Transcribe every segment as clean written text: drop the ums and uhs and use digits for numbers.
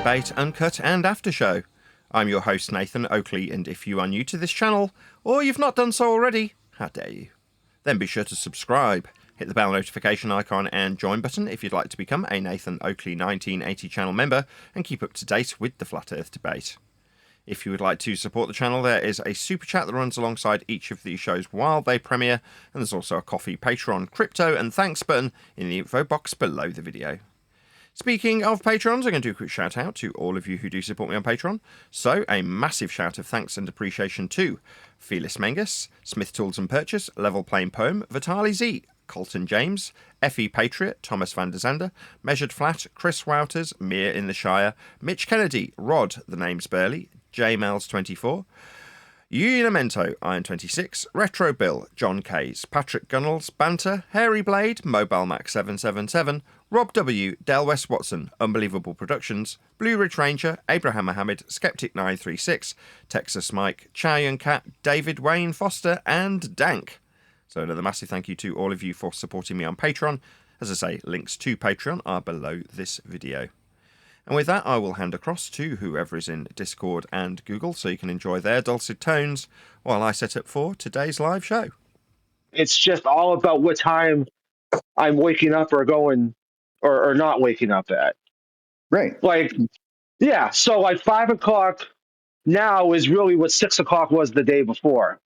Debate, Uncut and After Show. I'm your host Nathan Oakley, and if you are new to this channel, or you've not done so already, how dare you? Then be sure to subscribe, hit the bell notification icon and join button if you'd like to become a Nathan Oakley 1980 channel member and keep up to date with the Flat Earth debate. If you would like to support the channel, there is a super chat that runs alongside each of these shows while they premiere, and there's also a coffee, Patreon, crypto and thanks button in the info box below the video. Speaking of Patrons, I'm going to do a quick shout out to all of you who do support me on Patreon. So, a massive shout of thanks and appreciation to Felis Mengus, Smith Tools and Purchase, Level Plain Poem, Vitali Z, Colton James, F.E. Patriot, Thomas van der Zander, Measured Flat, Chris Wouters, Mere in the Shire, Mitch Kennedy, Rod, the name's Burley, J Mels 24, Unamento, Iron 26, Retro Bill, John Kays, Patrick Gunnels, Banter, Hairy Blade, Mobile Max 777, Rob W, Del West Watson, Unbelievable Productions, Blue Ridge Ranger, Abraham Mohammed, Skeptic 936, Texas Mike, Chow Yun Cat, David Wayne Foster, and Dank. So another massive thank you to all of you for supporting me on Patreon. As I say, links to Patreon are below this video. And with that, I will hand across to whoever is in Discord and Google so you can enjoy their dulcet tones while I set up for today's live show. It's just all about what time I'm waking up or going or not waking up at. Right. Like, yeah, so like 5 o'clock now is really what 6 o'clock was the day before.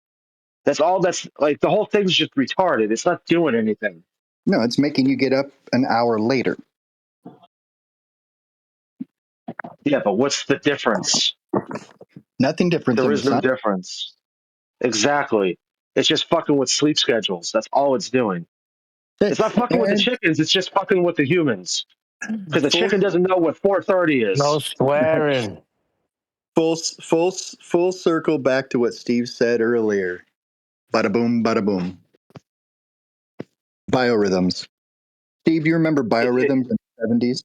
That's all. That's like the whole thing's just retarded. It's not doing anything. No, it's making you get up an hour later. Yeah, but what's the difference? Nothing different. There is no difference. Exactly. It's just fucking with sleep schedules. That's all it's doing. It's not fucking with the chickens. It's just fucking with the humans. Because the chicken doesn't know what 4:30 is. No swearing. Full circle back to what Steve said earlier. Bada boom, bada boom. Biorhythms. Steve, you remember biorhythms in the 70s?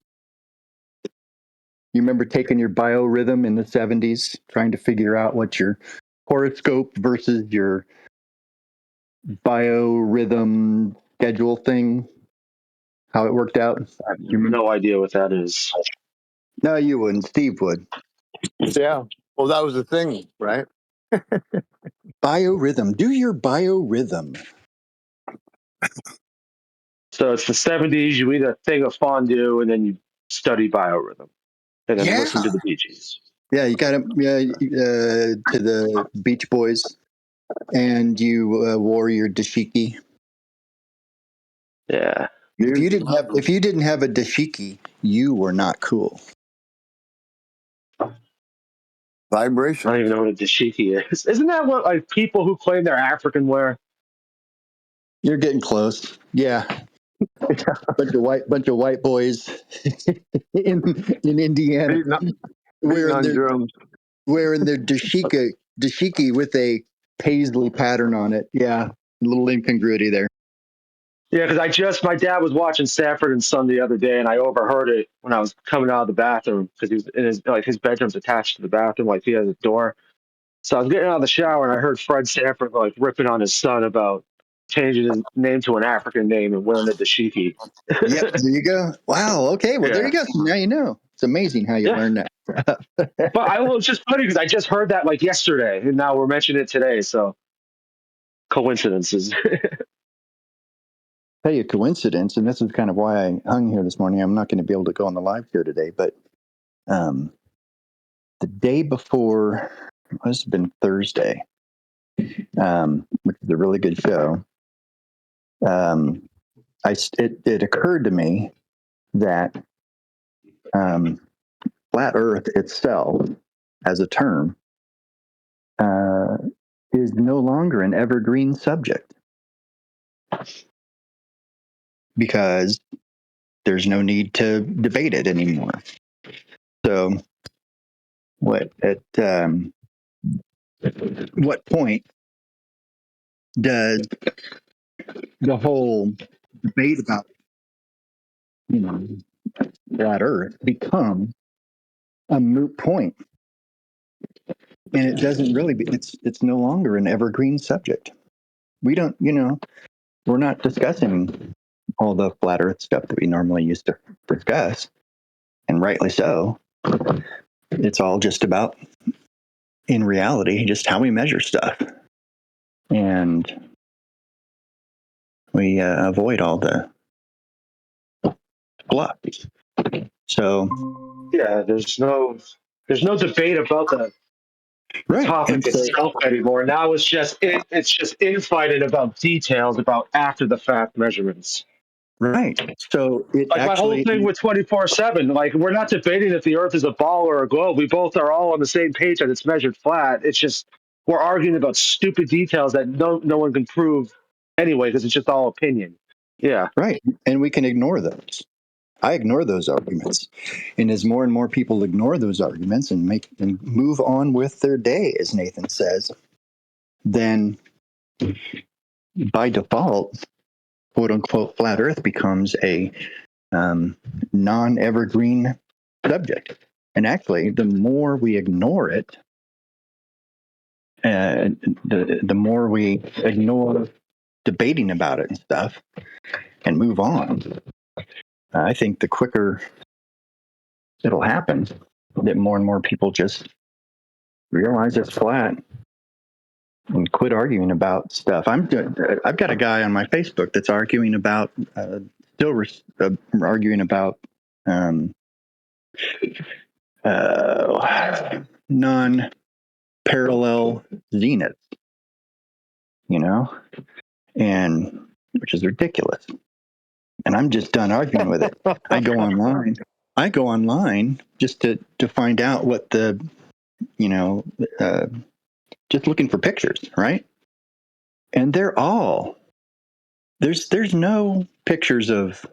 You remember taking your biorhythm in the 70s, trying to figure out what your horoscope versus your biorhythm schedule thing, how it worked out? I have no idea what that is. No, you wouldn't. Steve would. Yeah. Well, that was the thing, right? Biorhythm. Do your biorhythm. So it's the 70s. You eat a thing of fondue and then you study biorhythm. And then listen to the Bee Gees. Yeah, you got to the Beach Boys, and you wore your dashiki. Yeah. If you didn't have a dashiki, you were not cool. Vibration. I don't even know what a dashiki is. Isn't that what like people who claim they're African wear? You're getting close. Yeah. bunch of white boys in Indiana wearing their dashiki with a paisley pattern on it. Yeah, a little incongruity there. Yeah, because my dad was watching Sanford and Son the other day, and I overheard it when I was coming out of the bathroom because he was in his bedroom's attached to the bathroom, like he has a door. So I was getting out of the shower, and I heard Fred Sanford like ripping on his son about changing his name to an African name and wearing a dashiki. Yep, there you go. Wow. Okay. Well, There you go. So now you know. It's amazing how you learn that. But it's just funny because I just heard that like yesterday, and now we're mentioning it today. So coincidences. Tell you a coincidence, and this is kind of why I hung here this morning. I'm not going to be able to go on the live show today, but the day before, must have been Thursday, which is a really good show. It occurred to me that flat Earth itself, as a term, is no longer an evergreen subject because there's no need to debate it anymore. So, what point does the whole debate about flat Earth become a moot point? And it doesn't really be. It's no longer an evergreen subject. We don't, we're not discussing all the flat Earth stuff that we normally used to discuss, and rightly so. It's all just about, in reality, just how we measure stuff. And we avoid all the fluff. So, Yeah, there's no debate about the right. topic And so, itself anymore. Now it's just infighting about details about after the fact measurements. right. So it Like my whole actually, thing with 24/7, like we're not debating if the Earth is a ball or a globe. We both are all on the same page that it's measured flat. It's just we're arguing about stupid details that no one can prove anyway because it's just all opinion. Yeah. right. And we can ignore those. I ignore those arguments. And as more and more people ignore those arguments and move on with their day, as Nathan says, then by default, quote unquote, flat Earth becomes a non evergreen subject. And actually, the more we ignore it, the more we ignore debating about it and stuff and move on, I think the quicker it'll happen that more and more people just realize it's flat and quit arguing about stuff. I've got a guy on my Facebook that's arguing about arguing about um, non-parallel zeniths, and which is ridiculous. And I'm just done arguing with it. I go online. Just to find out what the just looking for pictures, right? And there's no pictures of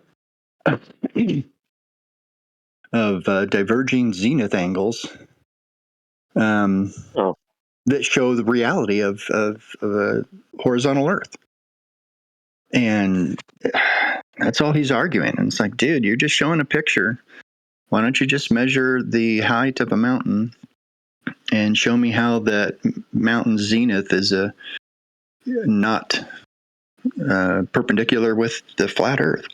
diverging zenith angles Oh. that show the reality of a horizontal Earth. And that's all he's arguing. And it's like, dude, you're just showing a picture. Why don't you just measure the height of a mountain and show me how that mountain zenith is not perpendicular with the flat Earth?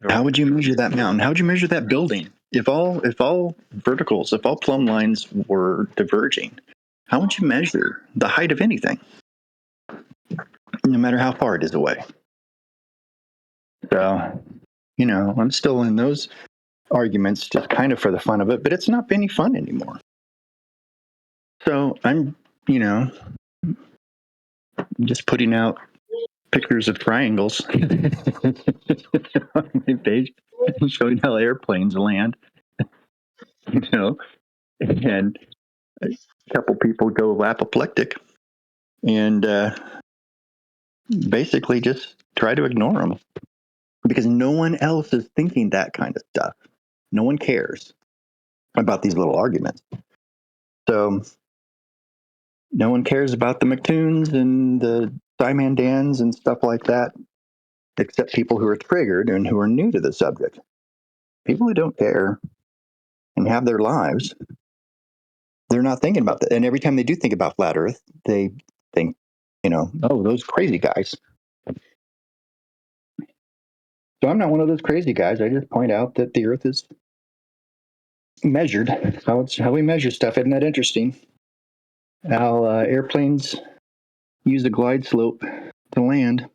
How would you measure that mountain? How would you measure that building? If all verticals, if all plumb lines were diverging, how would you measure the height of anything, no matter how far it is away? So, I'm still in those arguments just kind of for the fun of it, but it's not any fun anymore. So I'm, just putting out pictures of triangles on my page, showing how airplanes land, and a couple people go apoplectic and basically just try to ignore them because no one else is thinking that kind of stuff. No one cares about these little arguments. So no one cares about the McToons and the Dimandans and stuff like that, except people who are triggered and who are new to the subject. People who don't care and have their lives, they're not thinking about that. And every time they do think about flat Earth, they think, oh, those crazy guys. So I'm not one of those crazy guys. I just point out that the Earth is measured. How we measure stuff. Isn't that interesting? How airplanes use a glide slope to land.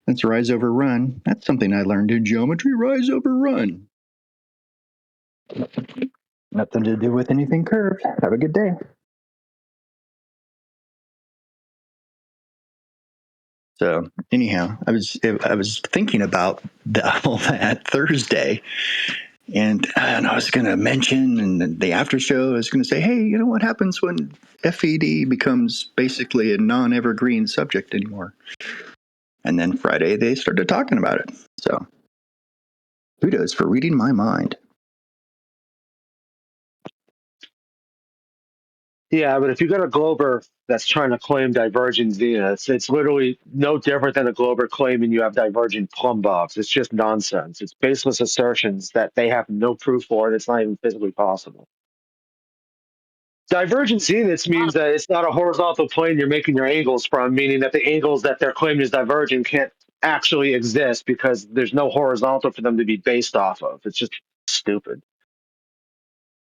That's rise over run. That's something I learned in geometry. Rise over run. Nothing to do with anything curved. Have a good day. So anyhow, I was thinking about all that Thursday, and I was going to mention in the after show, I was going to say, hey, what happens when FED becomes basically a non-evergreen subject anymore? And then Friday they started talking about it. So kudos for reading my mind. Yeah, but if you got a glober that's trying to claim divergent zeniths, it's literally no different than a glober claiming you have divergent plumb bobs. It's just nonsense. It's baseless assertions that they have no proof for, and it's not even physically possible. Divergent zeniths means that it's not a horizontal plane you're making your angles from, meaning that the angles that they're claiming is divergent can't actually exist because there's no horizontal for them to be based off of. It's just stupid.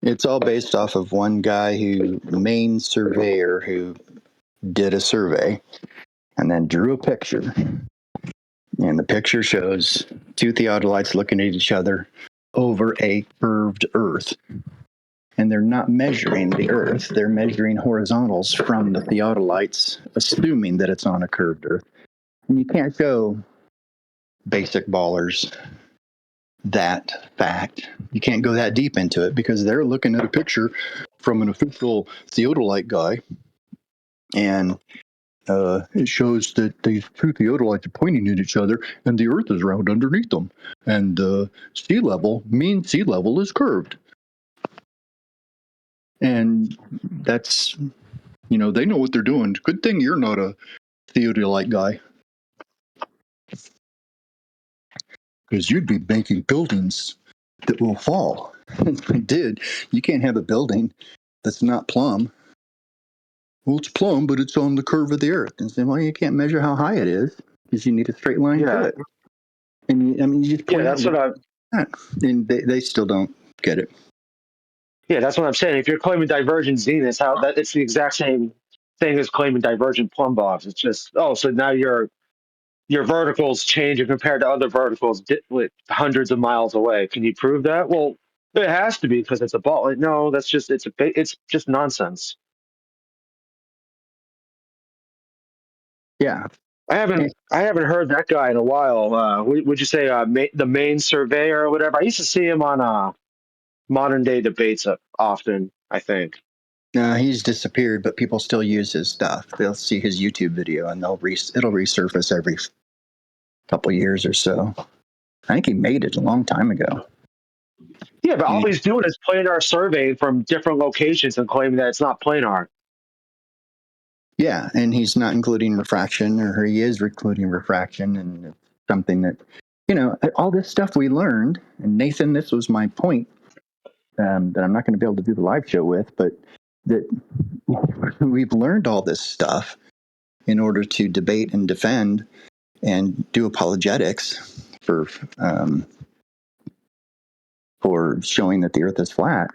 It's all based off of one guy main surveyor who did a survey and then drew a picture. And the picture shows two theodolites looking at each other over a curved earth. And they're not measuring the earth, they're measuring horizontals from the theodolites, assuming that it's on a curved earth. And you can't show basic ballers that fact. You can't go that deep into it because they're looking at a picture from an official theodolite guy, and it shows that these two theodolites are pointing at each other, and the Earth is round underneath them, and mean sea level is curved. And that's, they know what they're doing. Good thing you're not a theodolite guy, because you'd be making buildings that will fall. Dude, you can't have a building that's not plumb. Well, it's plumb, but it's on the curve of the Earth. And say, well, you can't measure how high it is because you need a straight line to it. And you just point that's out what that, and they still don't get it. Yeah, that's what I'm saying. If you're claiming divergent zeniths, it's the exact same thing as claiming divergent plumb bobs. It's just so now your verticals change compared to other verticals with hundreds of miles away. Can you prove that? Well, it has to be because it's a ball. Like, no, that's just it's just nonsense. Yeah, I haven't heard that guy in a while. Would you say the main surveyor or whatever? I used to see him on modern day debates often. I think. no, he's disappeared, but people still use his stuff. They'll see his YouTube video, and it'll resurface every couple years or so. I think he made it a long time ago. Yeah, but all he's doing is planar surveying from different locations and claiming that it's not planar. Yeah, and he's not including refraction, or he is including refraction, and it's something that, all this stuff we learned. And Nathan, this was my point that I'm not going to be able to do the live show with, but that we've learned all this stuff in order to debate and defend and do apologetics for showing that the Earth is flat.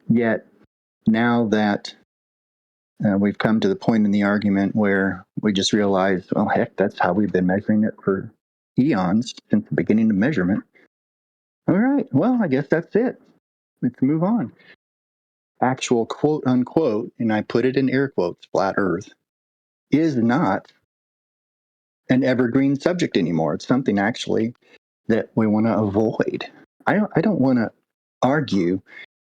Yet now that we've come to the point in the argument where we just realize, well, heck, that's how we've been measuring it for eons since the beginning of measurement. All right, well, I guess that's it. Let's move on. Actual quote unquote, and I put it in air quotes, flat Earth, is not an evergreen subject anymore. It's something actually that we want to avoid. I don't want to argue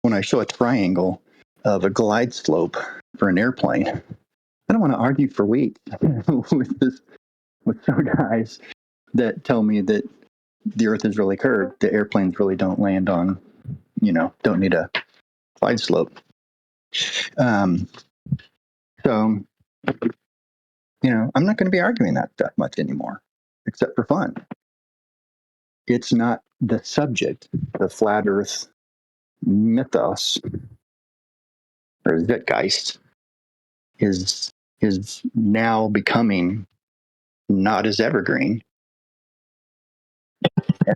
when I show a triangle of a glide slope for an airplane. I don't want to argue for weeks with some guys that tell me that the Earth is really curved. The airplanes really don't land on, don't need a glide slope. So, I'm not going to be arguing that much anymore, except for fun. It's not the subject, the flat Earth mythos or Zeitgeist is now becoming not as evergreen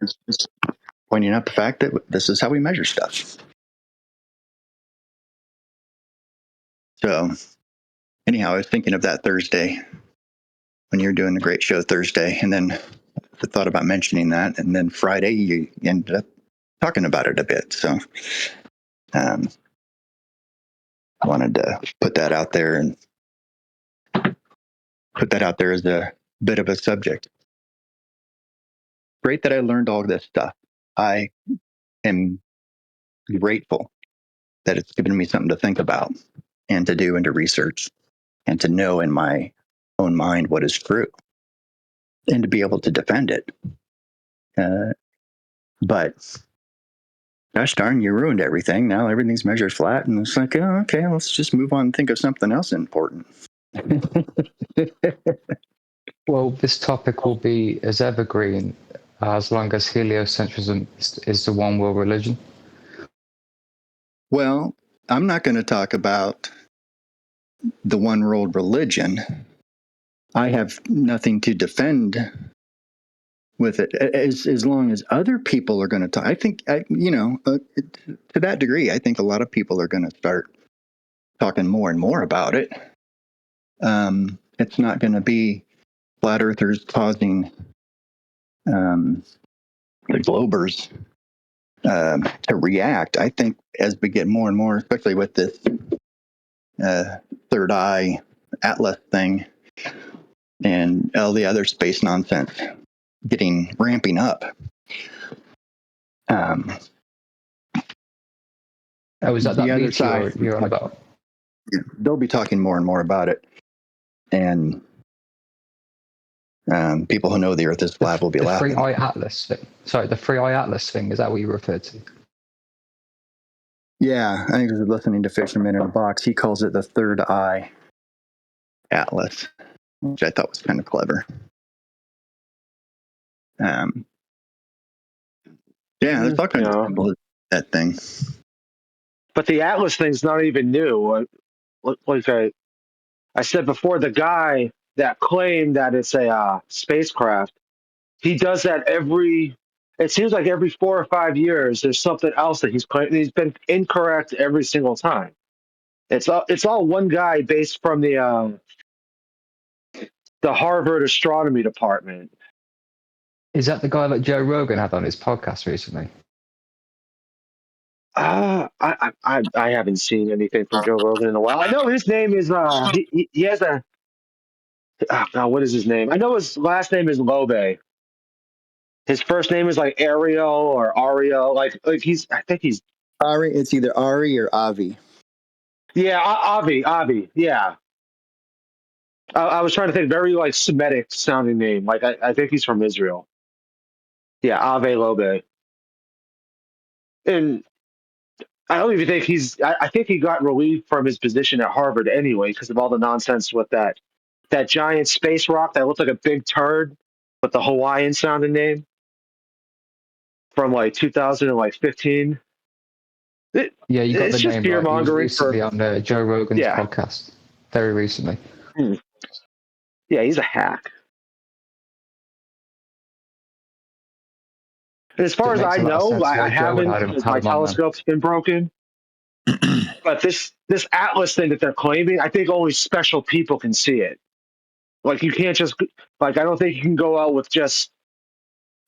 as just pointing out the fact that this is how we measure stuff. So, anyhow, I was thinking of that Thursday when you were doing the great show Thursday, and then I thought about mentioning that, and then Friday you ended up talking about it a bit. So, I wanted to put that out there and put that out there as a bit of a subject. Great that I learned all this stuff. I am grateful that it's given me something to think about and to do and to research and to know in my own mind what is true and to be able to defend it. But gosh darn, you ruined everything. Now everything's measured flat, and it's like, oh, okay, let's just move on and think of something else important. Well, this topic will be as evergreen as long as heliocentrism is the one world religion. Well, I'm not going to talk about the one world religion. I have nothing to defend with it. As long as other people are going to talk, I think, to that degree, I think a lot of people are going to start talking more and more about it. It's not going to be flat earthers causing the globers to react. I think as we get more and more, especially with this third eye atlas thing and all the other space nonsense ramping up. Oh, is that The other beta side, you're on about? they'll be talking more and more about it, and people who know the Earth is flat will be The laughing. Free Eye Atlas thing. Sorry, the Free Eye Atlas thing. Is that what you referred to? Yeah, I think I was listening to Fisherman in a Box. He calls it the third eye atlas, which I thought was kind of clever. There's all kinds of symbols that thing. But the Atlas thing's not even new. Like I said before, the guy that claimed that it's a spacecraft, he does that it seems like every 4 or 5 years, there's something else that he's claiming. He's been incorrect every single time. It's all one guy based from the Harvard astronomy department. Is that the guy that Joe Rogan had on his podcast recently? I haven't seen anything from Joe Rogan in a while. I know his name is he has a what is his name? I know his last name is Lobe. His first name is like Ariel or Ario. Like I think he's Ari. It's either Ari or Avi. yeah, Avi. Yeah. I was trying to think very like Semitic sounding name. Like I think he's from Israel. Yeah, Ave Lobe. And I don't even think I think he got relieved from his position at Harvard anyway because of all the nonsense with that giant space rock that looked like a big turd with the Hawaiian sounding name from like 2015. Yeah, you got It's the just name fear right. He was mongering recently for on Joe Rogan's podcast. Very recently. Yeah, he's a hack. And as far It as makes I a lot of know, sense I why Joe would haven't have because had my him on there. telescope's been broken. But this Atlas thing that they're claiming, I think only special people can see it. Like you can't just like I don't think you can go out with just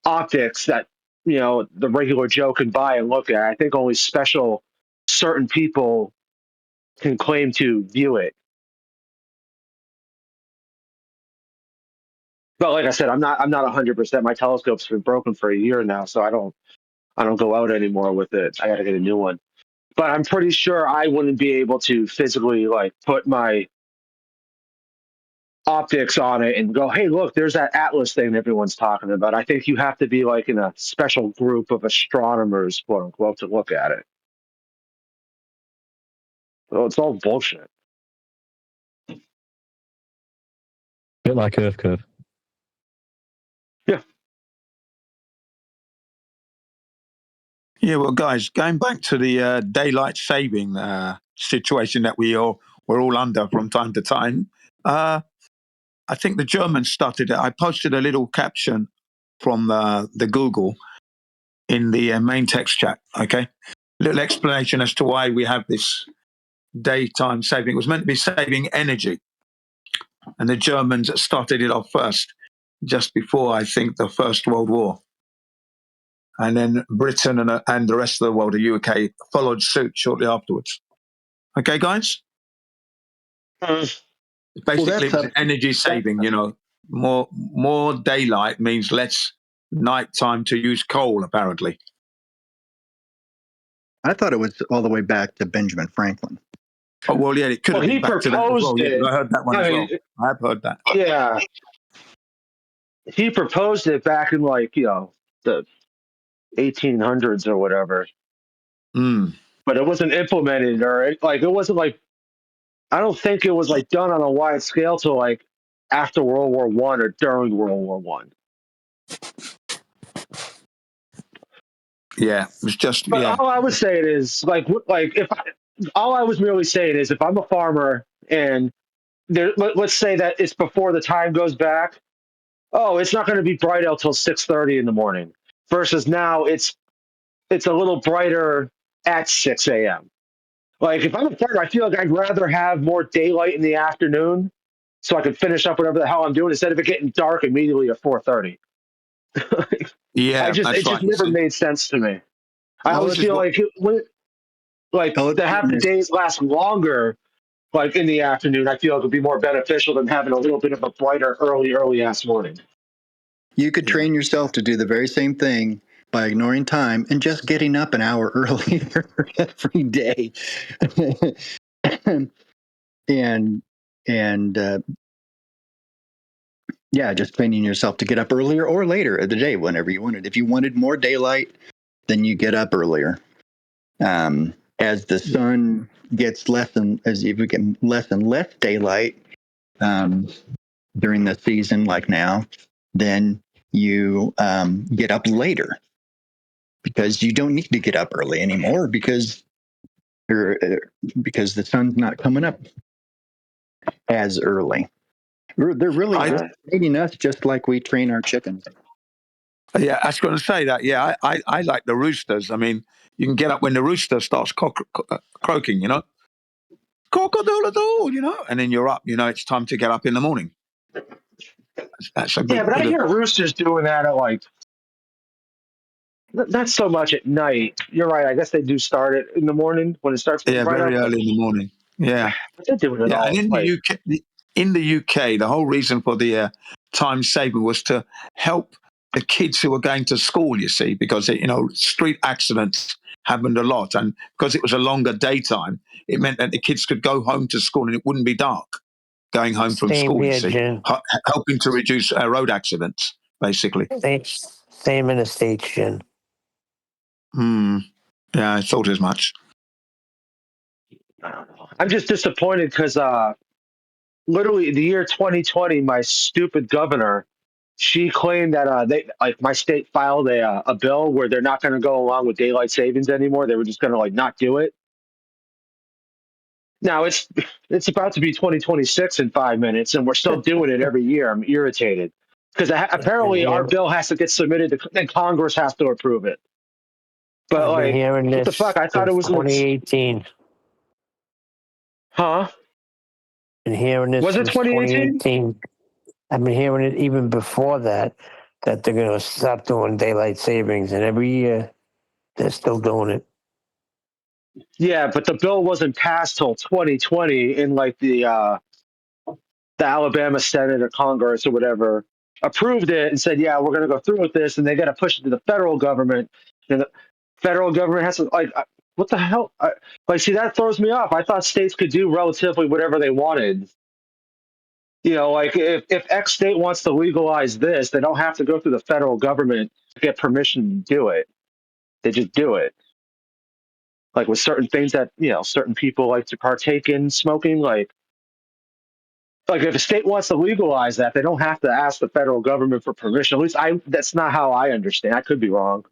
optics that the regular Joe can buy and look at. I think only certain people can claim to view it. But like I said, I'm not 100%. My telescope's been broken for a year now, so I don't go out anymore with it. I got to get a new one. But I'm pretty sure I wouldn't be able to physically like put my optics on it and go, hey, look, there's that Atlas thing that everyone's talking about. I think you have to be like in a special group of astronomers, quote unquote, to look at it. So it's all bullshit. Bit like Earth Curve. Yeah. Yeah, well, guys, going back to the daylight saving situation that we're all under from time to time, I think the Germans started it. I posted a little caption from the Google in the main text chat, okay? Little explanation as to why we have this daytime saving. It was meant to be saving energy. And the Germans started it off first, just before, I think, the First World War. And then Britain and the rest of the world, the UK, followed suit shortly afterwards. Okay, guys? Basically, it's energy saving, More daylight means less nighttime to use coal, apparently. I thought it was all the way back to Benjamin Franklin. Oh, well, yeah, it could have been back to that as well. Yeah, I heard that one as well. I have heard that. Yeah. He proposed it back in like, the 1800s or whatever. But it wasn't implemented it wasn't like, I don't think it was like done on a wide scale till like after World War One or during World War One. Yeah, it was just. But yeah. all I was saying is all I was merely saying is if I'm a farmer and let's say that it's before the time goes back, oh, it's not going to be bright out till 6:30 in the morning. Versus now, it's a little brighter at 6 a.m. Like if I'm a farmer, I feel like I'd rather have more daylight in the afternoon so I can finish up whatever the hell I'm doing instead of it getting dark immediately at 4:30. Yeah, It that's just right. You never see, made sense to me. I now always this is feel what. like Oh, to have the days last longer, like in the afternoon, I feel like would be more beneficial than having a little bit of a brighter early ass morning. you could Yeah. train yourself to do the very same thing by ignoring time and just getting up an hour earlier every day. and and yeah, just training yourself to get up earlier or later of the day whenever you wanted. If you wanted more daylight, then you get up earlier. As the sun gets as you get less and less daylight um, during the season, like now, then you get up later because you don't need to get up early anymore because the sun's not coming up as early. They're really I training us just like we train our chickens. Yeah, I was going to say that. Yeah, I like the roosters. I mean, you can get up when the rooster starts croaking, cock-a-doodle-doo, and then you're up. It's time to get up in the morning. That's a Yeah, good but I bit of. hear roosters doing that at like not so much at night. You're right. I guess they do start it in the morning when it starts getting Yeah, bright very out, early in the morning. Yeah, but they're doing it yeah. And all like in the UK, the whole reason for the time saving was to help the kids who were going to school. You see, because street accidents happened a lot, and because it was a longer daytime, it meant that the kids could go home to school and it wouldn't be dark going home from Same school. You here, see, Jen. helping to reduce road accidents, basically. Same in the States, Jen. Hmm. Yeah, I thought as much. I don't know. I'm just disappointed because literally the year 2020, my stupid governor, she claimed that they like my state filed a bill where they're not going to go along with daylight savings anymore. They were just going to like not do it. Now it's about to be 2026 in 5 minutes, and we're still doing it every year. I'm irritated because I've been apparently our here. bill has to get submitted to, and Congress has to approve it. But I've been like, hearing what the this fuck? I thought it since was an 2018. huh? Been hearing this Was it since 2018? 2018. I've been hearing it even before that they're going to stop doing daylight savings, and every year they're still doing it. Yeah, but the bill wasn't passed till 2020 in like the Alabama Senate or Congress or whatever approved it and said, yeah, we're going to go through with this, and they got to push it to the federal government, and the federal government has to what the hell? See, that throws me off. I thought states could do relatively whatever they wanted. Like if X state wants to legalize this, they don't have to go through the federal government to get permission to do it. They just do it. Like with certain things that certain people like to partake in smoking, like if a state wants to legalize that, they don't have to ask the federal government for permission. At least that's not how I understand. I could be wrong.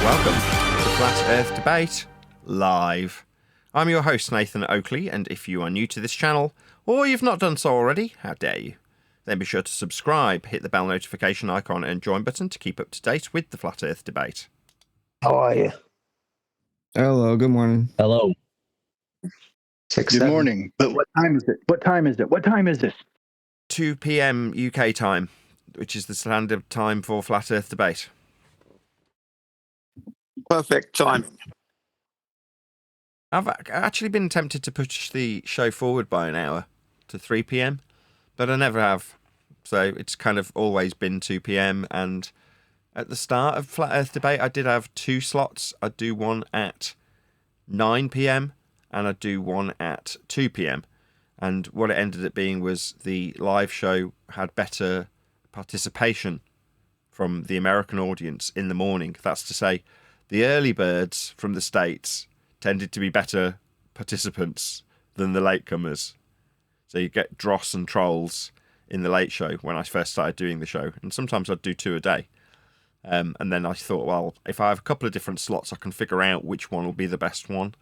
Welcome to Flat Earth Debate Live. I'm your host, Nathan Oakley, and if you are new to this channel, or you've not done so already, how dare you, Then be sure to subscribe, hit the bell notification icon and join button to keep up to date with the Flat Earth debate. How are you? Hello, good morning. Hello. 6, Good 7. morning. But what time is it? What time is it? What time is it? 2 p.m. UK time, which is the standard time for Flat Earth debate. Perfect timing. I've actually been tempted to push the show forward by an hour to 3 p.m, but I never have. So it's kind of always been 2 p.m. And at the start of Flat Earth debate, I did have 2 slots. I'd do one at 9 p.m. and I'd do one at 2 p.m. And what it ended up being was the live show had better participation from the American audience in the morning. That's to say, the early birds from the States tended to be better participants than the latecomers. So you get dross and trolls in the late show when I first started doing the show. And sometimes I'd do 2 a day. And then I thought, well, if I have a couple of different slots, I can figure out which one will be the best one.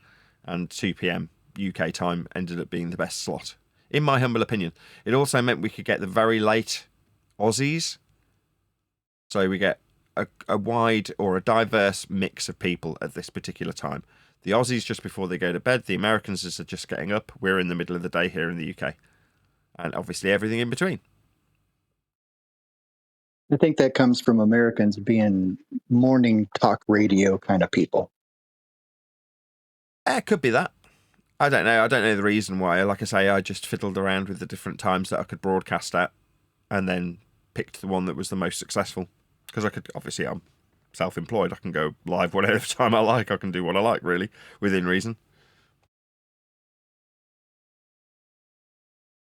And 2 p.m. UK time ended up being the best slot, in my humble opinion. It also meant we could get the very late Aussies. So we get a wide or a diverse mix of people at this particular time. The Aussies just before they go to bed, the Americans are just getting up. We're in the middle of the day here in the UK. And obviously everything in between. I think that comes from Americans being morning talk radio kind of people. It could be that. I don't know. I don't know the reason why. Like I say, I just fiddled around with the different times that I could broadcast at and then picked the one that was the most successful. Because I could, obviously, I'm self-employed. I can go live whatever time I like. I can do what I like, really, within reason.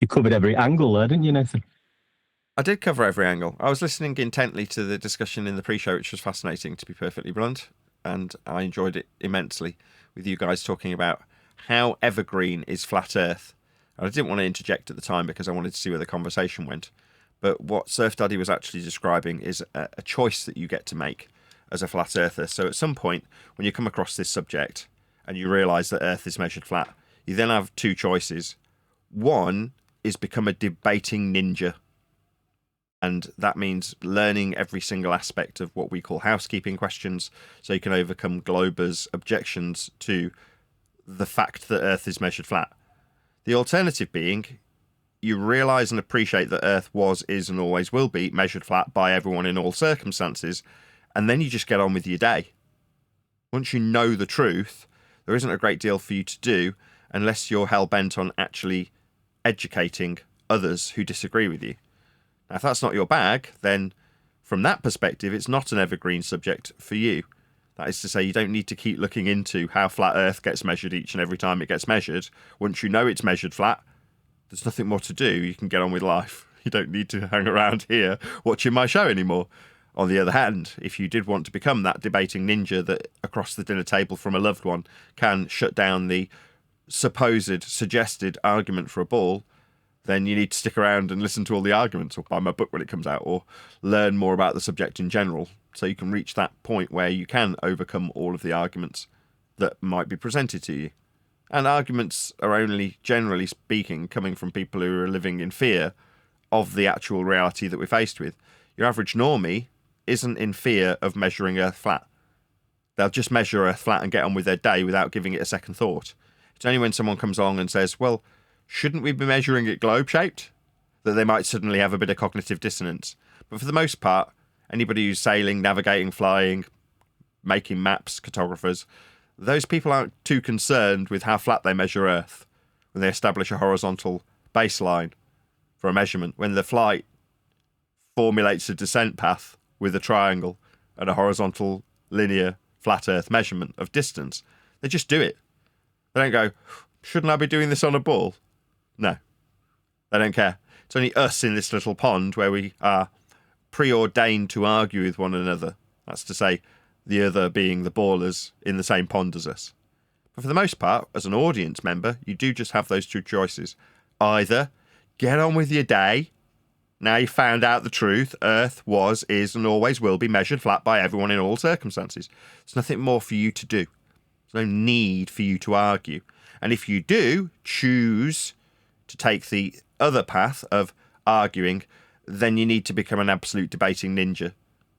You covered every angle there, didn't you, Nathan? I did cover every angle. I was listening intently to the discussion in the pre-show, which was fascinating, to be perfectly blunt. And I enjoyed it immensely with you guys talking about how evergreen is Flat Earth. And I didn't want to interject at the time because I wanted to see where the conversation went. But what Surf Daddy was actually describing is a choice that you get to make as a flat earther. So at some point, when you come across this subject and you realise that Earth is measured flat, you then have 2 choices. One is become a debating ninja. And that means learning every single aspect of what we call housekeeping questions, so you can overcome Glober's objections to the fact that Earth is measured flat. The alternative being, you realise and appreciate that Earth was, is, and always will be measured flat by everyone in all circumstances, and then you just get on with your day. Once you know the truth, there isn't a great deal for you to do unless you're hell-bent on actually educating others who disagree with you. Now, if that's not your bag, then from that perspective, it's not an evergreen subject for you. That is to say, you don't need to keep looking into how flat Earth gets measured each and every time it gets measured. Once you know it's measured flat, there's nothing more to do. You can get on with life. You don't need to hang around here watching my show anymore. On the other hand, if you did want to become that debating ninja that across the dinner table from a loved one can shut down the suggested argument for a ball, then you need to stick around and listen to all the arguments, or buy my book when it comes out, or learn more about the subject in general, so you can reach that point where you can overcome all of the arguments that might be presented to you. And arguments are only, generally speaking, coming from people who are living in fear of the actual reality that we're faced with. Your average normie isn't in fear of measuring Earth flat. They'll just measure Earth flat and get on with their day without giving it a second thought. It's only when someone comes along and says, well, shouldn't we be measuring it globe-shaped, that they might suddenly have a bit of cognitive dissonance. But for the most part, anybody who's sailing, navigating, flying, making maps, cartographers, those people aren't too concerned with how flat they measure Earth when they establish a horizontal baseline for a measurement. When the flight formulates a descent path with a triangle and a horizontal, linear, flat Earth measurement of distance, they just do it. They don't go, shouldn't I be doing this on a ball? No, they don't care. It's only us in this little pond where we are preordained to argue with one another. That's to say, the other being the ballers in the same pond as us. But for the most part, as an audience member, you do just have those 2 choices. Either get on with your day. Now you found out the truth. Earth was, is, and always will be measured flat by everyone in all circumstances. There's nothing more for you to do. There's no need for you to argue. And if you do choose to take the other path of arguing, then you need to become an absolute debating ninja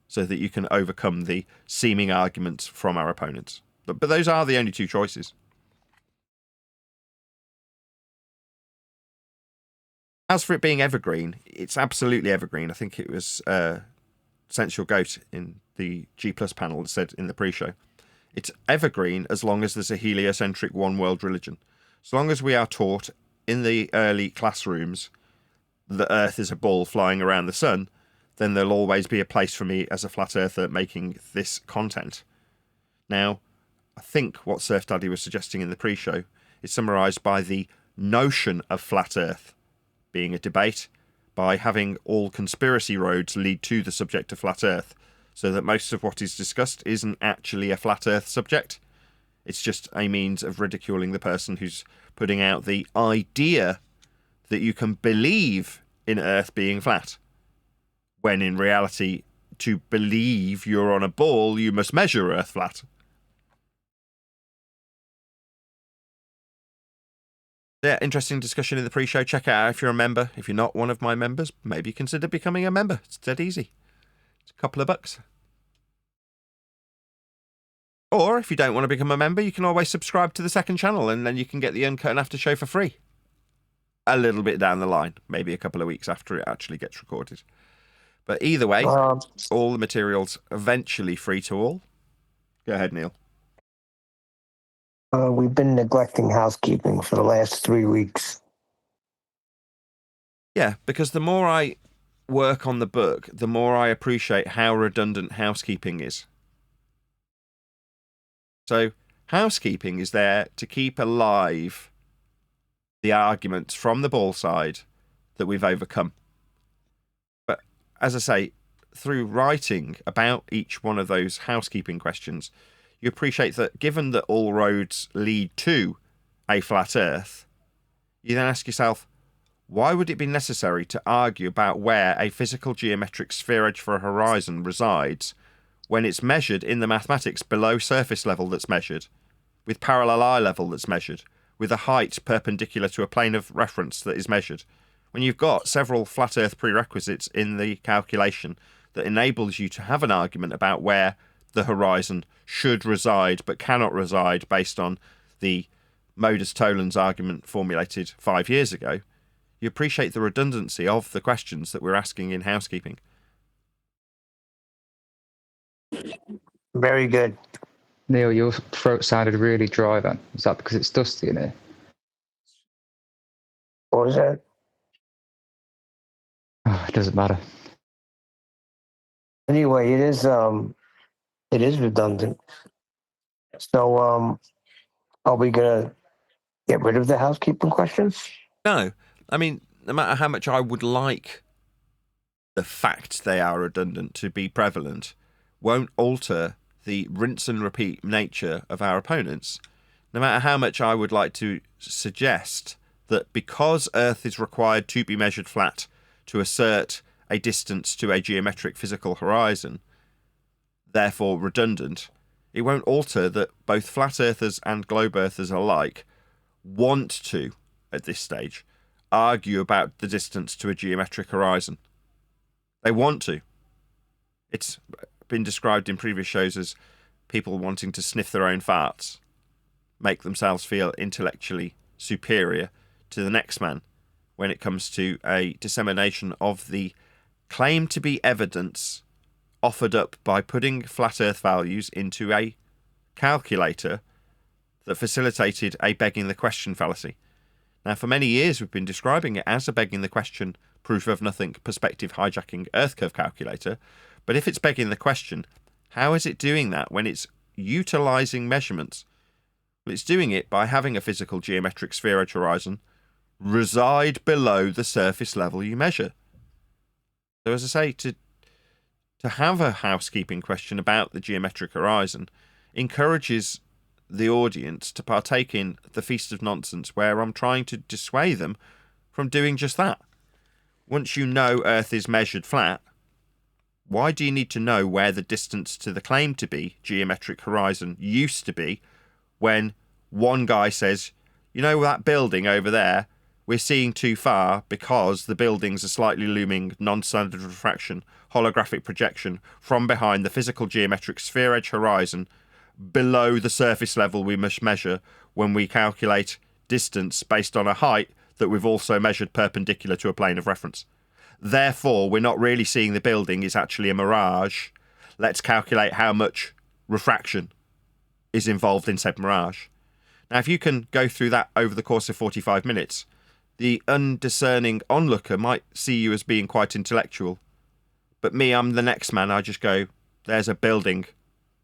so that you can overcome the seeming arguments from our opponents. But those are the only two choices. As for it being evergreen, it's absolutely evergreen. I think it was Sensual Goat in the G Plus panel that said in the pre-show. It's evergreen as long as there's a heliocentric one world religion. As long as we are taught in the early classrooms that Earth is a ball flying around the sun, then there'll always be a place for me as a flat earther making this content. Now, I think what Surf Daddy was suggesting in the pre-show is summarised by the notion of flat Earth being a debate, by having all conspiracy roads lead to the subject of flat Earth, so that most of what is discussed isn't actually a flat Earth subject. It's just a means of ridiculing the person who's putting out the idea that you can believe in Earth being flat, when in reality, to believe you're on a ball, you must measure Earth flat. Yeah, interesting discussion in the pre-show. Check it out if you're a member. If you're not one of my members, maybe consider becoming a member. It's dead easy. It's a couple of bucks. Or if you don't want to become a member, you can always subscribe to the second channel and then you can get the Uncut and After show for free. A little bit down the line, maybe a couple of weeks after it actually gets recorded. But either way, all the material's eventually free to all. Go ahead, Neil. We've been neglecting housekeeping for the last 3 weeks. Yeah, because the more I work on the book, the more I appreciate how redundant housekeeping is. So, housekeeping is there to keep alive the arguments from the ball side that we've overcome. But, as I say, through writing about each one of those housekeeping questions, you appreciate that given that all roads lead to a flat Earth, you then ask yourself, why would it be necessary to argue about where a physical geometric sphere edge for a horizon resides when it's measured in the mathematics below surface level that's measured, with parallel eye level that's measured, with a height perpendicular to a plane of reference that is measured, when you've got several flat Earth prerequisites in the calculation that enables you to have an argument about where the horizon should reside but cannot reside based on the modus tollens argument formulated 5 years ago, you appreciate the redundancy of the questions that we're asking in housekeeping. Very good. Neil, your throat sounded really dry then. Is that because it's dusty in here? What was that? Oh, it doesn't matter. Anyway, it is redundant. So, are we gonna get rid of the housekeeping questions? No. I mean, no matter how much I would like the fact they are redundant to be prevalent, won't alter the rinse and repeat nature of our opponents. No matter how much I would like to suggest that because Earth is required to be measured flat to assert a distance to a geometric physical horizon, therefore redundant, it won't alter that both flat earthers and globe earthers alike want to, at this stage, argue about the distance to a geometric horizon. They want to. It's been described in previous shows as people wanting to sniff their own farts, make themselves feel intellectually superior to the next man when it comes to a dissemination of the claim to be evidence offered up by putting flat earth values into a calculator that facilitated a begging the question fallacy. Now, for many years, we've been describing it as a begging the question, proof of nothing, perspective hijacking earth curve calculator. But if it's begging the question, how is it doing that when it's utilizing measurements? Well, it's doing it by having a physical geometric sphere edge horizon reside below the surface level you measure. So as I say, to have a housekeeping question about the geometric horizon encourages the audience to partake in the feast of nonsense where I'm trying to dissuade them from doing just that. Once you know Earth is measured flat, why do you need to know where the distance to the claim to be geometric horizon used to be when one guy says, you know that building over there, we're seeing too far because the buildings are slightly looming non-standard refraction holographic projection from behind the physical geometric sphere edge horizon below the surface level we must measure when we calculate distance based on a height that we've also measured perpendicular to a plane of reference. Therefore, we're not really seeing the building, it's actually a mirage. Let's calculate how much refraction is involved in said mirage. Now, if you can go through that over the course of 45 minutes, the undiscerning onlooker might see you as being quite intellectual. But me, I'm the next man. I just go, there's a building.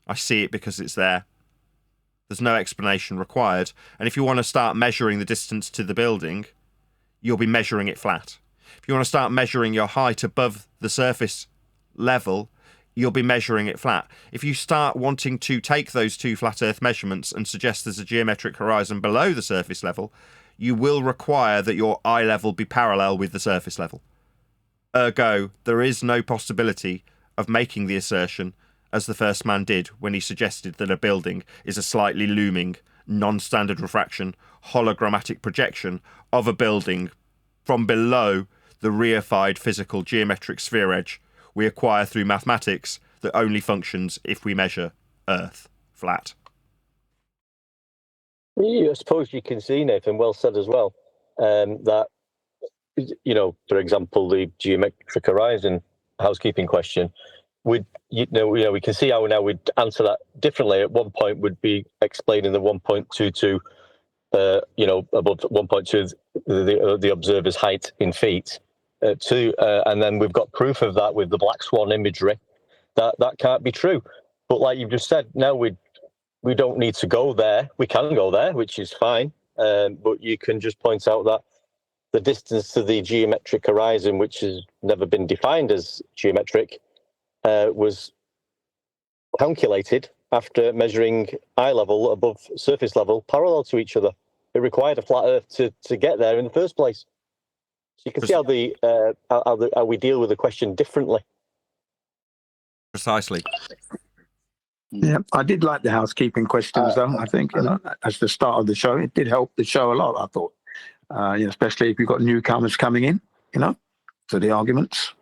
I see it because it's there. There's no explanation required. And if you want to start measuring the distance to the building, you'll be measuring it flat. If you want to start measuring your height above the surface level, you'll be measuring it flat. If you start wanting to take those two flat Earth measurements and suggest there's a geometric horizon below the surface level, you will require that your eye level be parallel with the surface level. Ergo, there is no possibility of making the assertion as the first man did when he suggested that a building is a slightly looming, non-standard refraction, hologrammatic projection of a building from below the reified physical geometric sphere edge we acquire through mathematics that only functions if we measure Earth flat. I suppose you can see, Nathan, well said as well, that, you know, for example, the geometric horizon housekeeping question, we can see how now we'd answer that differently. At one point, would be explaining the 1.22, above 1.2 the observer's height in feet. And then we've got proof of that with the black swan imagery. That can't be true. But like you've just said, now we don't need to go there. We can go there, which is fine. But you can just point out that the distance to the geometric horizon, which has never been defined as geometric, was calculated after measuring eye level above surface level parallel to each other. It required a flat Earth to get there in the first place. So you can see how we deal with the question differently. Precisely. Yeah, I did like the housekeeping questions, though. I think, as the start of the show, it did help the show a lot, I thought. Especially if you've got newcomers coming in, to the arguments.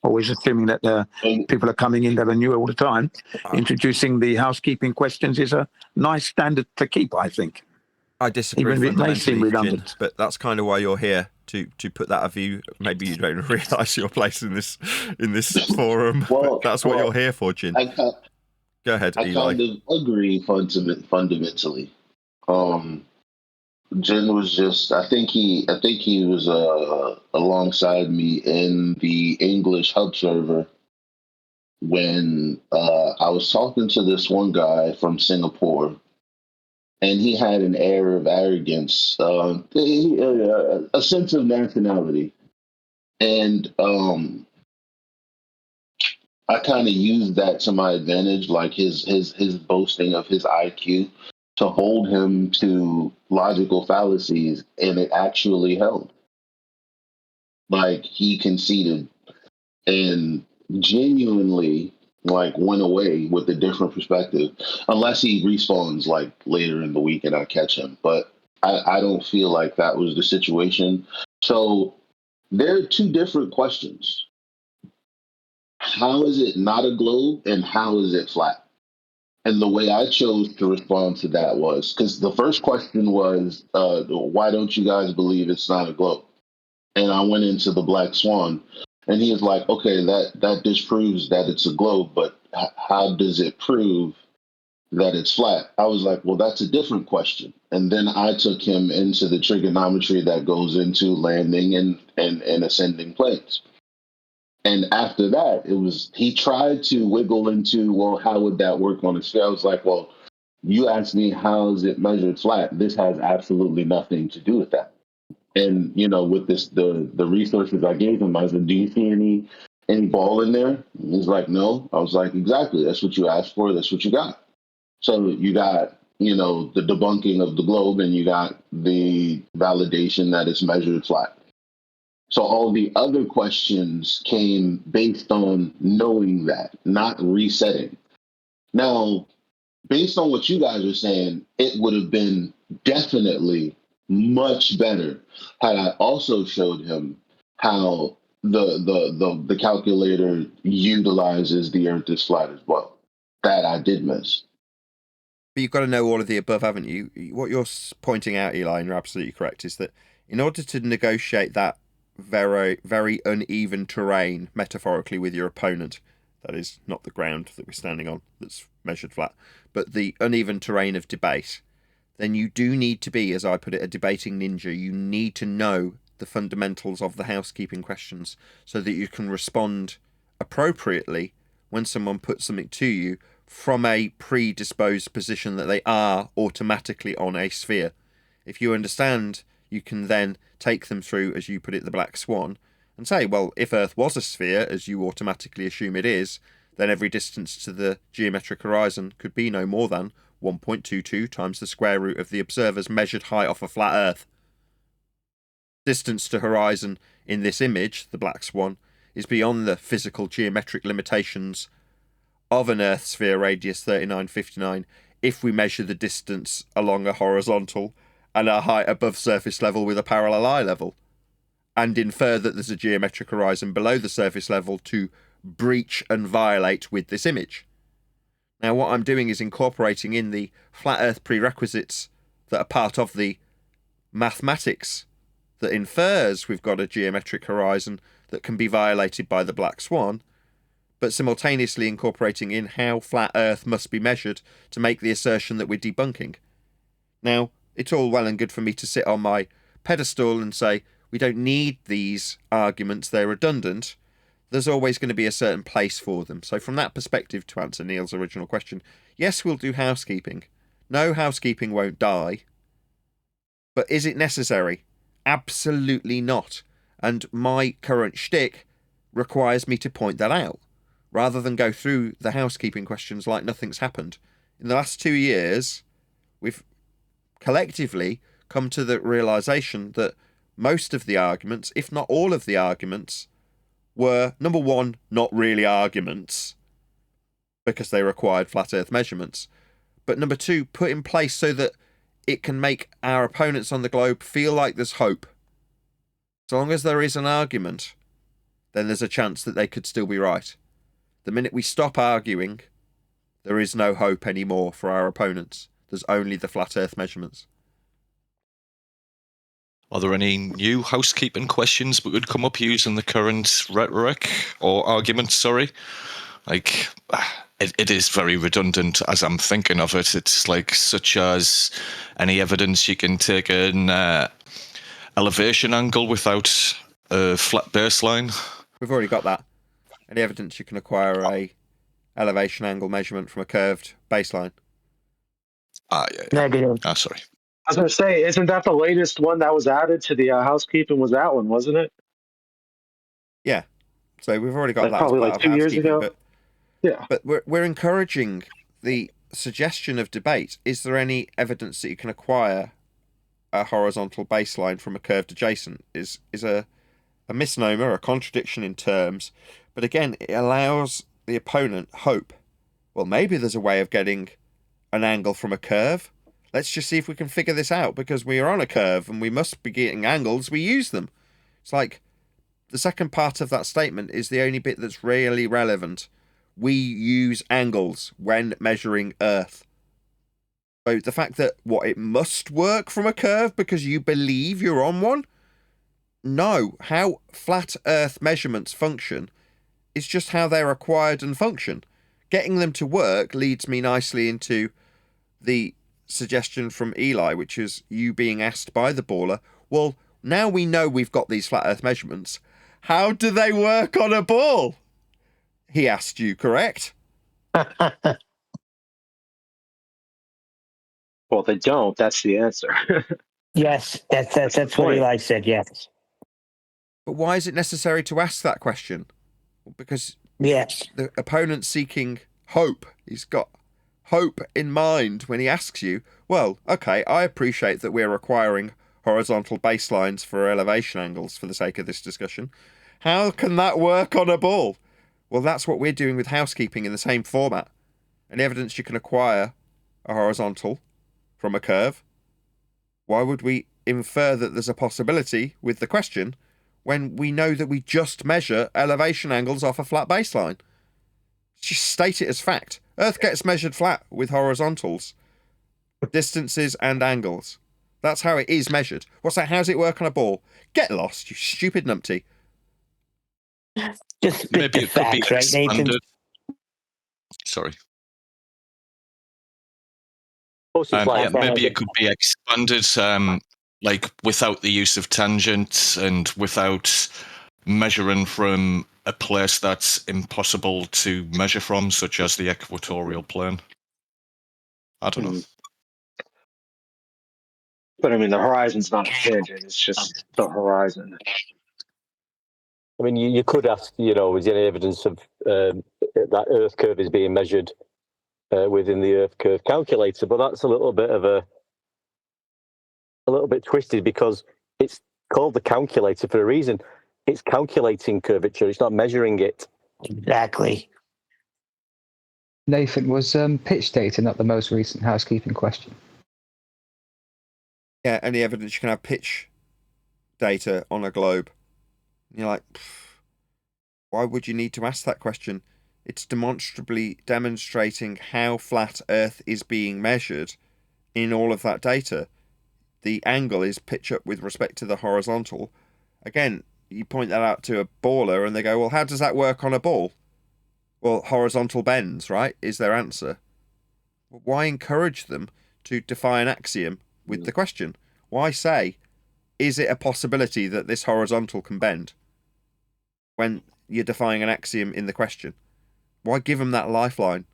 Always assuming that people are coming in that are new all the time. Introducing the housekeeping questions is a nice standard to keep, I think. I disagree Even if it may seem fundamentally, redundant. Jin, but that's kind of why you're here, to put that view. Maybe you don't realise your place in this forum. Well, that's what you're here for, Jin. Go ahead, I Eli. kind of agree fundamentally. Jin was just, I think he was alongside me in the English hub server when I was talking to this one guy from Singapore, and he had an air of arrogance, a sense of nationality, and I kind of used that to my advantage, like his boasting of his IQ, to hold him to logical fallacies, and it actually held. Like, he conceded and genuinely went away with a different perspective, unless he respawns later in the week and I catch him. But I don't feel like that was the situation. So there are two different questions. How is it not a globe, and how is it flat? And the way I chose to respond to that was, because the first question was, why don't you guys believe it's not a globe? And I went into the black swan, and he was like, okay, that disproves that it's a globe, but how does it prove that it's flat? I was like, well, that's a different question. And then I took him into the trigonometry that goes into landing and ascending planes. And after that, he tried to wiggle into, well, how would that work on a sphere? I was like, well, you asked me how is it measured flat? This has absolutely nothing to do with that. And, with the resources I gave him, I said, do you see any ball in there? And he's like, no. I was like, exactly. That's what you asked for. That's what you got. So you got, the debunking of the globe, and you got the validation that it's measured flat. So all the other questions came based on knowing that, not resetting. Now, based on what you guys are saying, it would have been definitely much better had I also showed him how the calculator utilizes the Earth is flat as well. That I did miss. But you've got to know all of the above, haven't you? What you're pointing out, Eli, and you're absolutely correct, is that in order to negotiate that very, very uneven terrain, metaphorically, with your opponent, that is not the ground that we're standing on that's measured flat, but the uneven terrain of debate, then you do need to be, as I put it, a debating ninja. You need to know the fundamentals of the housekeeping questions so that you can respond appropriately when someone puts something to you from a predisposed position that they are automatically on a sphere. If you understand, you can then take them through, as you put it, the black swan, and say, well, if Earth was a sphere, as you automatically assume it is, then every distance to the geometric horizon could be no more than 1.22 times the square root of the observer's measured height off a flat Earth. Distance to horizon in this image, the black swan, is beyond the physical geometric limitations of an Earth sphere radius 3959 if we measure the distance along a horizontal and a height above surface level with a parallel eye level, and infer that there's a geometric horizon below the surface level to breach and violate with this image. Now, what I'm doing is incorporating in the flat Earth prerequisites that are part of the mathematics that infers we've got a geometric horizon that can be violated by the black swan, but simultaneously incorporating in how flat Earth must be measured to make the assertion that we're debunking. Now, it's all well and good for me to sit on my pedestal and say, we don't need these arguments, they're redundant. There's always going to be a certain place for them. So from that perspective, to answer Neil's original question, yes, we'll do housekeeping. No, housekeeping won't die. But is it necessary? Absolutely not. And my current shtick requires me to point that out, rather than go through the housekeeping questions like nothing's happened. In the last 2 years, we've collectively come to the realization that most of the arguments, if not all of the arguments, were, number one, not really arguments, because they required flat Earth measurements, but number two, put in place so that it can make our opponents on the globe feel like there's hope. So long as there is an argument, then there's a chance that they could still be right. The minute we stop arguing, there is no hope anymore for our opponents. There's only the flat Earth measurements. Are there any new housekeeping questions that would come up using the current rhetoric or arguments? Sorry, like it is very redundant as I'm thinking of it. It's like such as any evidence you can take an elevation angle without a flat baseline. We've already got that. Any evidence you can acquire a elevation angle measurement from a curved baseline? Yeah. Negative. Sorry. I was going to say, isn't that the latest one that was added to the housekeeping? Was that one, wasn't it? Yeah. So we've already got Like that. probably as like part 2 of years housekeeping, ago. Yeah. But we're encouraging the suggestion of debate. Is there any evidence that you can acquire a horizontal baseline from a curved adjacent? Is a misnomer, a contradiction in terms. But again, it allows the opponent hope. Well, maybe there's a way of getting an angle from a curve. Let's just see if we can figure this out, because we are on a curve and we must be getting angles. We use them. It's like the second part of that statement is the only bit that's really relevant. We use angles when measuring Earth. So the fact that, it must work from a curve because you believe you're on one? No. How flat Earth measurements function is just how they're acquired and function. Getting them to work leads me nicely into the suggestion from Eli, which is you being asked by the baller, well, now we know we've got these flat Earth measurements. How do they work on a ball? He asked you, correct? Well, they don't. That's the answer. Yes, that's what Eli said. Yes. But why is it necessary to ask that question? Well, because yes, the opponent's seeking hope. He's got hope in mind when he asks you, well, okay, I appreciate that we're requiring horizontal baselines for elevation angles for the sake of this discussion. How can that work on a ball? Well, that's what we're doing with housekeeping in the same format. Any evidence you can acquire a horizontal from a curve, why would we infer that there's a possibility with the question when we know that we just measure elevation angles off a flat baseline? Just state it as fact. Earth gets measured flat with horizontals, distances and angles. That's how it is measured. What's that? How does it work on a ball? Get lost, you stupid numpty. Just spit Maybe the it could be facts, right, Nathan? expanded. Sorry. Maybe it could be expanded, like without the use of tangent and without measuring from a place that's impossible to measure from, such as the equatorial plane. I don't know. But I mean, the horizon's not a tangent; it's just the horizon. I mean, you could ask, is there any evidence of that Earth curve is being measured within the Earth curve calculator? But that's a little bit twisted, because it's called the calculator for a reason. It's calculating curvature. It's not measuring it. Exactly. Nathan, was pitch data not the most recent housekeeping question? Yeah, any evidence you can have pitch data on a globe? And you're like, why would you need to ask that question? It's demonstrably demonstrating how flat Earth is being measured in all of that data. The angle is pitch up with respect to the horizontal. Again, you point that out to a baller and they go, well, how does that work on a ball? Well, horizontal bends, right, is their answer. Well, why encourage them to defy an axiom with the question? Why say, is it a possibility that this horizontal can bend, when you're defying an axiom in the question? Why give them that lifeline?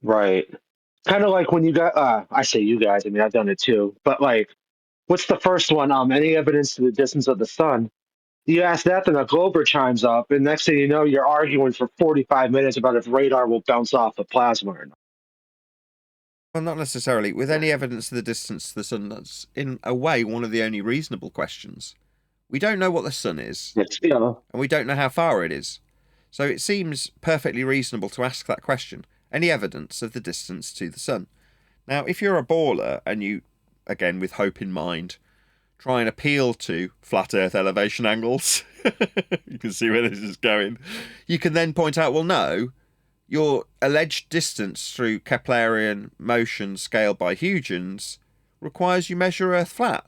Right. Kind of like when you got, I say you guys, I mean, I've done it too, but like, what's the first one? Any evidence to the distance of the sun? You ask that, then a glober chimes up, and next thing you know, you're arguing for 45 minutes about if radar will bounce off the plasma or not. Well, not necessarily. With any evidence to the distance to the sun, that's in a way one of the only reasonable questions. We don't know what the sun is, and we don't know how far it is. So it seems perfectly reasonable to ask that question. Any evidence of the distance to the sun? Now, if you're a baller and you, again, with hope in mind, try and appeal to flat Earth elevation angles, you can see where this is going, you can then point out, well, no, your alleged distance through Keplerian motion scaled by Huygens requires you measure Earth flat.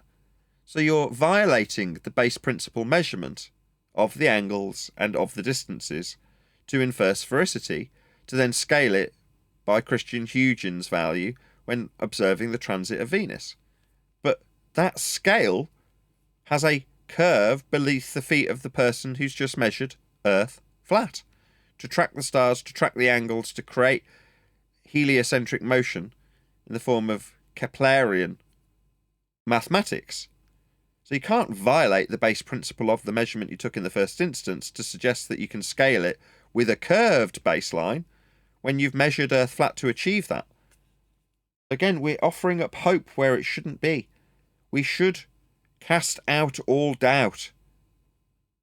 So you're violating the base principle measurement of the angles and of the distances to infer sphericity, to then scale it by Christian Huygens value when observing the transit of Venus. But that scale has a curve beneath the feet of the person who's just measured Earth flat. To track the stars, to track the angles, to create heliocentric motion in the form of Keplerian mathematics. So you can't violate the base principle of the measurement you took in the first instance to suggest that you can scale it with a curved baseline when you've measured Earth flat to achieve that. Again, we're offering up hope where it shouldn't be. We should cast out all doubt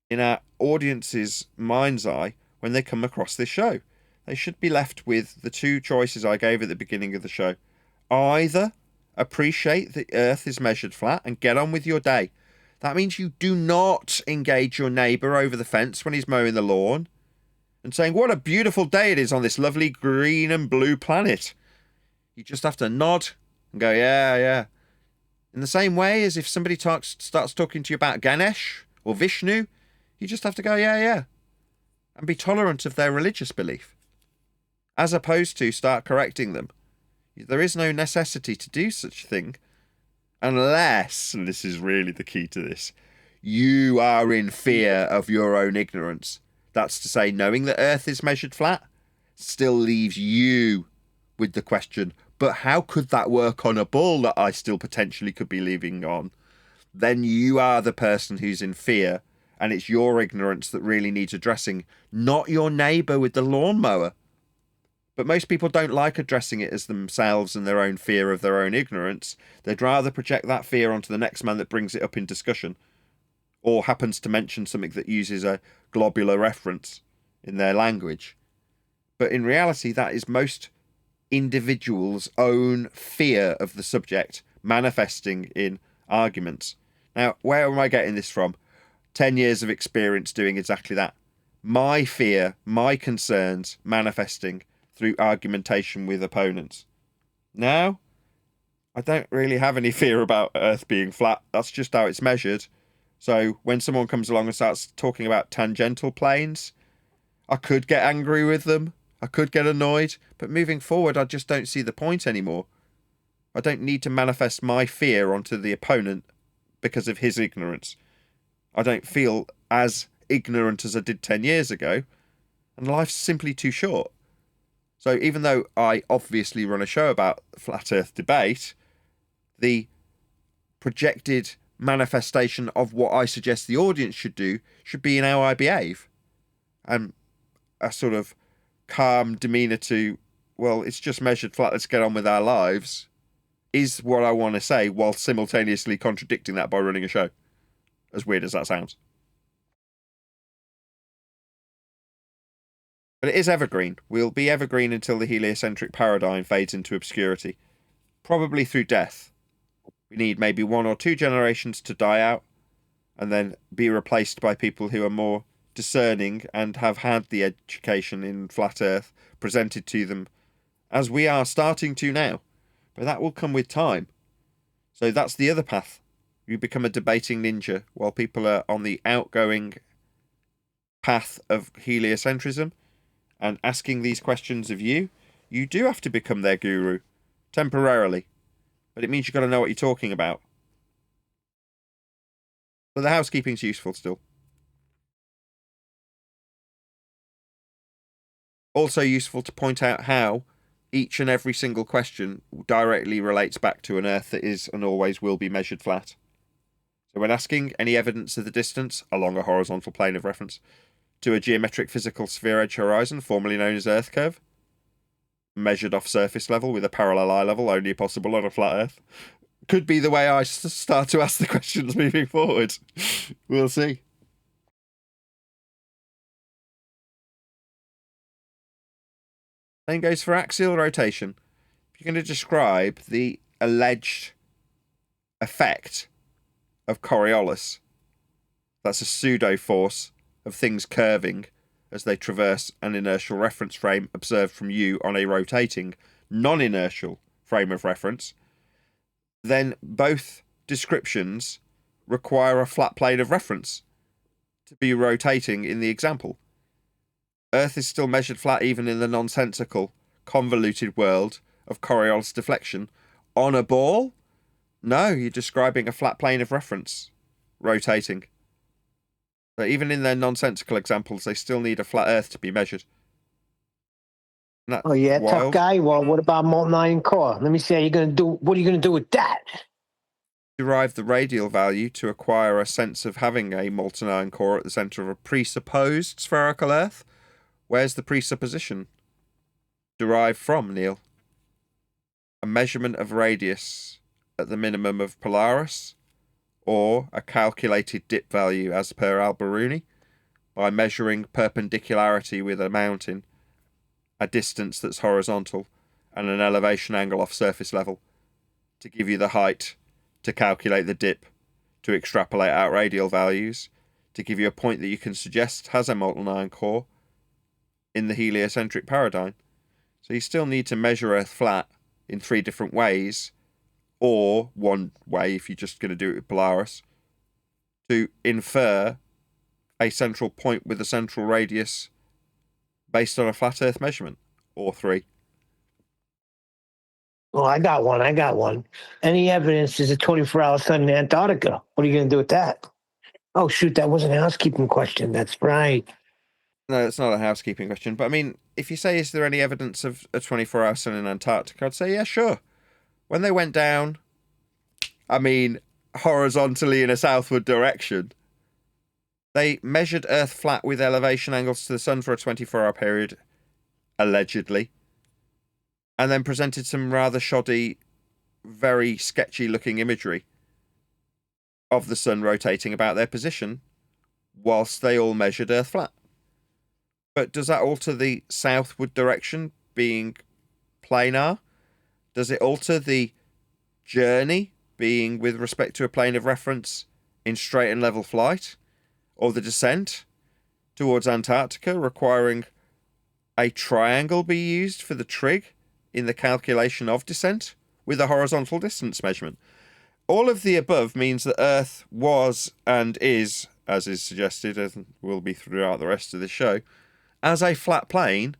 in our audience's mind's eye when they come across this show. They should be left with the two choices I gave at the beginning of the show. Either appreciate that Earth is measured flat and get on with your day. That means you do not engage your neighbour over the fence when he's mowing the lawn and saying, what a beautiful day it is on this lovely green and blue planet. You just have to nod and go, yeah, yeah. In the same way as if somebody starts talking to you about Ganesh or Vishnu, you just have to go, yeah, yeah, and be tolerant of their religious belief, as opposed to start correcting them. There is no necessity to do such a thing unless, and this is really the key to this, you are in fear of your own ignorance. That's to say, knowing that Earth is measured flat still leaves you with the question, but how could that work on a ball that I still potentially could be leaving on? Then you are the person who's in fear, and it's your ignorance that really needs addressing, not your neighbour with the lawnmower. But most people don't like addressing it as themselves and their own fear of their own ignorance. They'd rather project that fear onto the next man that brings it up in discussion, or happens to mention something that uses a globular reference in their language. But in reality, that is most individuals' own fear of the subject manifesting in arguments. Now, where am I getting this from? 10 years of experience doing exactly that. My fear, my concerns manifesting through argumentation with opponents. Now, I don't really have any fear about Earth being flat. That's just how it's measured. So when someone comes along and starts talking about tangential planes, I could get angry with them. I could get annoyed. But moving forward, I just don't see the point anymore. I don't need to manifest my fear onto the opponent because of his ignorance. I don't feel as ignorant as I did 10 years ago. And life's simply too short. So even though I obviously run a show about flat Earth debate, the projected manifestation of what I suggest the audience should do should be in how I behave. And a sort of calm demeanour to, well, it's just measured flat, let's get on with our lives, is what I want to say, while simultaneously contradicting that by running a show. As weird as that sounds. But it is evergreen. We'll be evergreen until the heliocentric paradigm fades into obscurity. Probably through death. We need maybe 1 or 2 generations to die out, and then be replaced by people who are more discerning and have had the education in flat Earth presented to them, as we are starting to now. But that will come with time. So that's the other path. You become a debating ninja while people are on the outgoing path of heliocentrism and asking these questions of you. You do have to become their guru, temporarily. But it means you've got to know what you're talking about. So the housekeeping's useful still. Also useful to point out how each and every single question directly relates back to an Earth that is and always will be measured flat. So when asking any evidence of the distance along a horizontal plane of reference to a geometric physical sphere edge horizon, formerly known as Earth curve, measured off surface level with a parallel eye level only possible on a flat Earth, could be the way I start to ask the questions moving forward. We'll see. Same goes for axial rotation. If you're going to describe the alleged effect of Coriolis, that's a pseudo force of things curving as they traverse an inertial reference frame observed from you on a rotating, non-inertial frame of reference, then both descriptions require a flat plane of reference to be rotating in the example. Earth is still measured flat even in the nonsensical, convoluted world of Coriolis deflection. On a ball? No, you're describing a flat plane of reference rotating. But even in their nonsensical examples, they still need a flat Earth to be measured. Oh yeah, wild. tough guy. Well, what about molten iron core? Let me see how you're gonna do. What are you gonna do with that? Derive the radial value to acquire a sense of having a molten iron core at the centre of a presupposed spherical Earth. Where's the presupposition derived from, Neil? A measurement of radius at the minimum of Polaris, or a calculated dip value as per Al-Biruni by measuring perpendicularity with a mountain, a distance that's horizontal, and an elevation angle off surface level to give you the height, to calculate the dip, to extrapolate out radial values, to give you a point that you can suggest has a molten iron core in the heliocentric paradigm. So you still need to measure Earth flat in 3 different ways, or one way if you're just going to do it with Polaris, to infer a central point with a central radius based on a flat Earth measurement, or 3. Oh, I got one. Any evidence there's a 24-hour sun in Antarctica? What are you gonna do with that? Oh shoot, that was a housekeeping question. That's right. No, it's not a housekeeping question. But I mean, if you say, is there any evidence of a 24-hour sun in Antarctica? I'd say, yeah, sure. When they went down, I mean, horizontally in a southward direction, they measured Earth flat with elevation angles to the sun for a 24-hour period, allegedly, and then presented some rather shoddy, very sketchy-looking imagery of the sun rotating about their position whilst they all measured Earth flat. But does that alter the southward direction being planar? Does it alter the journey being with respect to a plane of reference in straight and level flight, or the descent towards Antarctica requiring a triangle be used for the trig in the calculation of descent with a horizontal distance measurement. All of the above means that Earth was and is, as is suggested and will be throughout the rest of the show, as a flat plane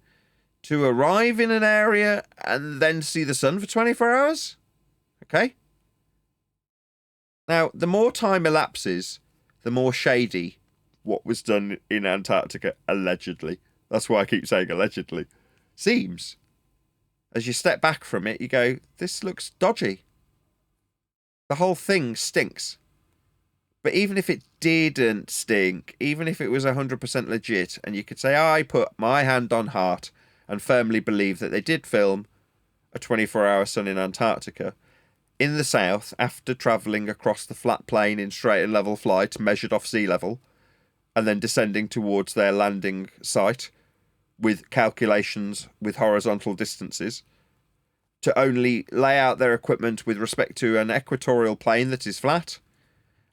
to arrive in an area and then see the sun for 24 hours. Okay? Now, the more time elapses, the more shady what was done in Antarctica, allegedly. That's why I keep saying allegedly. Seems. As you step back from it, you go, this looks dodgy. The whole thing stinks. But even if it didn't stink, even if it was 100% legit, and you could say, I put my hand on heart and firmly believe that they did film a 24-hour sun in Antarctica, in the south, after travelling across the flat plain in straight and level flight, measured off sea level, and then descending towards their landing site with calculations with horizontal distances, to only lay out their equipment with respect to an equatorial plane that is flat,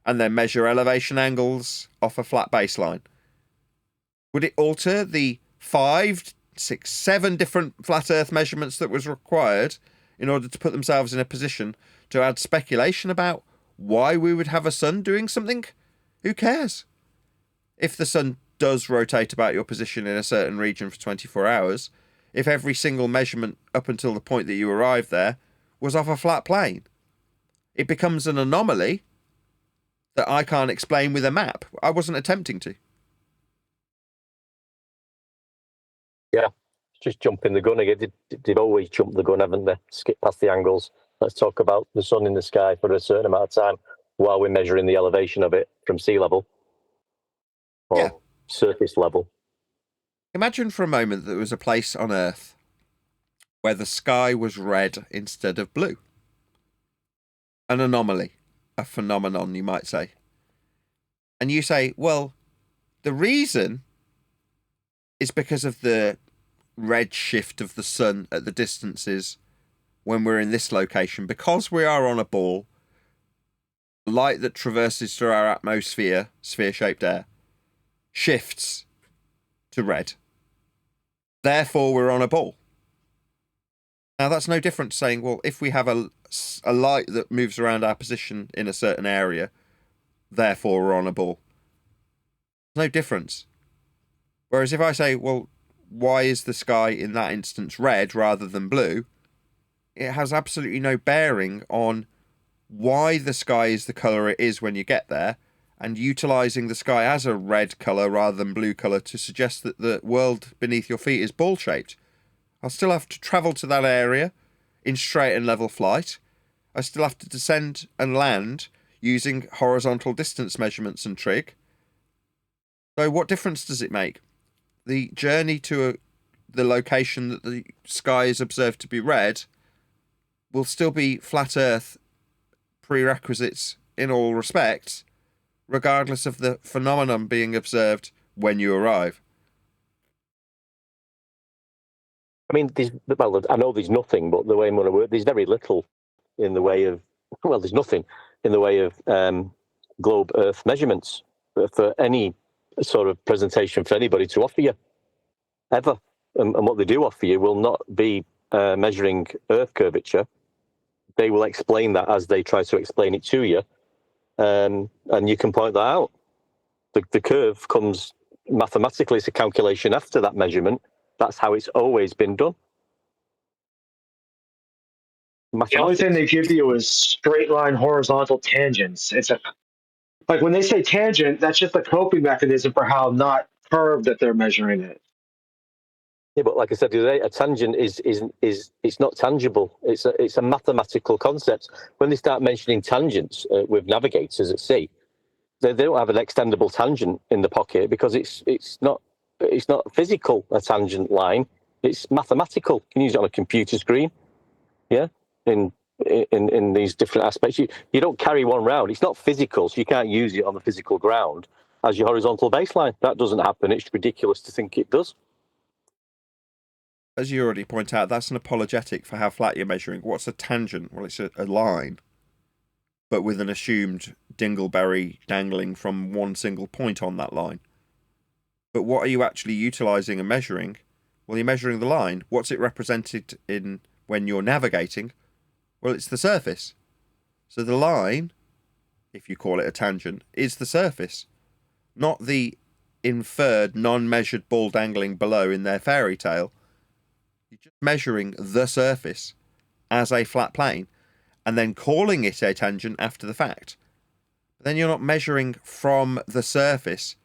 and then measure elevation angles off a flat baseline. Would it alter the 5, 6, 7 different flat Earth measurements that was required in order to put themselves in a position to add speculation about why we would have a sun doing something? Who cares? If the sun does rotate about your position in a certain region for 24 hours, if every single measurement up until the point that you arrived there was off a flat plane, it becomes an anomaly that I can't explain with a map. I wasn't attempting to. Yeah, just jumping the gun again. They've always jumped the gun, haven't they? Skip past the angles. Let's talk about the sun in the sky for a certain amount of time while we're measuring the elevation of it from sea level or surface level. Imagine for a moment that there was a place on Earth where the sky was red instead of blue. An anomaly, a phenomenon, you might say. And you say, well, the reason is because of the red shift of the sun at the distances when we're in this location. Because we are on a ball, light that traverses through our atmosphere, sphere-shaped air, shifts to red. Therefore, we're on a ball. Now, that's no different to saying, well, if we have a light that moves around our position in a certain area, therefore we're on a ball. No difference. Whereas if I say, well, why is the sky in that instance red rather than blue? It has absolutely no bearing on why the sky is the colour it is when you get there, and utilising the sky as a red colour rather than blue colour to suggest that the world beneath your feet is ball-shaped. I'll still have to travel to that area in straight and level flight. I still have to descend and land using horizontal distance measurements and trig. So what difference does it make? The journey to the location that the sky is observed to be red will still be flat Earth prerequisites in all respects, regardless of the phenomenon being observed when you arrive. I mean, I know there's nothing, but the way I'm going to work, there's very little in the way of, there's nothing in the way of globe Earth measurements for any sort of presentation for anybody to offer you, ever. And what they do offer you will not be measuring Earth curvature. They will explain that as they try to explain it to you, and you can point that out. The curve comes mathematically, it's a calculation after that measurement. That's how it's always been done. The only thing they give you is straight line horizontal tangents. It's like when they say tangent, that's just a coping mechanism for how not curved that they're measuring it. Yeah, but like I said today, a tangent is it's not tangible. It's a mathematical concept. When they start mentioning tangents with navigators at sea, they don't have an extendable tangent in the pocket because it's not physical, a tangent line. It's mathematical. You can use it on a computer screen. Yeah, in these different aspects, you don't carry one round. It's not physical, so you can't use it on the physical ground as your horizontal baseline. That doesn't happen. It's ridiculous to think it does. As you already point out, that's an apologetic for how flat you're measuring. What's a tangent? Well, it's a line. but with an assumed dingleberry dangling from one single point on that line. But what are you actually utilising and measuring? Well, you're measuring the line. What's it represented in when you're navigating? Well, it's the surface. So the line, if you call it a tangent, is the surface, not the inferred, non-measured ball dangling below in their fairy tale. You're just measuring the surface as a flat plane and then calling it a tangent after the fact. But then you're not measuring from the surface.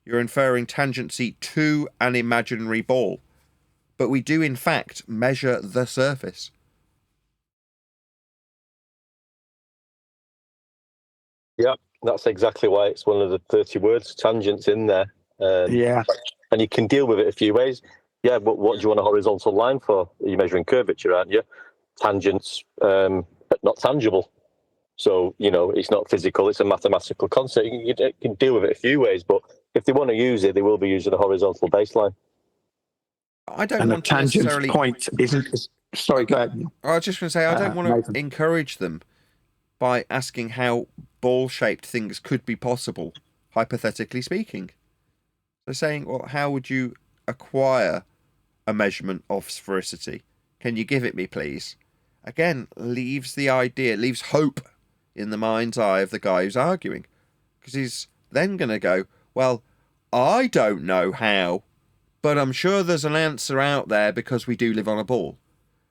You're inferring tangency to an imaginary ball. But we do, in fact, measure the surface. Yeah, that's exactly why it's one of the 30 words, tangents in there. Yeah. And you can deal with it a few ways. Yeah, but what do you want a horizontal line for? You're measuring curvature, aren't you? Tangents, not tangible. So, it's not physical, it's a mathematical concept. You can deal with it a few ways, but if they want to use it, they will be using a horizontal baseline. I don't And want the to tangent necessarily... point isn't... Sorry, go ahead. I was just going to say, I don't want Nathan. to encourage them by asking how ball-shaped things could be possible, hypothetically speaking. So saying, well, how would you acquire a measurement of sphericity? Can you give it me, please? Again, leaves hope in the mind's eye of the guy who's arguing. Because he's then going to go, well, I don't know how, but I'm sure there's an answer out there because we do live on a ball.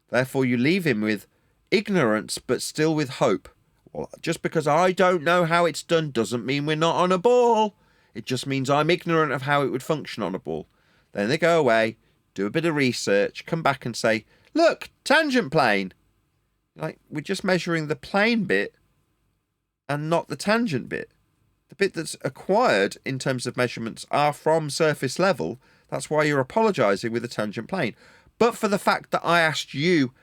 Therefore, you leave him with ignorance, but still with hope. Well, just because I don't know how it's done doesn't mean we're not on a ball. It just means I'm ignorant of how it would function on a ball. Then they go away, do a bit of research, come back and say, look, tangent plane. Like, we're just measuring the plane bit and not the tangent bit. The bit that's acquired in terms of measurements are from surface level. That's why you're apologising with the tangent plane. But for the fact that I asked you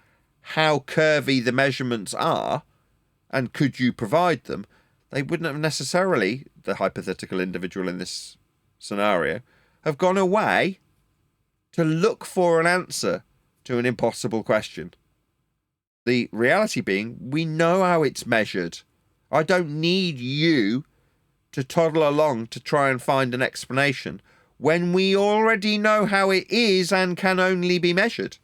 how curvy the measurements are, and could you provide them, they wouldn't have necessarily, the hypothetical individual in this scenario, have gone away to look for an answer to an impossible question. The reality being, we know how it's measured. I don't need you to toddle along to try and find an explanation when we already know how it is and can only be measured.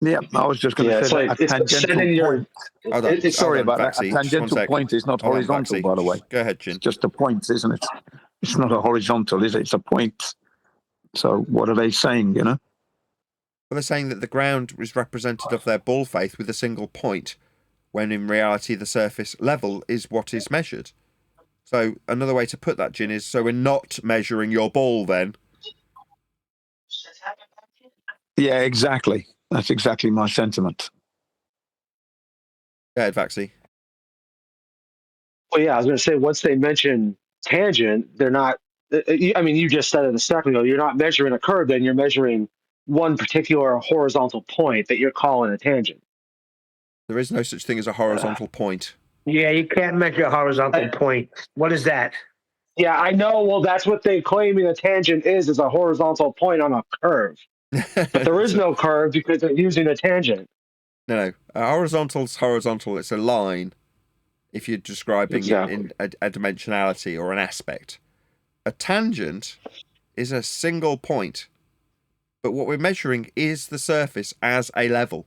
Yeah, I was just going to say that a tangential point. Sorry about that. A tangential point is not horizontal, by the way. Go ahead, Jin. It's just a point, isn't it? It's not a horizontal, is it? It's a point. So what are they saying, Well, they're saying that the ground is representative of their ball faith with a single point, when in reality the surface level is what is measured. So another way to put that, Jin, is so we're not measuring your ball then. Yeah, exactly. That's exactly my sentiment. Go ahead, Vaxi. Well, yeah, I was going to say, once they mention tangent, they're not, I mean, you just said it a second ago, you're not measuring a curve, then you're measuring one particular horizontal point that you're calling a tangent. There is no such thing as a horizontal point. Yeah, you can't measure a horizontal point. What is that? Yeah, I know. Well, that's what they claiming a tangent is a horizontal point on a curve. But there is no curve because they're using a tangent. No. Horizontal's horizontal. It's a line if you're describing it in a dimensionality or an aspect. A tangent is a single point. But what we're measuring is the surface as a level.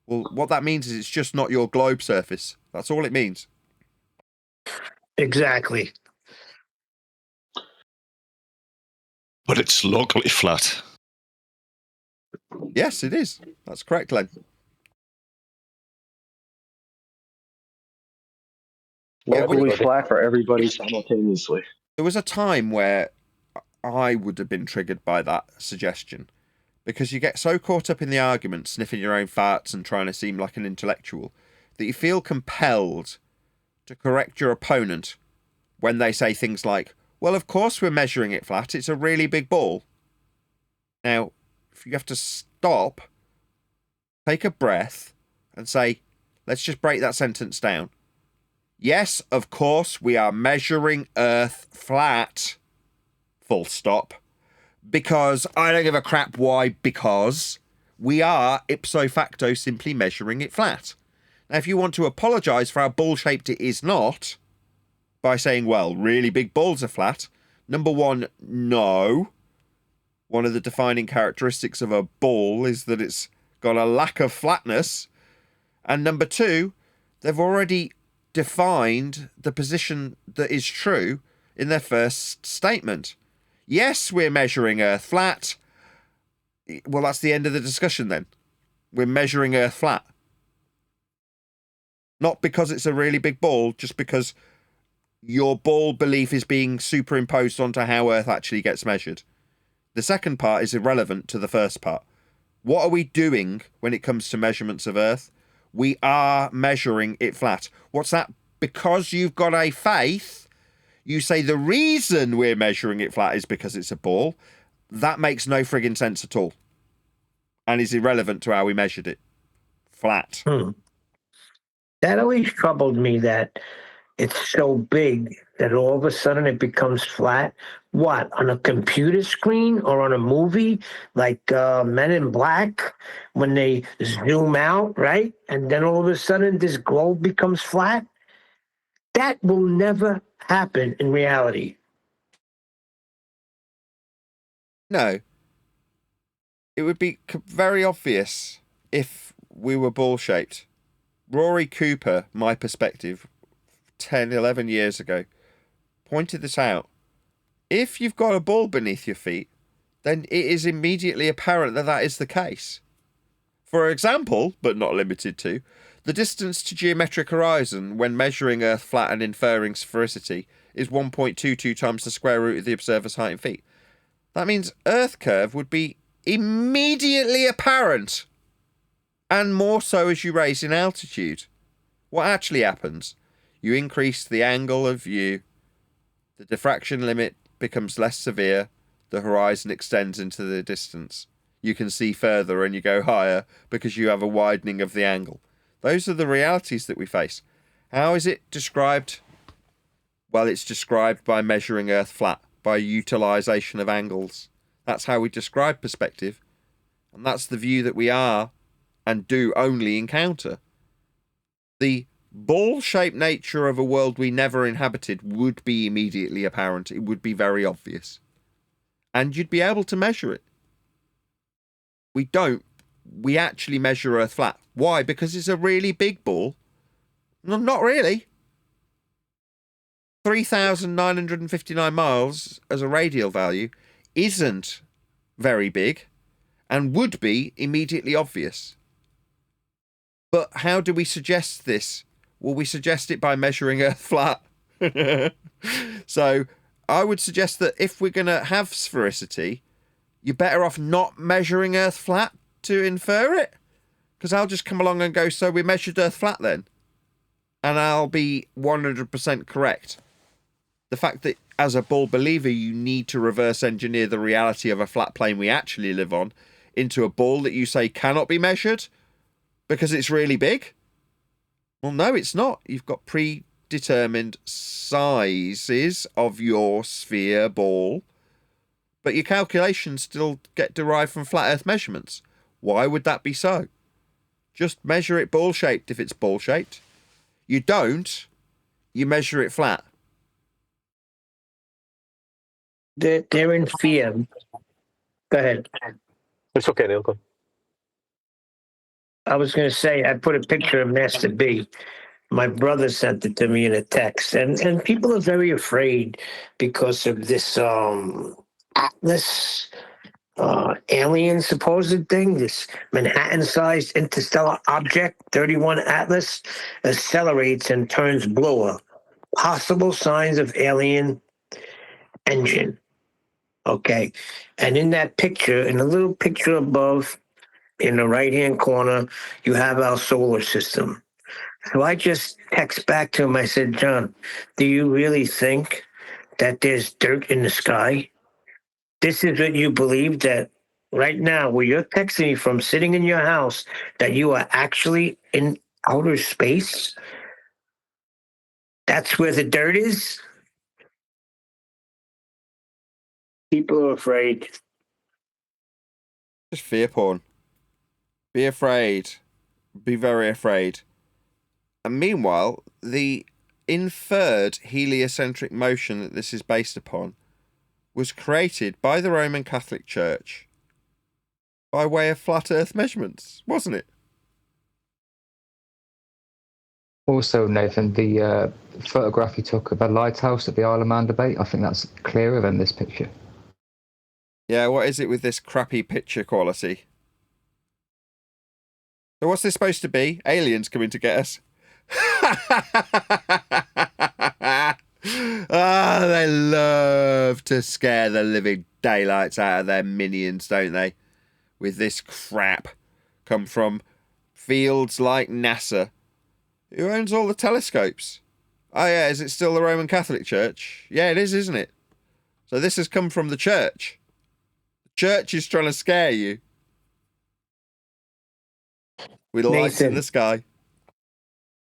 Well, what that means is it's just not your globe surface. That's all it means. Exactly. But it's locally flat. Yes, it is. That's correct, Len. Locally flat for everybody simultaneously. There was a time where I would have been triggered by that suggestion, because you get so caught up in the argument, sniffing your own farts and trying to seem like an intellectual, that you feel compelled to correct your opponent when they say things like, well, of course we're measuring it flat, it's a really big ball. Now, if you have to stop, take a breath, and say, let's just break that sentence down. Yes, of course, we are measuring Earth flat. Full stop. Because I don't give a crap why, because we are ipso facto simply measuring it flat. Now, if you want to apologise for how ball-shaped it is not, by saying, well, really big balls are flat, number one, no. One of the defining characteristics of a ball is that it's got a lack of flatness. And number two, they've already defined the position that is true in their first statement. Yes, we're measuring Earth flat. Well, that's the end of the discussion then. We're measuring Earth flat. Not because it's a really big ball, just because your ball belief is being superimposed onto how Earth actually gets measured. The second part is irrelevant to the first part. What are we doing when it comes to measurements of Earth? We are measuring it flat. What's that? Because you've got a faith, you say the reason we're measuring it flat is because it's a ball. That makes no friggin' sense at all. And is irrelevant to how we measured it. Flat. That always troubled me, that it's so big that all of a sudden it becomes flat. What, on a computer screen or on a movie like Men in Black, when they zoom out, right? And then all of a sudden this globe becomes flat? That will never happen in reality. No. It would be very obvious if we were ball-shaped. Rory Cooper, my perspective, 10, 11 years ago, pointed this out. If you've got a ball beneath your feet, then it is immediately apparent that that is the case. For example, but not limited to, the distance to geometric horizon when measuring Earth flat and inferring sphericity is 1.22 times the square root of the observer's height in feet. That means Earth curve would be immediately apparent, and more so as you raise in altitude. What actually happens? You increase the angle of view, the diffraction limit becomes less severe, the horizon extends into the distance. You can see further and you go higher because you have a widening of the angle. Those are the realities that we face. How is it described? Well, it's described by measuring Earth flat, by utilisation of angles. That's how we describe perspective. And that's the view that we are and do only encounter. The ball-shaped nature of a world we never inhabited would be immediately apparent. It would be very obvious. And you'd be able to measure it. We don't. We actually measure Earth flat. Why? Because it's a really big ball? No, not really. 3,959 miles as a radial value isn't very big and would be immediately obvious. But how do we suggest this? Well, we suggest it by measuring Earth flat. So I would suggest that if we're going to have sphericity, you're better off not measuring Earth flat to infer it. Because I'll just come along and go, so we measured Earth flat then. And I'll be 100% correct. The fact that as a ball believer, you need to reverse engineer the reality of a flat plane we actually live on into a ball that you say cannot be measured because it's really big. Well, no, it's not. You've got predetermined sizes of your sphere ball, but your calculations still get derived from flat Earth measurements. Why would that be so? Just measure it ball-shaped if it's ball-shaped. You don't, you measure it flat. They're in fear. Go ahead. It's okay, Neil. Go on. I was going to say, I put a picture of Master B. My brother sent it to me in a text. And people are very afraid because of this Atlas alien supposed thing, this Manhattan-sized interstellar object, 31 Atlas, accelerates and turns bluer. Possible signs of alien engine. Okay. And in that picture, in the little picture above, in the right-hand corner, you have our solar system. So I just text back to him. I said, John, do you really think that there's dirt in the sky? This is what you believe, that right now, where you're texting me from sitting in your house, that you are actually in outer space? That's where the dirt is? People are afraid. Just fear porn. Be afraid. Be very afraid. And meanwhile, the inferred heliocentric motion that this is based upon was created by the Roman Catholic Church by way of flat earth measurements, wasn't it? Also, Nathan, the photograph you took of a lighthouse at the Isle of Man debate, I think that's clearer than this picture. Yeah, what is it with this crappy picture quality? So what's this supposed to be? Aliens coming to get us? They love to scare the living daylights out of their minions, don't they? With this crap come from fields like NASA. Who owns all the telescopes? Oh yeah, is it still the Roman Catholic Church? Yeah, it is, isn't it? So this has come from the church. The church is trying to scare you with lights in the sky.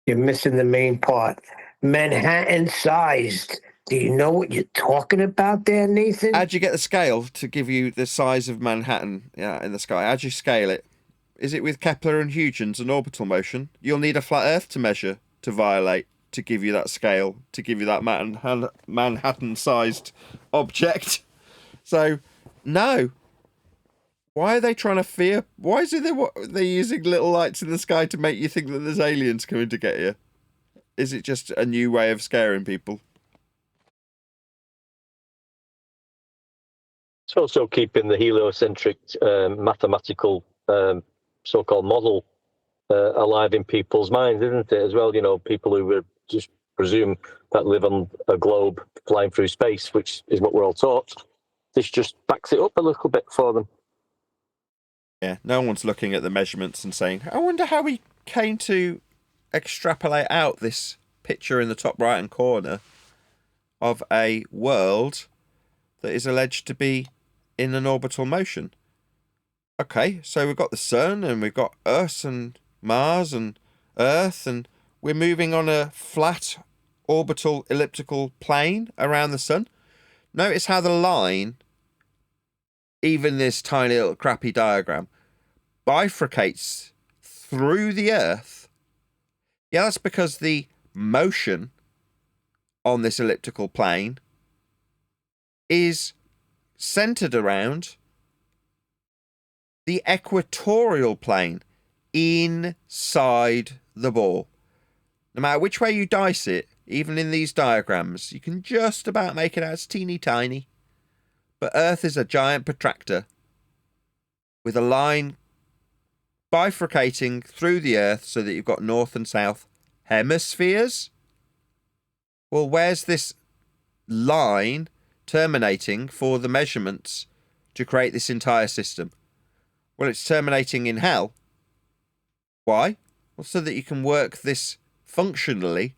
You're missing the main part. Manhattan sized. Do you know what you're talking about there, Nathan? How'd you get the scale to give you the size of Manhattan in the sky? How'd you scale it? Is it with Kepler and Huygens and orbital motion? You'll need a flat Earth to measure, to violate, to give you that scale, to give you that Manhattan-sized object. So, no. Why are they trying to fear? Why is it they're using little lights in the sky to make you think that there's aliens coming to get you? Is it just a new way of scaring people? It's also keeping the heliocentric mathematical so-called model alive in people's minds, isn't it? As well, you know, people who would just presume that live on a globe flying through space, which is what we're all taught. This just backs it up a little bit for them. Yeah, no one's looking at the measurements and saying, I wonder how we came to extrapolate out this picture in the top right-hand corner of a world that is alleged to be in an orbital motion. Okay, so we've got the sun and we've got Earth and Mars and Earth, and we're moving on a flat orbital elliptical plane around the sun. Notice how the line, even this tiny little crappy diagram, bifurcates through the Earth. Yeah, that's because the motion on this elliptical plane is centered around the equatorial plane inside the ball. No matter which way you dice it, even in these diagrams, you can just about make it out as teeny tiny. But Earth is a giant protractor with a line bifurcating through the Earth so that you've got north and south hemispheres. Well, where's this line terminating for the measurements to create this entire system? Well, it's terminating in hell. Why? Well, so that you can work this functionally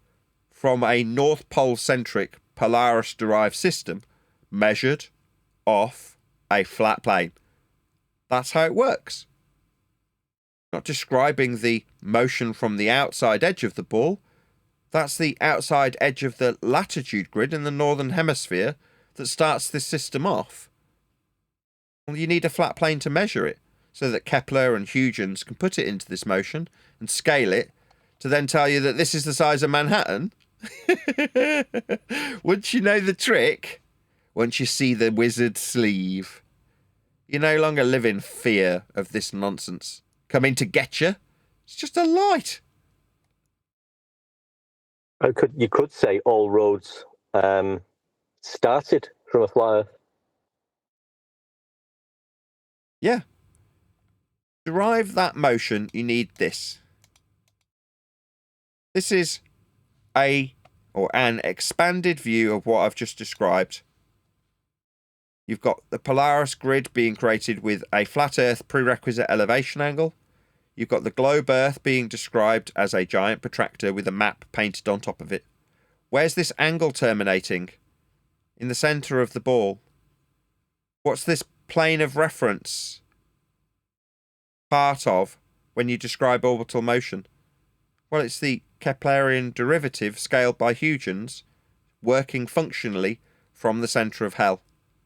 from a North Pole centric Polaris derived system measured off a flat plane. That's how it works. Not describing the motion from the outside edge of the ball. That's the outside edge of the latitude grid in the northern hemisphere that starts this system off. Well, you need a flat plane to measure it so that Kepler and Huygens can put it into this motion and scale it to then tell you that this is the size of Manhattan. Once you know the trick, once you see the wizard's sleeve, you no longer live in fear of this nonsense coming to get you. It's just a light. You could say all roads started from a flat Earth. Yeah. To derive that motion, you need this. This is an expanded view of what I've just described. You've got the Polaris grid being created with a flat Earth prerequisite elevation angle. You've got the globe Earth being described as a giant protractor with a map painted on top of it. Where's this angle terminating? In the centre of the ball. What's this plane of reference part of when you describe orbital motion? Well, it's the Keplerian derivative scaled by Huygens working functionally from the centre of hell.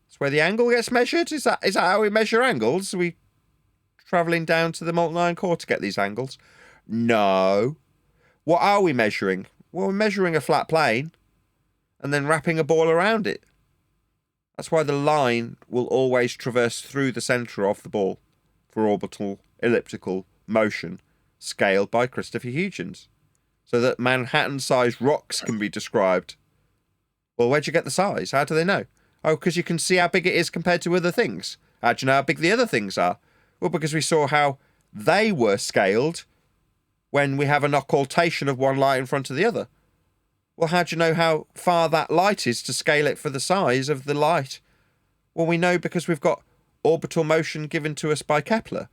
That's where the angle gets measured? Is that how we measure angles? We travelling down to the molten iron core to get these angles? No. What are we measuring? Well, we're measuring a flat plane and then wrapping a ball around it. That's why the line will always traverse through the centre of the ball for orbital elliptical motion scaled by Christopher Huygens, so that Manhattan-sized rocks can be described. Well, where'd you get the size? How do they know? Oh, because you can see how big it is compared to other things. How do you know how big the other things are? Well, because we saw how they were scaled when we have an occultation of one light in front of the other. Well, how do you know how far that light is to scale it for the size of the light? Well, we know because we've got orbital motion given to us by Kepler.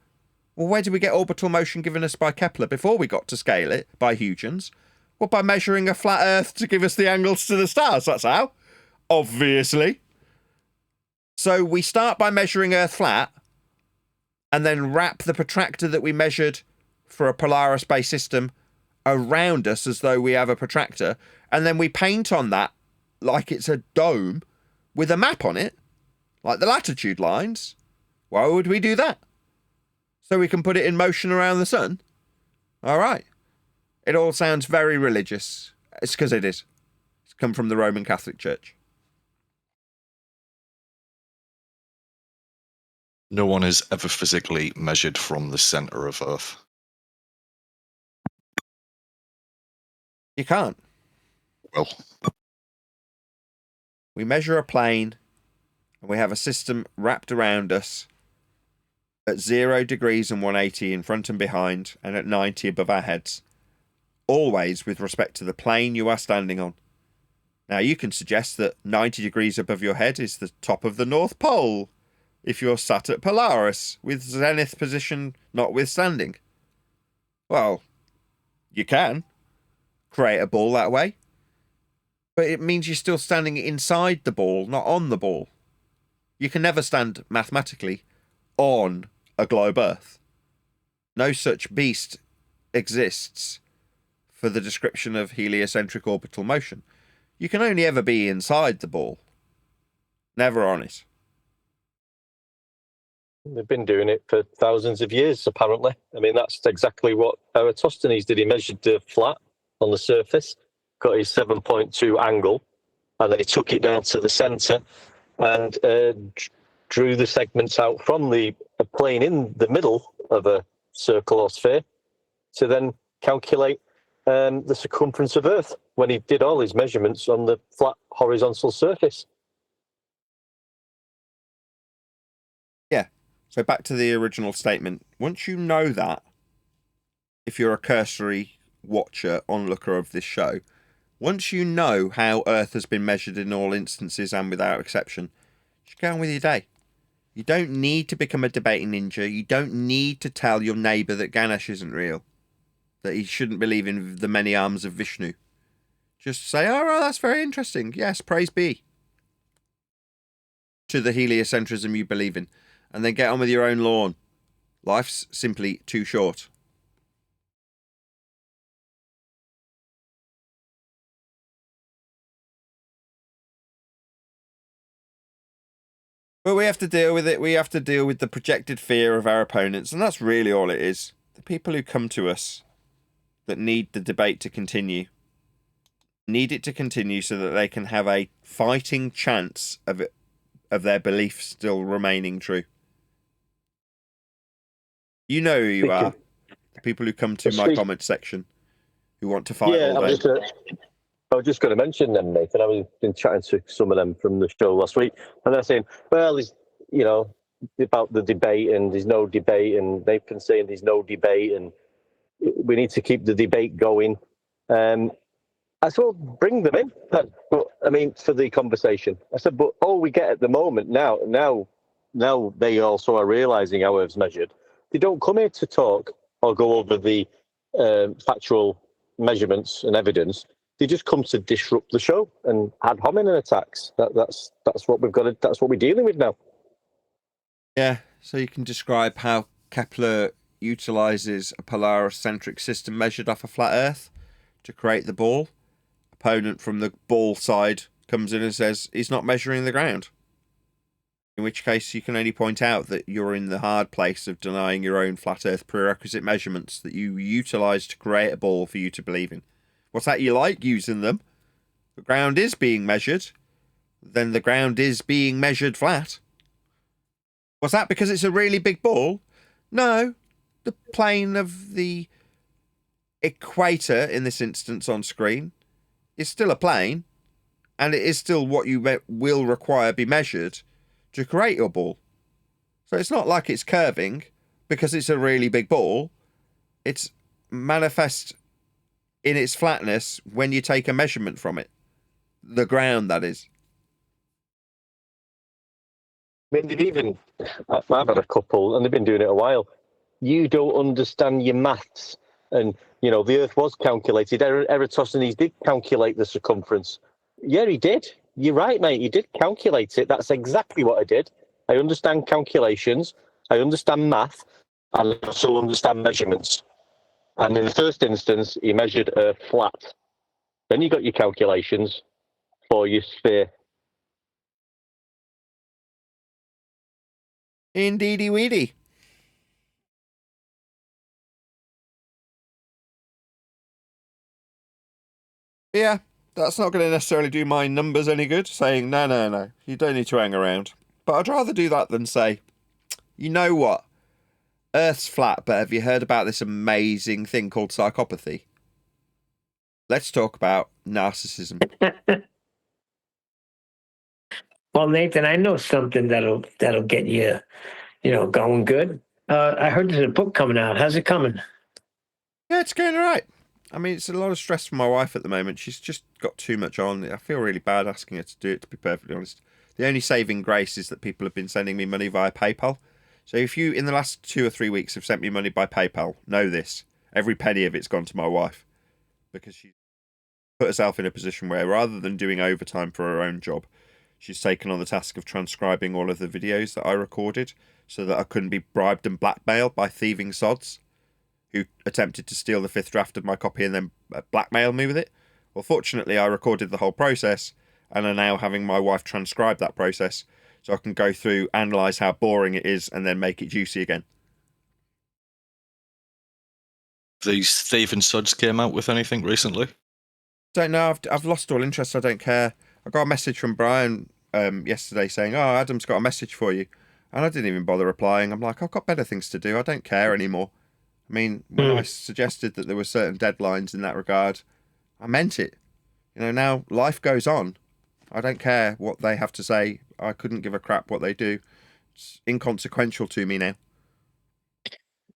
Well, where did we get orbital motion given us by Kepler before we got to scale it by Huygens? Well, by measuring a flat Earth to give us the angles to the stars, that's how. Obviously. So we start by measuring Earth flat, and then wrap the protractor that we measured for a Polaris-based system around us as though we have a protractor, and then we paint on that like it's a dome with a map on it, like the latitude lines. Why would we do that? So we can put it in motion around the sun? All right. It all sounds very religious. It's because it is. It's come from the Roman Catholic Church. No one is ever physically measured from the centre of Earth. You can't. Well, we measure a plane and we have a system wrapped around us at 0 degrees and 180 in front and behind, and at 90 above our heads, always with respect to the plane you are standing on. Now, you can suggest that 90 degrees above your head is the top of the North Pole if you're sat at Polaris, with zenith position notwithstanding. Well, you can create a ball that way, but it means you're still standing inside the ball, not on the ball. You can never stand mathematically on a globe Earth. No such beast exists for the description of heliocentric orbital motion. You can only ever be inside the ball, never on it. They've been doing it for thousands of years, apparently. I mean, that's exactly what Eratosthenes did. He measured the flat on the surface, got his 7.2 angle, and then he took it down to the centre and drew the segments out from the plane in the middle of a circle or sphere to then calculate the circumference of Earth when he did all his measurements on the flat horizontal surface. Yeah. So back to the original statement. Once you know that, if you're a cursory watcher, onlooker of this show, once you know how Earth has been measured in all instances and without exception, just go on with your day. You don't need to become a debating ninja. You don't need to tell your neighbour that Ganesh isn't real, that he shouldn't believe in the many arms of Vishnu. Just say, oh, well, that's very interesting. Yes, praise be to the heliocentrism you believe in. And then get on with your own lawn. Life's simply too short. But we have to deal with it. We have to deal with the projected fear of our opponents. And that's really all it is. The people who come to us that need the debate to continue need it to continue so that they can have a fighting chance of their belief still remaining true. You know who you are. The people who come to my comment section who want to fight all day. I was just going to mention them, Nathan. I've been chatting to some of them from the show last week, and they're saying, well, there's, about the debate, and there's no debate, and they've been saying there's no debate, and we need to keep the debate going. I said, well, bring them in, for the conversation. I said, but all we get at the moment now they also are realising how Earth's measured. They don't come here to talk or go over the factual measurements and evidence. They just come to disrupt the show and ad hominem attacks. That's what we've got. That's what we're dealing with now. Yeah. So you can describe how Kepler utilizes a Polaris-centric system measured off a flat Earth to create the ball. Opponent from the ball side comes in and says he's not measuring the ground. In which case you can only point out that you're in the hard place of denying your own flat earth prerequisite measurements that you utilise to create a ball for you to believe in. What's that you like using them? The ground is being measured. Then the ground is being measured flat. Was that because it's a really big ball? No. The plane of the equator, in this instance on screen, is still a plane, and it is still what you will require be measured to create your ball. So it's not like it's curving because it's a really big ball. It's manifest in its flatness when you take a measurement from it. The ground, that is. I mean, I've had a couple, and they've been doing it a while. You don't understand your maths. And, you know, the Earth was calculated. Eratosthenes did calculate the circumference. Yeah, he did. You're right, mate. He did calculate it. That's exactly what I did. I understand calculations. I understand math. And I also understand measurements. And in the first instance, he measured Earth flat. Then you got your calculations for your sphere. Indeedy weedy. Yeah, that's not going to necessarily do my numbers any good, saying, no, you don't need to hang around. But I'd rather do that than say, you know what? Earth's flat, but have you heard about this amazing thing called psychopathy? Let's talk about narcissism. Well, Nathan, I know something that'll get you, going good. I heard there's a book coming out. How's it coming? Yeah, it's going all right. I mean, it's a lot of stress for my wife at the moment. She's just got too much on. I feel really bad asking her to do it, to be perfectly honest. The only saving grace is that people have been sending me money via PayPal. So if you, in the last 2 or 3 weeks, have sent me money by PayPal, know this. Every penny of it's gone to my wife. Because she put herself in a position where, rather than doing overtime for her own job, she's taken on the task of transcribing all of the videos that I recorded so that I couldn't be bribed and blackmailed by thieving sods who attempted to steal the 5th draft of my copy and then blackmail me with it. Well, fortunately, I recorded the whole process and are now having my wife transcribe that process so I can go through, analyse how boring it is, and then make it juicy again. These thieving sods came out with anything recently? Don't know. I've lost all interest. I don't care. I got a message from Brian yesterday saying, "Oh, Adam's got a message for you," and I didn't even bother replying. I'm like, I've got better things to do. I don't care anymore. I mean, when I suggested that there were certain deadlines in that regard, I meant it. Now life goes on. I don't care what they have to say. I couldn't give a crap what they do. It's inconsequential to me now.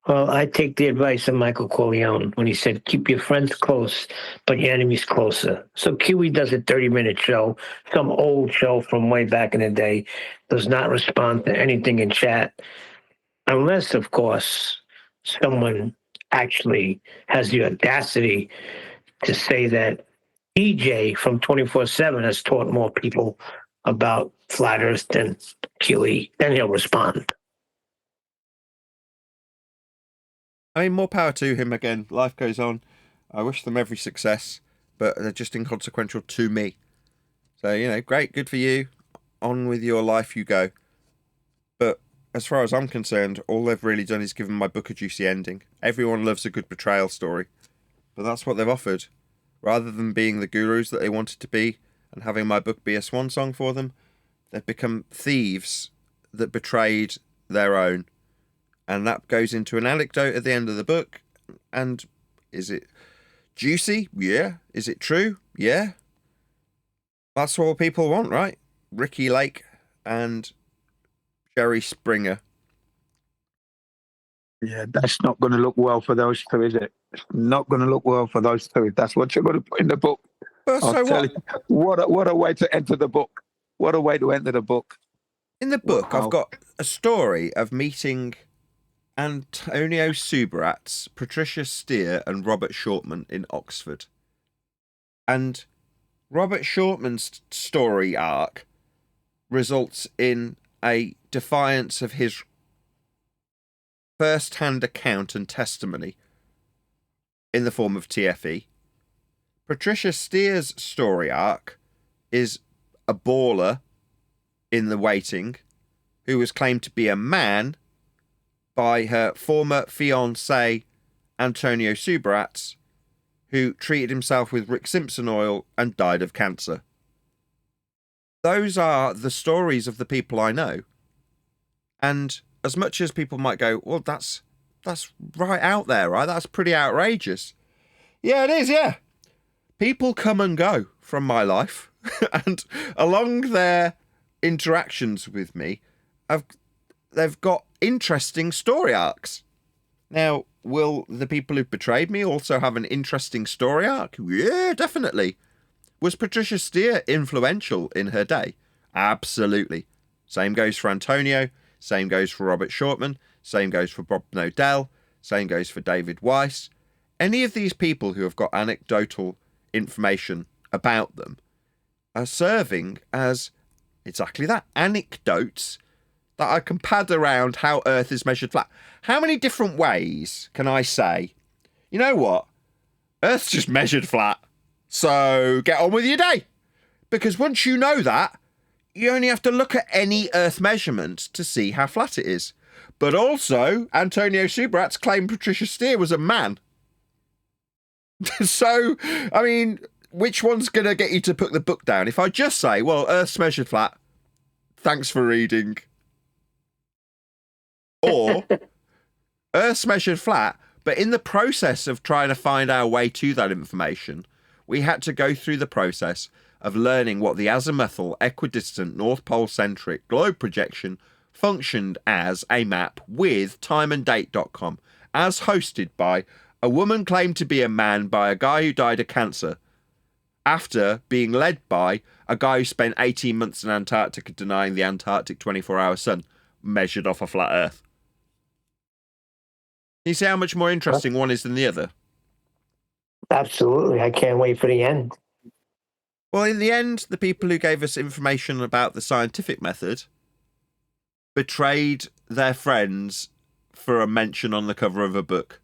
Well, I take the advice of Michael Corleone when he said, keep your friends close, but your enemies closer. So Kiwi does a 30-minute show, some old show from way back in the day, does not respond to anything in chat, unless, of course, someone actually has the audacity to say that EJ from 24/7 has taught more people about flat Earth than Kiwi. Then he'll respond. I mean, more power to him again. Life goes on. I wish them every success, but they're just inconsequential to me. So, great, good for you. On with your life you go. But as far as I'm concerned, all they've really done is given my book a juicy ending. Everyone loves a good betrayal story. But that's what they've offered. Rather than being the gurus that they wanted to be and having my book be a swan song for them, they've become thieves that betrayed their own. And that goes into an anecdote at the end of the book. And is it juicy? Yeah. Is it true? Yeah. That's all people want, right? Ricky Lake and Jerry Springer. Yeah, that's not going to look well for those two, is it? It's not going to look well for those two. That's what you're going to put in the book. So tell you, what a way to enter the book. What a way to enter the book. In the book, I've got a story of meeting Antonio Subratz, Patricia Steer, and Robert Shortman in Oxford. And Robert Shortman's story arc results in a defiance of his first-hand account and testimony in the form of TFE. Patricia Steer's story arc is a baller in the waiting, who was claimed to be a man by her former fiancé, Antonio Subirats, who treated himself with Rick Simpson oil and died of cancer. Those are the stories of the people I know. And as much as people might go, well, that's right out there, right? That's pretty outrageous. Yeah, it is, yeah. People come and go from my life, and along their interactions with me, they've got interesting story arcs. Now, will the people who betrayed me also have an interesting story arc? Yeah, definitely. Was Patricia Steer influential in her day? Absolutely. Same goes for Antonio, same goes for Robert Shortman, same goes for Bob Nodell, same goes for David Weiss. Any of these people who have got anecdotal information about them are serving as exactly that, anecdotes that I can pad around how Earth is measured flat. How many different ways can I say, you know what, Earth's just measured flat, so get on with your day? Because once you know that, you only have to look at any Earth measurement to see how flat it is. But also, Antonio Subirats claimed Patricia Steer was a man. So, I mean, which one's going to get you to put the book down? If I just say, well, Earth's measured flat, thanks for reading. Or, Earth's measured flat, but in the process of trying to find our way to that information, we had to go through the process of learning what the azimuthal, equidistant, North Pole-centric globe projection functioned as a map with timeanddate.com, as hosted by a woman claimed to be a man by a guy who died of cancer, after being led by a guy who spent 18 months in Antarctica denying the Antarctic 24-hour sun, measured off a flat Earth. You see how much more interesting one is than the other? Absolutely. I can't wait for the end. Well, in the end, the people who gave us information about the scientific method betrayed their friends for a mention on the cover of a book.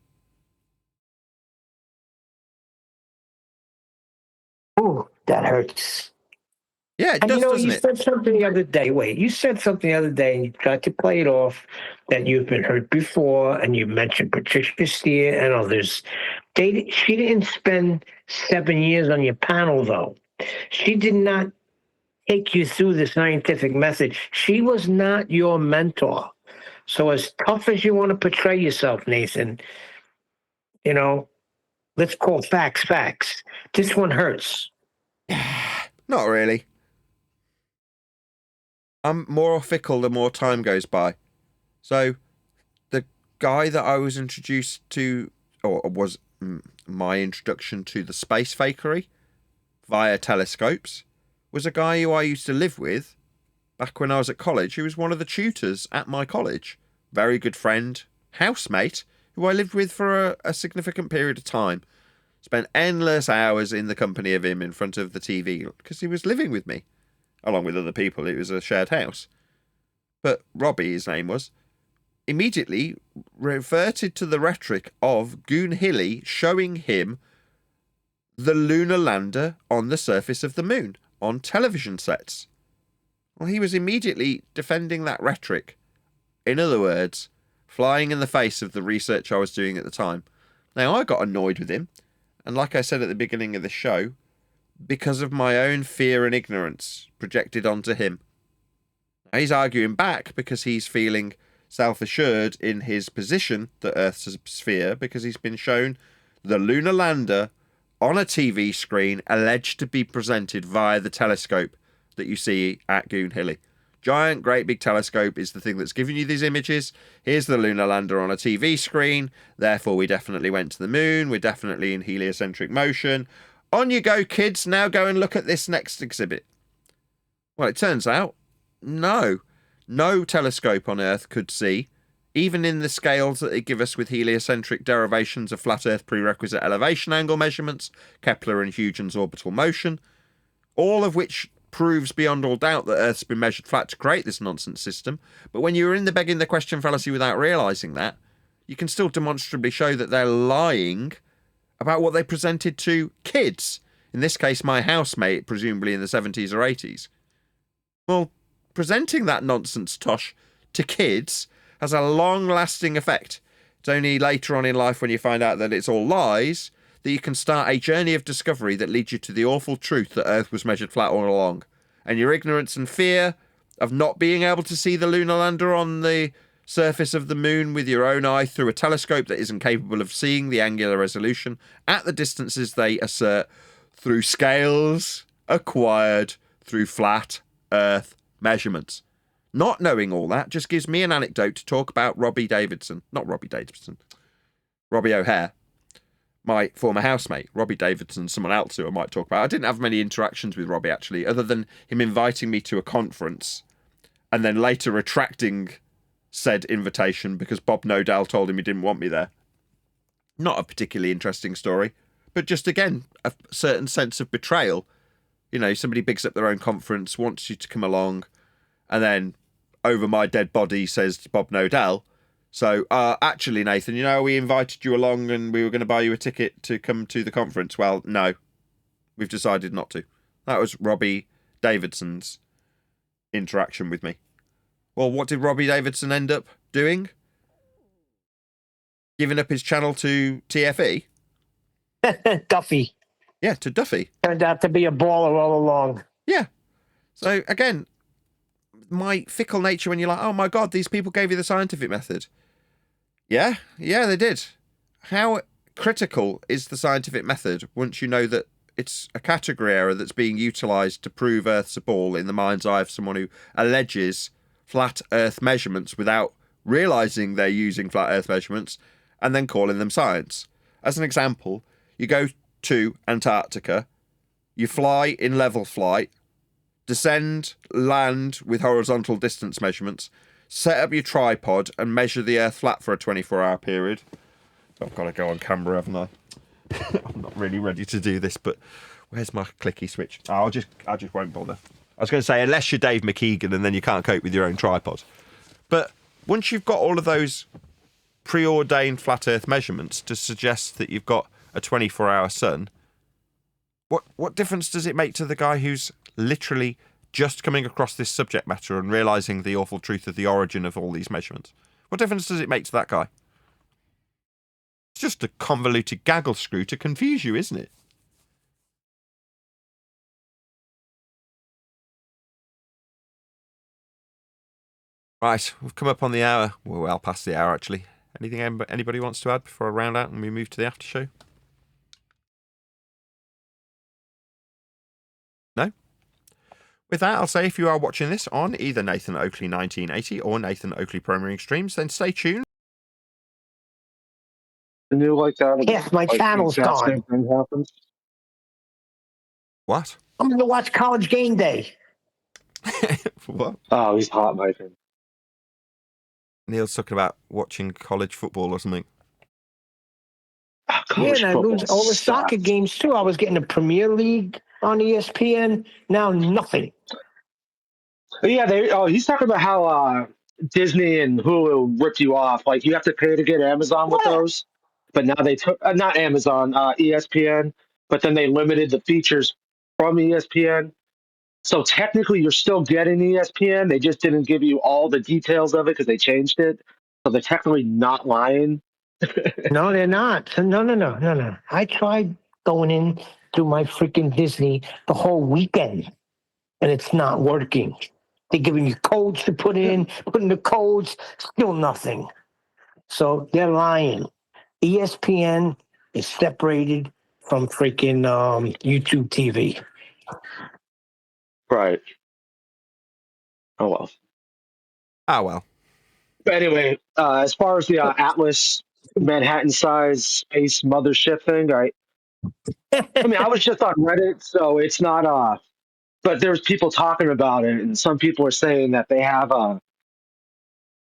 Ooh, that hurts. Yeah, it And does, doesn't you it? said something the other day. Wait, you said something the other day, and you tried to play it off that you've been hurt before, and you mentioned Patricia Steer and others. She didn't spend 7 years on your panel, though. She did not take you through the scientific method. She was not your mentor. So as tough as you want to portray yourself, Nathan, let's call facts facts. This one hurts. Not really. I'm more fickle the more time goes by. So, the guy that I was introduced to, or was my introduction to the space fakery via telescopes, was a guy who I used to live with back when I was at college, who was one of the tutors at my college. Very good friend, housemate, who I lived with for a significant period of time. Spent endless hours in the company of him in front of the TV because he was living with me, along with other people. It was a shared house. But Robbie, his name was, immediately reverted to the rhetoric of Goon Hilly showing him the lunar lander on the surface of the moon on television sets. Well, he was immediately defending that rhetoric. In other words, flying in the face of the research I was doing at the time. Now, I got annoyed with him, and like I said at the beginning of the show, because of my own fear and ignorance projected onto him. Now, he's arguing back because he's feeling self-assured in his position that Earth's a sphere because he's been shown the lunar lander on a TV screen alleged to be presented via the telescope that you see at Goon Hilly. Giant, great big telescope is the thing that's giving you these images. Here's the lunar lander on a TV screen. Therefore, we definitely went to the moon. We're definitely in heliocentric motion. On you go, kids. Now go and look at this next exhibit. Well, it turns out, no telescope on Earth could see, even in the scales that they give us with heliocentric derivations of flat Earth prerequisite elevation angle measurements, Kepler and Huygens orbital motion, all of which proves beyond all doubt that Earth's been measured flat to create this nonsense system. But when you're in the begging the question fallacy without realising that, you can still demonstrably show that they're lying about what they presented to kids. In this case, my housemate, presumably in the 70s or 80s. Well, presenting that nonsense tosh to kids has a long-lasting effect. It's only later on in life when you find out that it's all lies that you can start a journey of discovery that leads you to the awful truth that Earth was measured flat all along. And your ignorance and fear of not being able to see the lunar lander on the surface of the moon with your own eye through a telescope that isn't capable of seeing the angular resolution at the distances they assert through scales acquired through flat Earth measurements. Not knowing all that just gives me an anecdote to talk about Robbie O'Hare, my former housemate. Robbie Davidson, someone else who I might talk about. I didn't have many interactions with Robbie, actually, other than him inviting me to a conference and then later retracting said invitation because Bob Nodell told him he didn't want me there. Not a particularly interesting story, but just, again, a certain sense of betrayal. You know, somebody bigs up their own conference, wants you to come along, and then over my dead body says to Bob Nodell, so, actually, Nathan, you know, we invited you along and we were going to buy you a ticket to come to the conference. Well, no, we've decided not to. That was Robbie Davidson's interaction with me. Well, what did Robbie Davidson end up doing? Giving up his channel to TFE? Duffy. Yeah, to Duffy. Turned out to be a baller all along. Yeah. So, again, my fickle nature when you're like, oh my God, these people gave you the scientific method. Yeah, they did. How critical is the scientific method once you know that it's a category error that's being utilised to prove Earth's a ball in the mind's eye of someone who alleges flat Earth measurements without realising they're using flat Earth measurements and then calling them science? As an example, you go to Antarctica, you fly in level flight, descend, land with horizontal distance measurements, set up your tripod and measure the Earth flat for a 24-hour period. I've got to go on camera, haven't I? I'm not really ready to do this, but where's my clicky switch? Oh, I just won't bother. I was going to say, unless you're Dave McKeegan and then you can't cope with your own tripod. But once you've got all of those preordained flat Earth measurements to suggest that you've got a 24-hour sun, what difference does it make to the guy who's literally just coming across this subject matter and realising the awful truth of the origin of all these measurements? What difference does it make to that guy? It's just a convoluted gaggle screw to confuse you, isn't it? Right, we've come up on the hour. We're well past the hour, actually. Anything anybody wants to add before I round out and we move to the after show? No? With that, I'll say if you are watching this on either Nathan Oakley 1980 or Nathan Oakley Premiering Streams, then stay tuned. And you like that? Yes, my channel's gone. Happens. What? I'm going to watch College Game Day. What? Oh, he's hot, Nathan. Neil's talking about watching college football or something. Yeah, and I lose all the soccer games too. I was getting the Premier League on ESPN. Now nothing. Yeah, he's talking about how Disney and Hulu ripped you off. Like you have to pay to get Amazon with those, but now they took not Amazon, ESPN. But then they limited the features from ESPN. So technically, you're still getting ESPN. They just didn't give you all the details of it because they changed it. So they're technically not lying. No, they're not. No. I tried going in through my freaking Disney the whole weekend, and it's not working. They're giving you codes to put in, putting the codes, still nothing. So they're lying. ESPN is separated from freaking YouTube TV. Right. Oh, well. But anyway, as far as the Atlas Manhattan-sized space mothership thing, right? I mean, I was just on Reddit, so it's not but there's people talking about it, and some people are saying that they have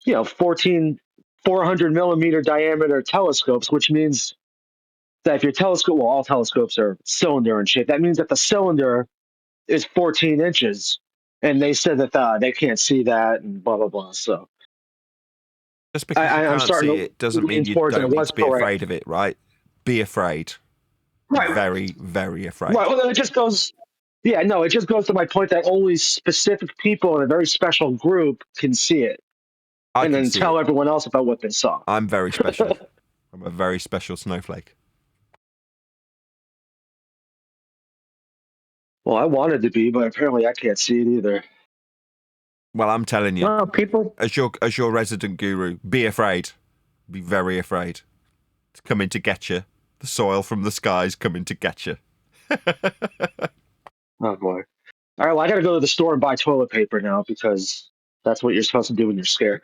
400 millimeter diameter telescopes, which means that if your telescope, well, all telescopes are cylinder in shape. That means that the cylinder is 14 inches, and they said that they can't see that, and blah blah blah. So just because you can't see it doesn't mean you don't need to be afraid of it, right? Be afraid. Right. Very, very afraid. Right. Well, it just goes. Yeah, no, it just goes to my point that only specific people in a very special group can see it. and can then see tell it. everyone else about what they saw. I'm very special. I'm a very special snowflake. Well, I wanted to be, but apparently I can't see it either. Well, I'm telling you, Well, people, as your resident guru, be afraid. Be very afraid. It's coming to get you. The soil from the sky's coming to get you. Oh boy! All right, well, I got to go to the store and buy toilet paper now because that's what you're supposed to do when you're scared.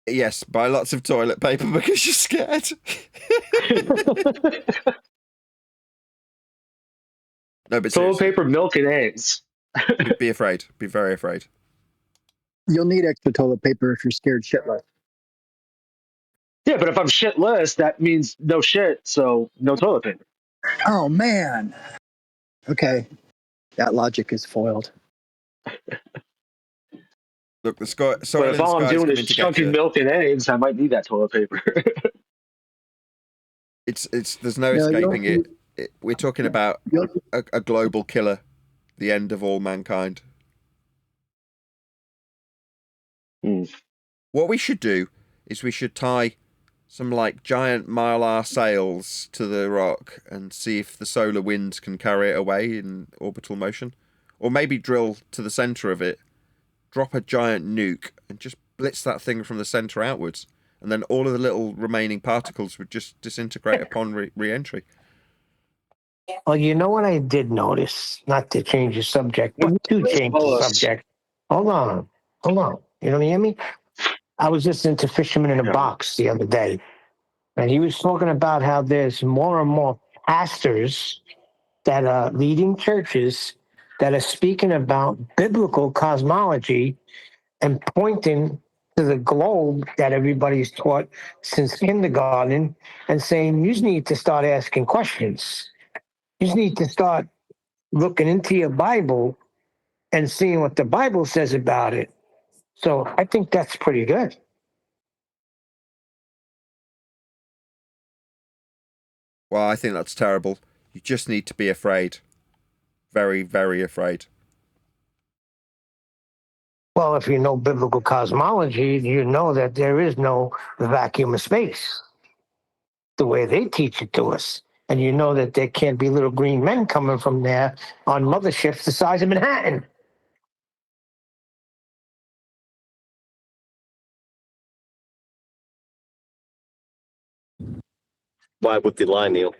Yes, buy lots of toilet paper because you're scared. No, but Toilet seriously, paper, milk, and eggs. be afraid. Be very afraid. You'll need extra toilet paper if you're scared shitless. Yeah, but if I'm shitless, that means no shit, so no toilet paper. Oh man. Okay, that logic is foiled. Look, the sky, But soil if in the all I'm sky is doing coming is to get chunking you. milk and eggs, I might need that toilet paper. It's there's no escaping it. We're talking about a global killer, the end of all mankind. What we should do is we should tie some like giant mylar sails to the rock and see if the solar winds can carry it away in orbital motion, or maybe drill to the center of it, drop a giant nuke, and just blitz that thing from the center outwards, and then all of the little remaining particles would just disintegrate upon re-entry. well, you know what I did notice? Not to change the subject, but to change the subject. Hold on. You don't hear me? I was listening to Fisherman in a Box the other day, and he was talking about how there's more and more pastors that are leading churches that are speaking about biblical cosmology and pointing to the globe that everybody's taught since kindergarten and saying, you need to start asking questions. You need to start looking into your Bible and seeing what the Bible says about it. So I think that's pretty good. Well, I think that's terrible. You just need to be afraid. Very, very afraid. Well, if you know biblical cosmology, you know that there is no vacuum of space the way they teach it to us. And you know that there can't be little green men coming from there on motherships the size of Manhattan. Why would they lie, Neil?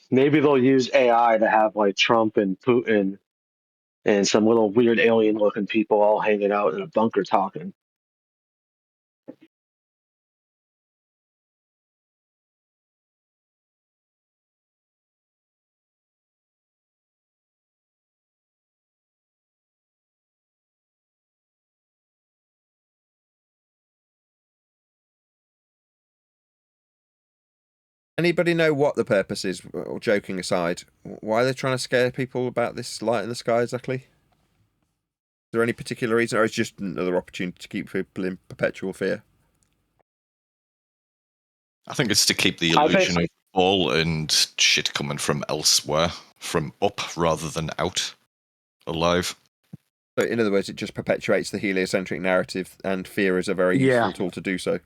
Maybe they'll use AI to have like Trump and Putin and some little weird alien looking people all hanging out in a bunker talking. Anybody know what the purpose is, or joking aside, why they're trying to scare people about this light in the sky exactly? Is there any particular reason, or is it just another opportunity to keep people in perpetual fear? I think it's to keep the illusion of ball and shit coming from elsewhere, from up rather than out, alive. So, in other words, it just perpetuates the heliocentric narrative, and fear is a very useful tool to do so.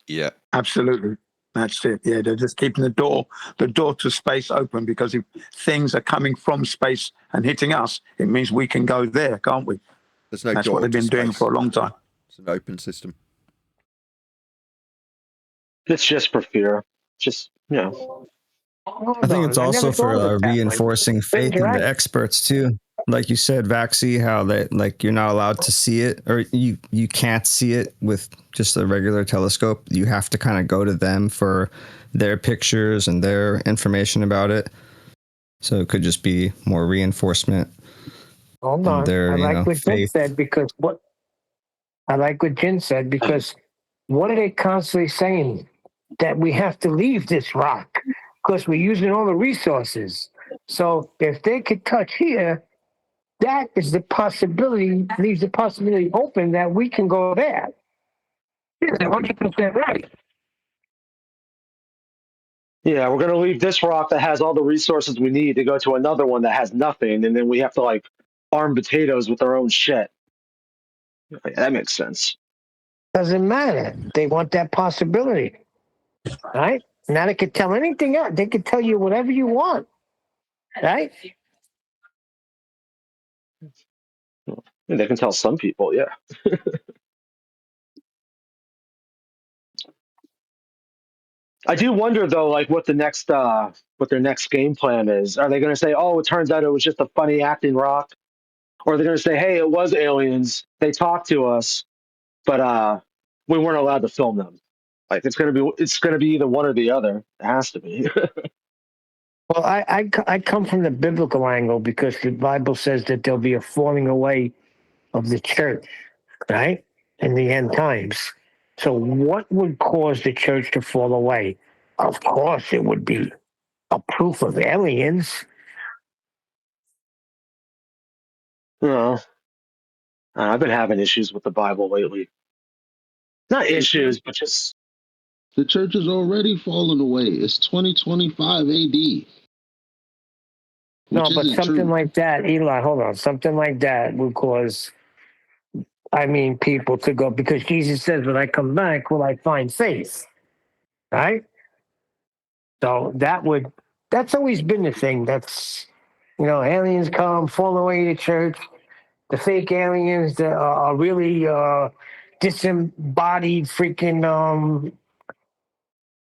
Yeah, absolutely. That's it. Yeah, they're just keeping the door to space open, because if things are coming from space and hitting us, it means we can go there, can't we? There's no That's door what they've to been doing space. for a long time. It's an open system. It's just for fear. Just, you know. I think it's also for reinforcing faith in the experts too. Like you said, Vaxi, how they like you're not allowed to see it, or you can't see it with just a regular telescope. You have to kind of go to them for their pictures and their information about it. So it could just be more reinforcement. Hold on. Their, I like what Jen faith. said because what are they constantly saying? That we have to leave this rock because we're using all the resources. So if they could touch here, that is the possibility, leaves the possibility open that we can go there. It's 100% right. Yeah, we're gonna leave this rock that has all the resources we need to go to another one that has nothing, and then we have to like farm potatoes with our own shit. Like, that makes sense. Doesn't matter. They want that possibility, right? Now they could tell anything else. They could tell you whatever you want, right? And they can tell some people, yeah. I do wonder though, like what their next game plan is. Are they going to say, "Oh, it turns out it was just a funny acting rock," or are they going to say, "Hey, it was aliens. They talked to us, but we weren't allowed to film them." Like it's going to be either one or the other. It has to be. Well, I come from the biblical angle because the Bible says that there'll be a falling away of the church, right? In the end times. So what would cause the church to fall away? Of course, it would be a proof of aliens. No, I've been having issues with the Bible lately. Not issues, but just the church has already fallen away. It's 2025 AD. No, but something like that, Eli, hold on. Something like that would cause, people to go, because Jesus says, when I come back, will I find faith? Right? So that's always been the thing. That's, aliens come, fall away the church. The fake aliens that are really disembodied freaking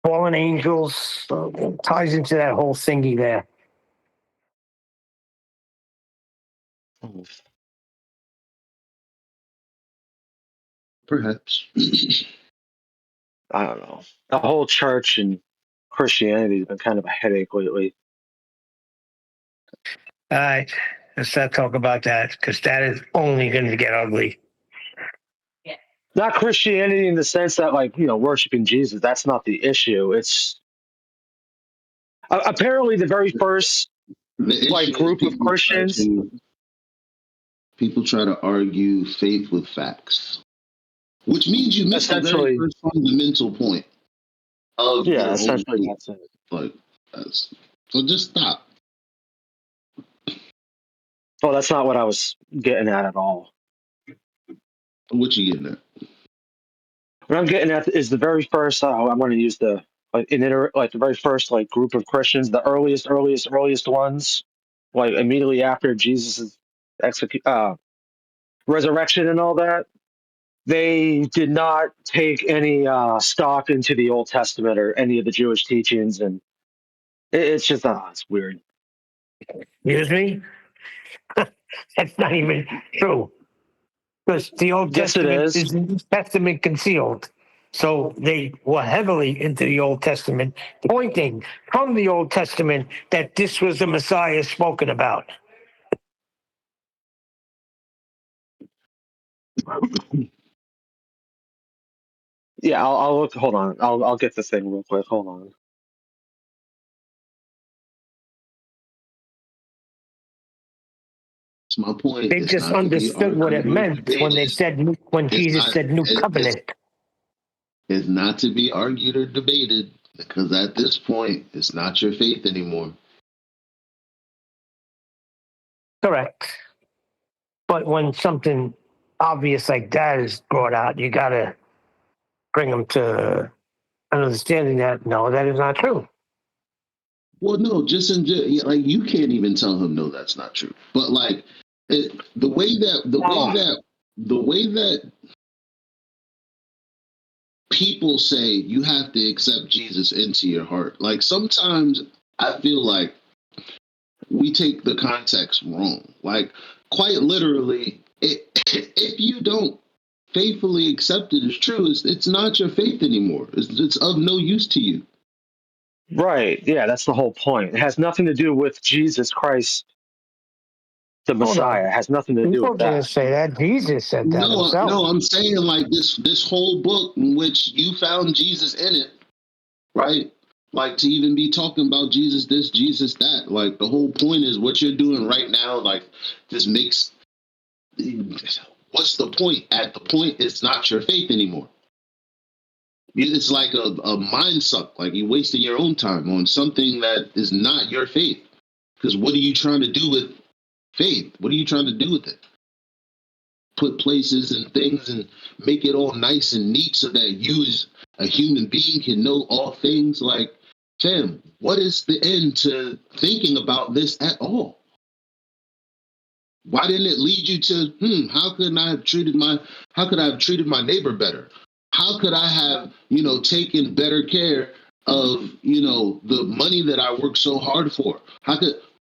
fallen angels. Ties into that whole thingy there. Perhaps. I don't know. The whole church and Christianity has been kind of a headache lately. All right, let's not talk about that because that is only going to get ugly. Not Christianity in the sense that, like, worshiping Jesus. That's not the issue. It's apparently the very first group of Christians. People try to argue faith with facts, which means you miss the very first fundamental point of essentially that's it. So just stop. Oh, that's not what I was getting at all. What you getting at? What I'm getting at is the very first. I'm going to use the the very first group of Christians, the earliest ones, immediately after Jesus' resurrection and all that. They did not take any stock into the Old Testament or any of the Jewish teachings, and it's just it's weird. Excuse me? That's not even true. Because the Old Testament is the New Testament concealed. So they were heavily into the Old Testament, pointing from the Old Testament that this was the Messiah spoken about. Yeah, I'll look. Hold on. I'll get the thing real quick. Hold on. That's my point. They just understood what it meant when Jesus said new covenant. It's not to be argued or debated because at this point, it's not your faith anymore. Correct. But when something obvious like that is brought out, you got to bring them to an understanding that, no, that is not true. Well, no, you can't even tell him, no, that's not true. But the way that people say you have to accept Jesus into your heart. Like sometimes I feel like we take the context wrong. Like quite literally, if you don't faithfully accept it as true, it's not your faith anymore. It's of no use to you. Right. Yeah, that's the whole point. It has nothing to do with Jesus Christ, the Messiah. It has nothing to do with that. Didn't say that. Jesus said that himself. No, I'm saying this whole book in which you found Jesus in it, right? Like to even be talking about Jesus this, Jesus that. Like the whole point is what you're doing right now. Like this makes. What's the point? At the point, it's not your faith anymore. It's like a mind suck. Like you're wasting your own time on something that is not your faith. Because what are you trying to do with faith? What are you trying to do with it? Put places and things and make it all nice and neat so that you as a human being can know all things. Like, fam, what is the end to thinking about this at all? Why didn't it lead you to, how could I have treated my neighbor better? How could I have, taken better care of, the money that I worked so hard for?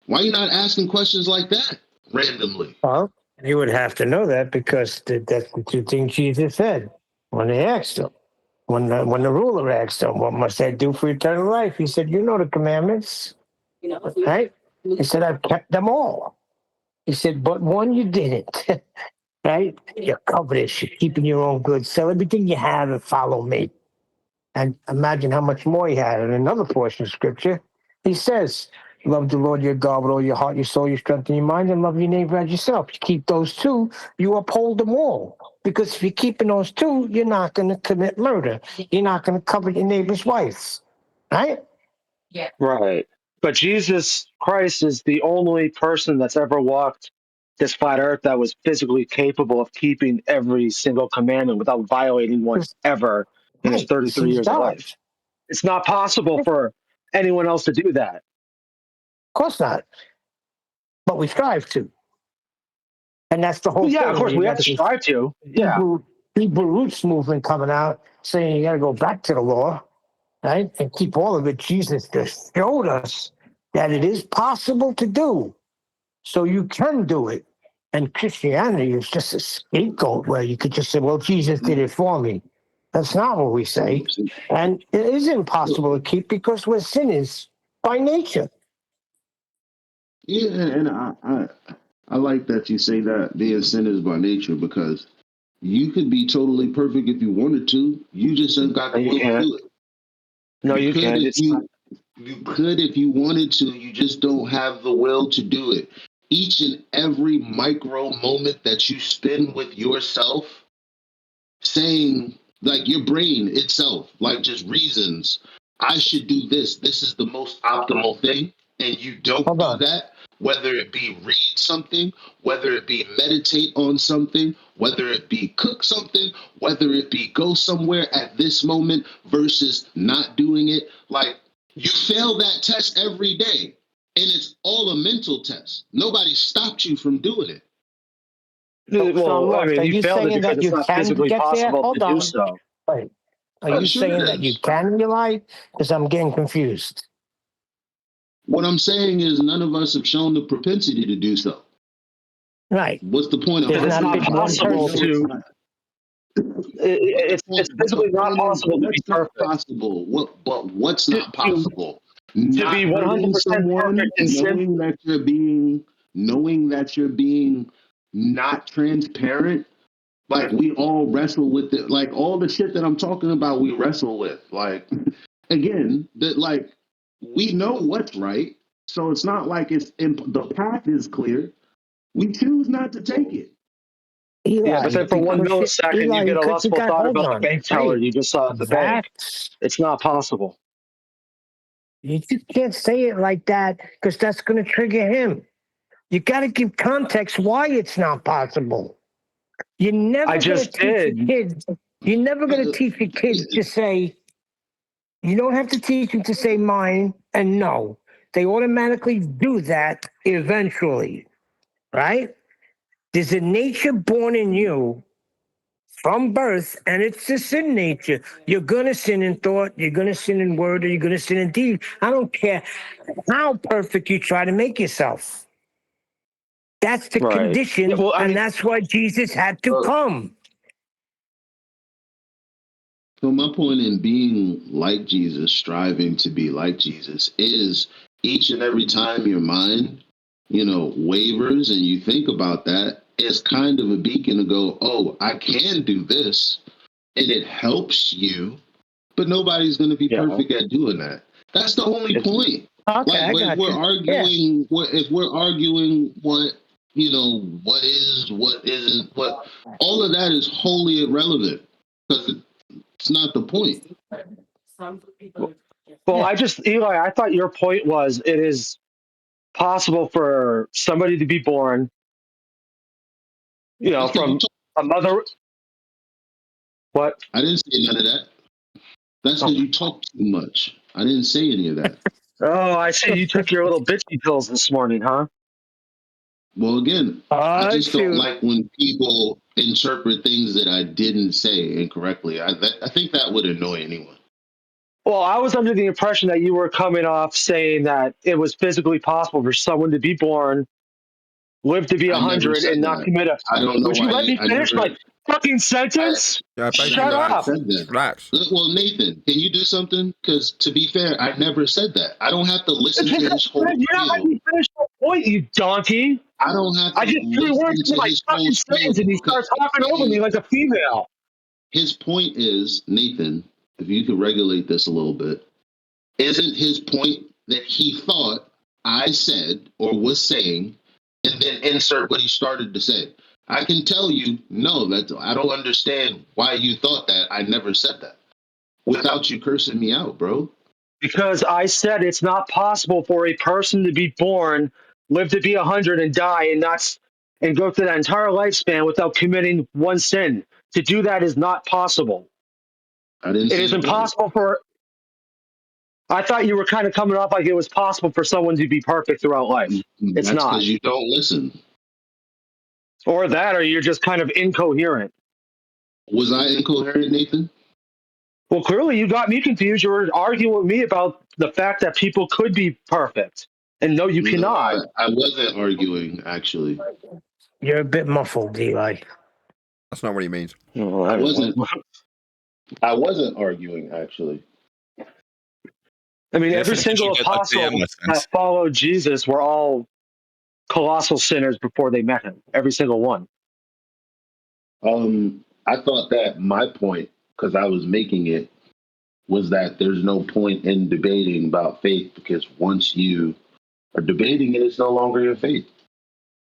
Why are you not asking questions like that randomly? Well, you would have to know that because that's the two things Jesus said when they asked him. When the ruler asked him, what must I do for eternal life? He said, you know the commandments, right? He said, I've kept them all. He said, but one you didn't, right? You're covetous, you're keeping your own goods. Sell everything you have and follow me. And imagine how much more he had. In another portion of scripture, he says, love the Lord your God with all your heart, your soul, your strength, and your mind, and love your neighbor as yourself. You keep those two, you uphold them all. Because if you're keeping those two, you're not going to commit murder. You're not going to covet your neighbor's wife. Right? Yeah. Right. But Jesus Christ is the only person that's ever walked this flat earth that was physically capable of keeping every single commandment without violating one ever in his 33 years of life. It's not possible for anyone else to do that. Of course not. But we strive to. And that's the whole thing. Yeah, of course, we have to strive to. Yeah. Hebrew roots movement coming out saying you got to go back to the law, right? And keep all of it. Jesus just showed us that it is possible to do. So you can do it. And Christianity is just a scapegoat where you could just say, well, Jesus did it for me. That's not what we say. And it is impossible to keep because we're sinners by nature. Yeah, and I like that you say that being sinners by nature, because you could be totally perfect if you wanted to. You just ain't got the will to do it. No, you can't. You could if you wanted to. You just don't have the will to do it. Each and every micro moment that you spend with yourself, saying, like, your brain itself, like, just reasons, I should do this. This is the most optimal thing. And you don't do that, whether it be read something, whether it be meditate on something, whether it be cook something, whether it be go somewhere at this moment versus not doing it. Like, you fail that test every day, and it's all a mental test. Nobody stopped you from doing it. Well, I mean, you failed it because it's not physically possible to do so. Right. Are you saying that you can in your life? Because I'm getting confused. What I'm saying is none of us have shown the propensity to do so. Right. What's the point of it? It's not possible to. It's physically not possible to be perfect. Possible. But what's not possible? To be 100% perfect in sin. Knowing that you're being not transparent. Like, we all wrestle with it. Like, all the shit that I'm talking about, we wrestle with. Like, again, that, like, we know what's right. So it's not like the path is clear. We choose not to take it. Yeah, but then for 1 millisecond, you get a lustful thought about the bank teller you just saw at the bank. It's not possible. You can't say it like that because that's going to trigger him. You got to give context why it's not possible. You're never going to teach your kids. You're never going to teach your kids to say. You don't have to teach them to say mine and no. They automatically do that eventually, right? There's a nature born in you from birth, and it's a sin nature. You're going to sin in thought, you're going to sin in word, or you're going to sin in deed. I don't care how perfect you try to make yourself. That's the condition, and that's why Jesus had to come. So my point in being like Jesus, striving to be like Jesus, is each and every time your mind, wavers and you think about that, it's kind of a beacon to go, oh, I can do this, and it helps you, but nobody's going to be perfect at doing that. That's the only point. Okay, like, if we're arguing, if we're arguing what is, what isn't, what, all of that is wholly irrelevant, because It's not the point. Well, Eli, I thought your point was it is possible for somebody to be born, That's 'cause you from a mother. What? I didn't say none of that. That's Oh. because you talk too much. I didn't say any of that. Oh, I see. You took your little bitchy pills this morning, huh? Well, again, I just don't like when people interpret things that I didn't say incorrectly. I think that would annoy anyone. Well, I was under the impression that you were coming off saying that it was physically possible for someone to be born, live to be I never 100, said and not that. commit a. I don't know Would you why let me I finish my never. fucking sentence? Shut up. Said that. Relax. Well, Nathan, can you do something? Because to be fair, I never said that. I don't have to listen You're to his whole not letting spiel. me finish my point, you donkey. I don't have I to just threw words listen into to my his whole fucking spiel sentence, and he because starts talking over me like a female. his point is, Nathan, if you could regulate this a little bit, isn't his point that he thought I said or was saying, and then insert what he started to say? I can tell you, no, that I don't understand why you thought that. I never said that without you cursing me out, bro. Because I said it's not possible for a person to be born, live to be 100, and die, and go through that entire lifespan without committing one sin. To do that is not possible. I didn't It say is it was. impossible for. I thought you were kind of coming off like it was possible for someone to be perfect throughout life. It's That's not. because you don't listen. Or that, or you're just kind of incoherent. Was I incoherent, Nathan? Well, clearly you got me confused. You were arguing with me about the fact that people could be perfect. And no, you No, cannot. I wasn't arguing, actually. You're a bit muffled, Eli. That's not what he means. Oh, I wasn't arguing, actually. I mean, every Nathan, did you single get that apostle DM I that sent? followed Jesus were all colossal sinners before they met him. Every single one. I thought that my point, because I was making it, was that there's no point in debating about faith because once you are debating it, it's no longer your faith.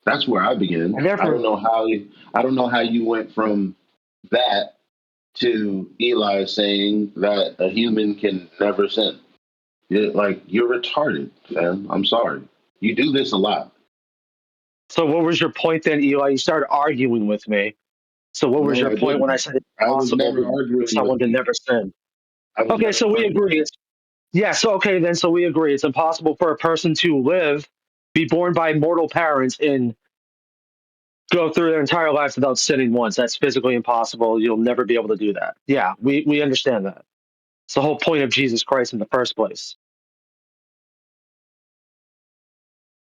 That's where I began. I don't know how you went from that to Eli saying that a human can never sin. You're retarded, fam. I'm sorry. You do this a lot. So what was your point then, Eli? You started arguing with me. So what was No, your I point when I didn't. said it's I was possible never for arguing with someone to you. never sin? I was Okay, never so we arguing. agree. So we agree. It's impossible for a person to live, be born by mortal parents, and go through their entire lives without sinning once. That's physically impossible. You'll never be able to do that. Yeah, we understand that. It's the whole point of Jesus Christ in the first place.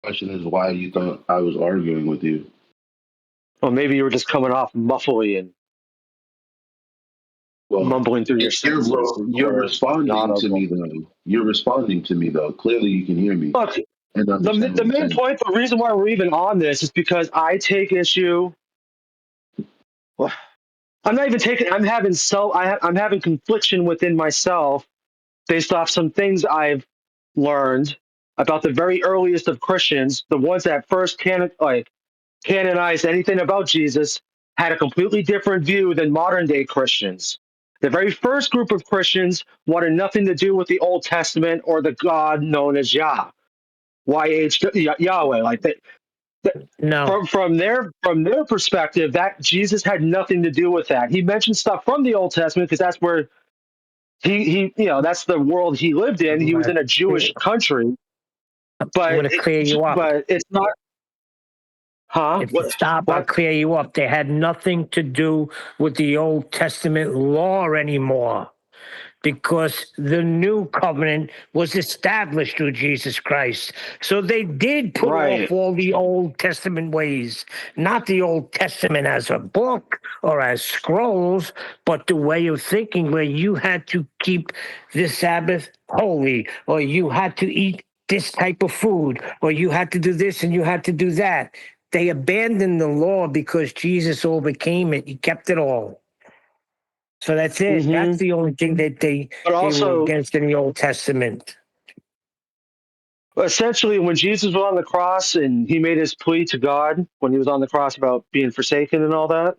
Question is why you thought I was arguing with you. Well, maybe you were just coming off muffly and Well, mumbling through your sentences. you're You're not responding to audible. me though. You're responding to me though. Clearly, you can hear me Look, and understand the what I'm main saying. point, the reason why we're even on this is because I take issue. Well, I'm not even taking. I'm having confliction within myself based off some things I've learned about the very earliest of Christians, the ones that first canonized anything about Jesus, had a completely different view than modern day Christians. The very first group of Christians wanted nothing to do with the Old Testament or the God known as Yahweh. No. From their perspective, that Jesus had nothing to do with that. He mentioned stuff from the Old Testament because that's where he that's the world he lived in. He was in a Jewish country, I'm but going to clear you up. it's not. Huh? If you stop, I'll clear you up. They had nothing to do with the Old Testament law anymore because the new covenant was established through Jesus Christ. So they did put off all the Old Testament ways, not the Old Testament as a book or as scrolls, but the way of thinking where you had to keep the Sabbath holy, or you had to eat this type of food, or you had to do this and you had to do that. They abandoned the law because Jesus overcame it. He kept it all. So that's it. Mm-hmm. That's the only thing that they were against in the Old Testament. Essentially, when Jesus was on the cross and he made his plea to God when he was on the cross about being forsaken and all that,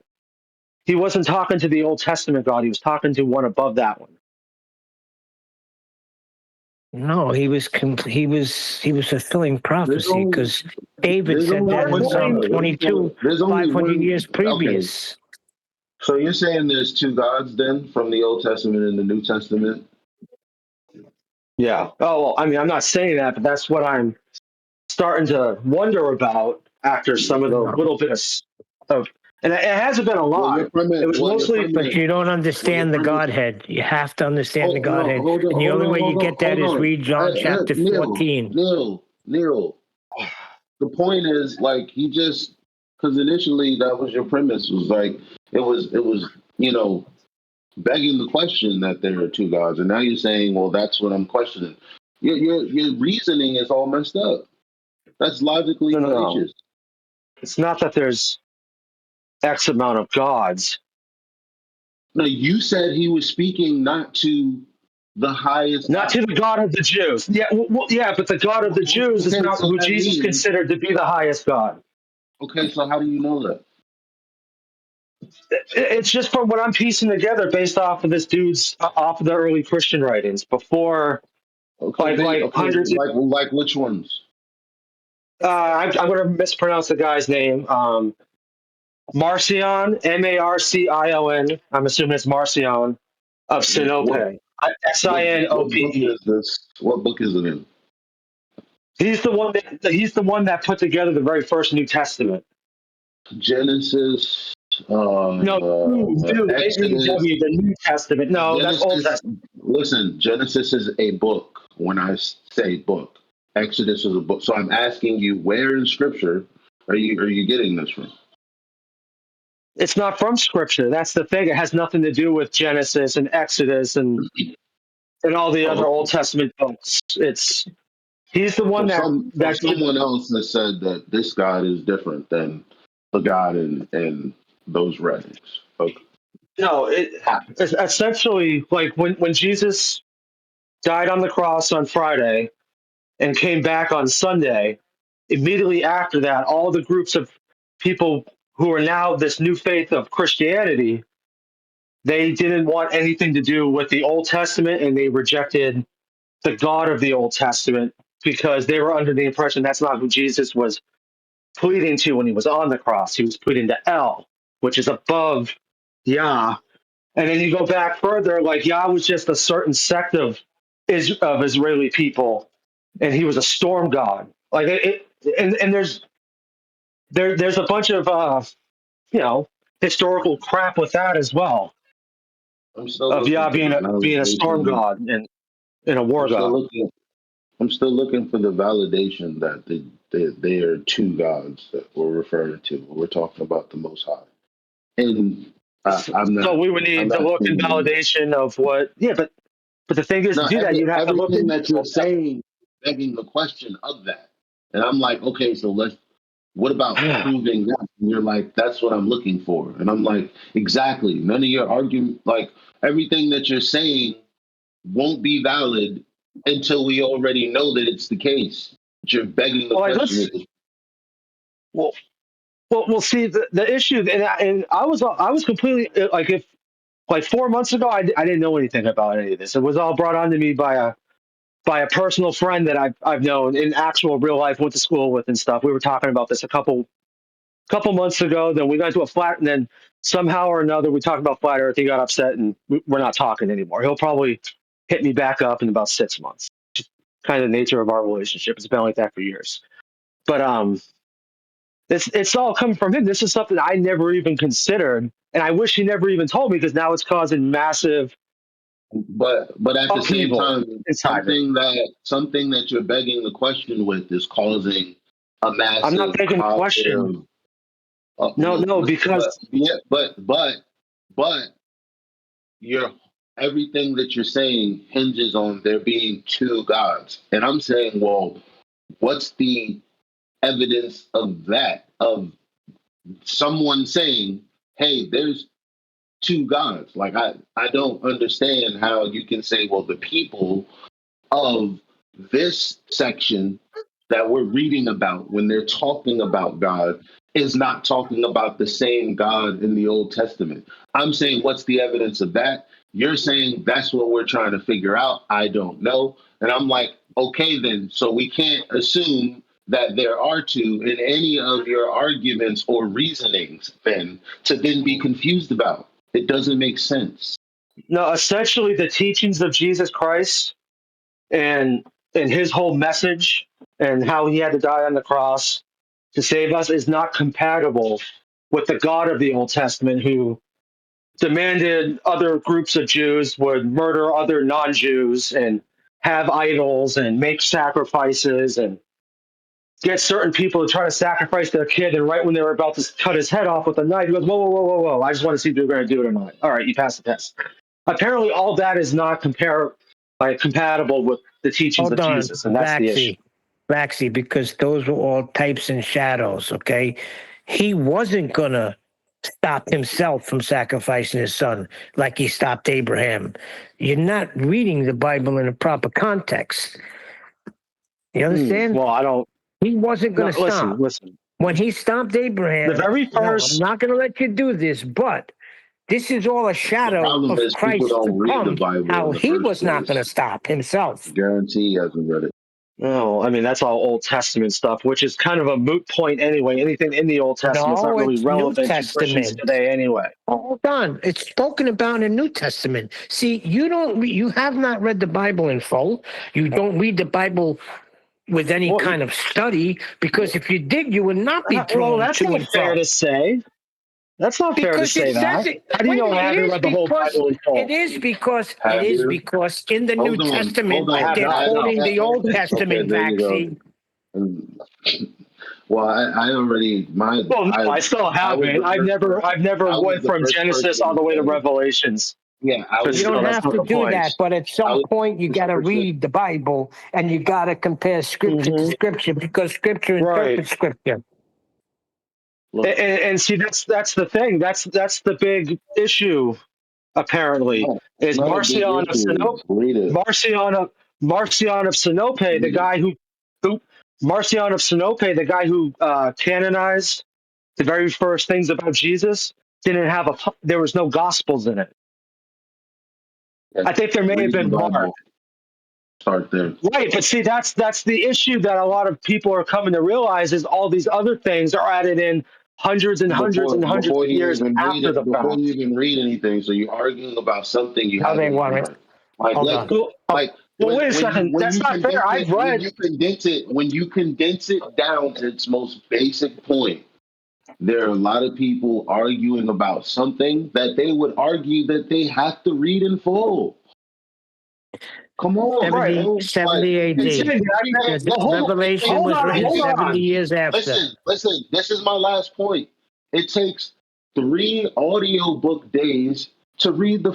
he wasn't talking to the Old Testament God. He was talking to one above that one. No, he was fulfilling prophecy because David said that in Psalm 22, 500 years previous. Okay. So you're saying there's two gods then from the Old Testament and the New Testament? Yeah. Oh, well, I mean, I'm not saying that, but that's what I'm starting to wonder about after some of the little bit of and it hasn't been a lot. It was mostly. But you don't understand the Godhead. You have to understand the Godhead, and the only way you get that is read John chapter 14. Neil. The point is, like, he just, because initially that was your premise, was like it was begging the question that there are two gods, and now you're saying, well, that's what I'm questioning. Your reasoning is all messed up. That's logically fallacious. It's not that there's X amount of gods. No, you said he was speaking not to the highest, not to the God of the Jews. Yeah, yeah, but the God of the Jews is not who Jesus considered to be the highest God. Okay, so how do you know that? It's just from what I'm piecing together based off of this dude's off of the early Christian writings before, hundreds. Like which ones? I'm going to mispronounce the guy's name. Marcion, Marcion. I'm assuming it's Marcion of Sinope. Sinope. What book is it in? He's the one that put together the very first New Testament. Genesis. Exodus, the New Testament. No, Genesis, that's Old Testament. Listen, Genesis is a book. When I say book, Exodus is a book. So I'm asking you, where in Scripture are you getting this from? It's not from Scripture. That's the thing. It has nothing to do with Genesis and Exodus and all the other Old Testament books. He's the one someone else has said that this God is different than the God in those writings. Okay. No, it's essentially like when Jesus died on the cross on Friday and came back on Sunday. Immediately after that, all the groups of people who are now this new faith of Christianity, they didn't want anything to do with the Old Testament, and they rejected the God of the Old Testament because they were under the impression that's not who Jesus was pleading to when he was on the cross. He was pleading to El, which is above Yah. And then you go back further, like Yah was just a certain sect of Israeli people, and he was a storm god. Like and there's a bunch of historical crap with that as well. Of Yah being a storm god and a war god. I'm still looking for the validation that they are two gods that we're referring to. We're talking about the Most High, and I'm not. So we would need to look in validation of what. Yeah, but the thing is, to do that, you'd have to look everything that you're saying, begging the question of that. And I'm like, okay, so what about proving that? And you're like, that's what I'm looking for. And I'm like, exactly. None of your argument, like everything that you're saying won't be valid until we already know that it's the case. But you're begging the question. Well, see, the issue, and I was completely if 4 months ago, I didn't know anything about any of this. It was all brought on to me by a personal friend that I've known in actual real life, went to school with and stuff. We were talking about this a couple months ago. Then we got to a flat, and then somehow or another we talked about flat Earth. He got upset, and we're not talking anymore. He'll probably hit me back up in about 6 months. Just kind of the nature of our relationship. It's been like that for years. But it's all coming from him. This is something I never even considered, and I wish he never even told me because now it's causing massive. But at the same time, something that you're begging the question with is causing a massive. I'm not begging the question. No, because but everything that you're saying hinges on there being two gods, and I'm saying, well, what's the evidence of that? Of someone saying, hey, there's two gods. Like I don't understand how you can say, well, the people of this section that we're reading about when they're talking about God, is not talking about the same God in the Old Testament. I'm saying, what's the evidence of that? You're saying that's what we're trying to figure out. I don't know. And I'm like, okay, then. So we can't assume that there are two in any of your arguments or reasonings, then, to then be confused about. It doesn't make sense. No, essentially the teachings of Jesus Christ and his whole message and how he had to die on the cross to save us is not compatible with the God of the Old Testament, who demanded other groups of Jews would murder other non-Jews and have idols and make sacrifices and get certain people to try to sacrifice their kid, and right when they were about to cut his head off with a knife, he goes, whoa, whoa, whoa, whoa, whoa, I just want to see if you're going to do it or not. All right, you passed the test. Apparently all that is not compatible with the teachings Hold of on, Jesus, and that's the issue. Vaxi, because those were all types and shadows, okay? He wasn't going to stop himself from sacrificing his son like he stopped Abraham. You're not reading the Bible in a proper context. You understand? Well, I don't. He wasn't going to stop. Listen. When he stopped Abraham, The very first. no, I'm not going to let you do this, but this is all a shadow of Christ to come, how he was not going to stop himself. Guarantee he hasn't read it. No, I mean, that's all Old Testament stuff, which is kind of a moot point anyway. Anything in the Old Testament is not really relevant to Christians today anyway. Hold on. It's spoken about in the New Testament. See, you have not read the Bible in full. You don't read the Bible with any kind of study, because if you did, you would not be thrown that's to not and fair fro. to say. That's not fair to say that. How do you know I haven't read the whole Bible in full? It is because in the New Testament they're I quoting the Old Testament, Vaxi. Well, I already I still haven't. I've never went from Genesis all the way to Revelations. Yeah, you don't have to do that, but at some point you got to read the Bible and you got to compare scripture to scripture, because scripture interprets scripture. And see, that's the thing. That's the big issue. Apparently, is Marcion of Sinope. Marcion of Sinope, the guy who Marcion of Sinope, the guy who canonized the very first things about Jesus, didn't have there was no gospels in it. I think there may have been Mark. Start there. Right, but see, that's the issue that a lot of people are coming to realize, is all these other things are added in hundreds of years after the fact. Before you even read anything, so you're arguing about something you haven't read. Wait a second. That's not fair. I've read. When you condense it down to its most basic point, there are a lot of people arguing about something that they would argue that they have to read in full. Come on, 70 AD. Revelation was written 70 years after. Listen, this is my last point. It takes 3 audiobook days to read the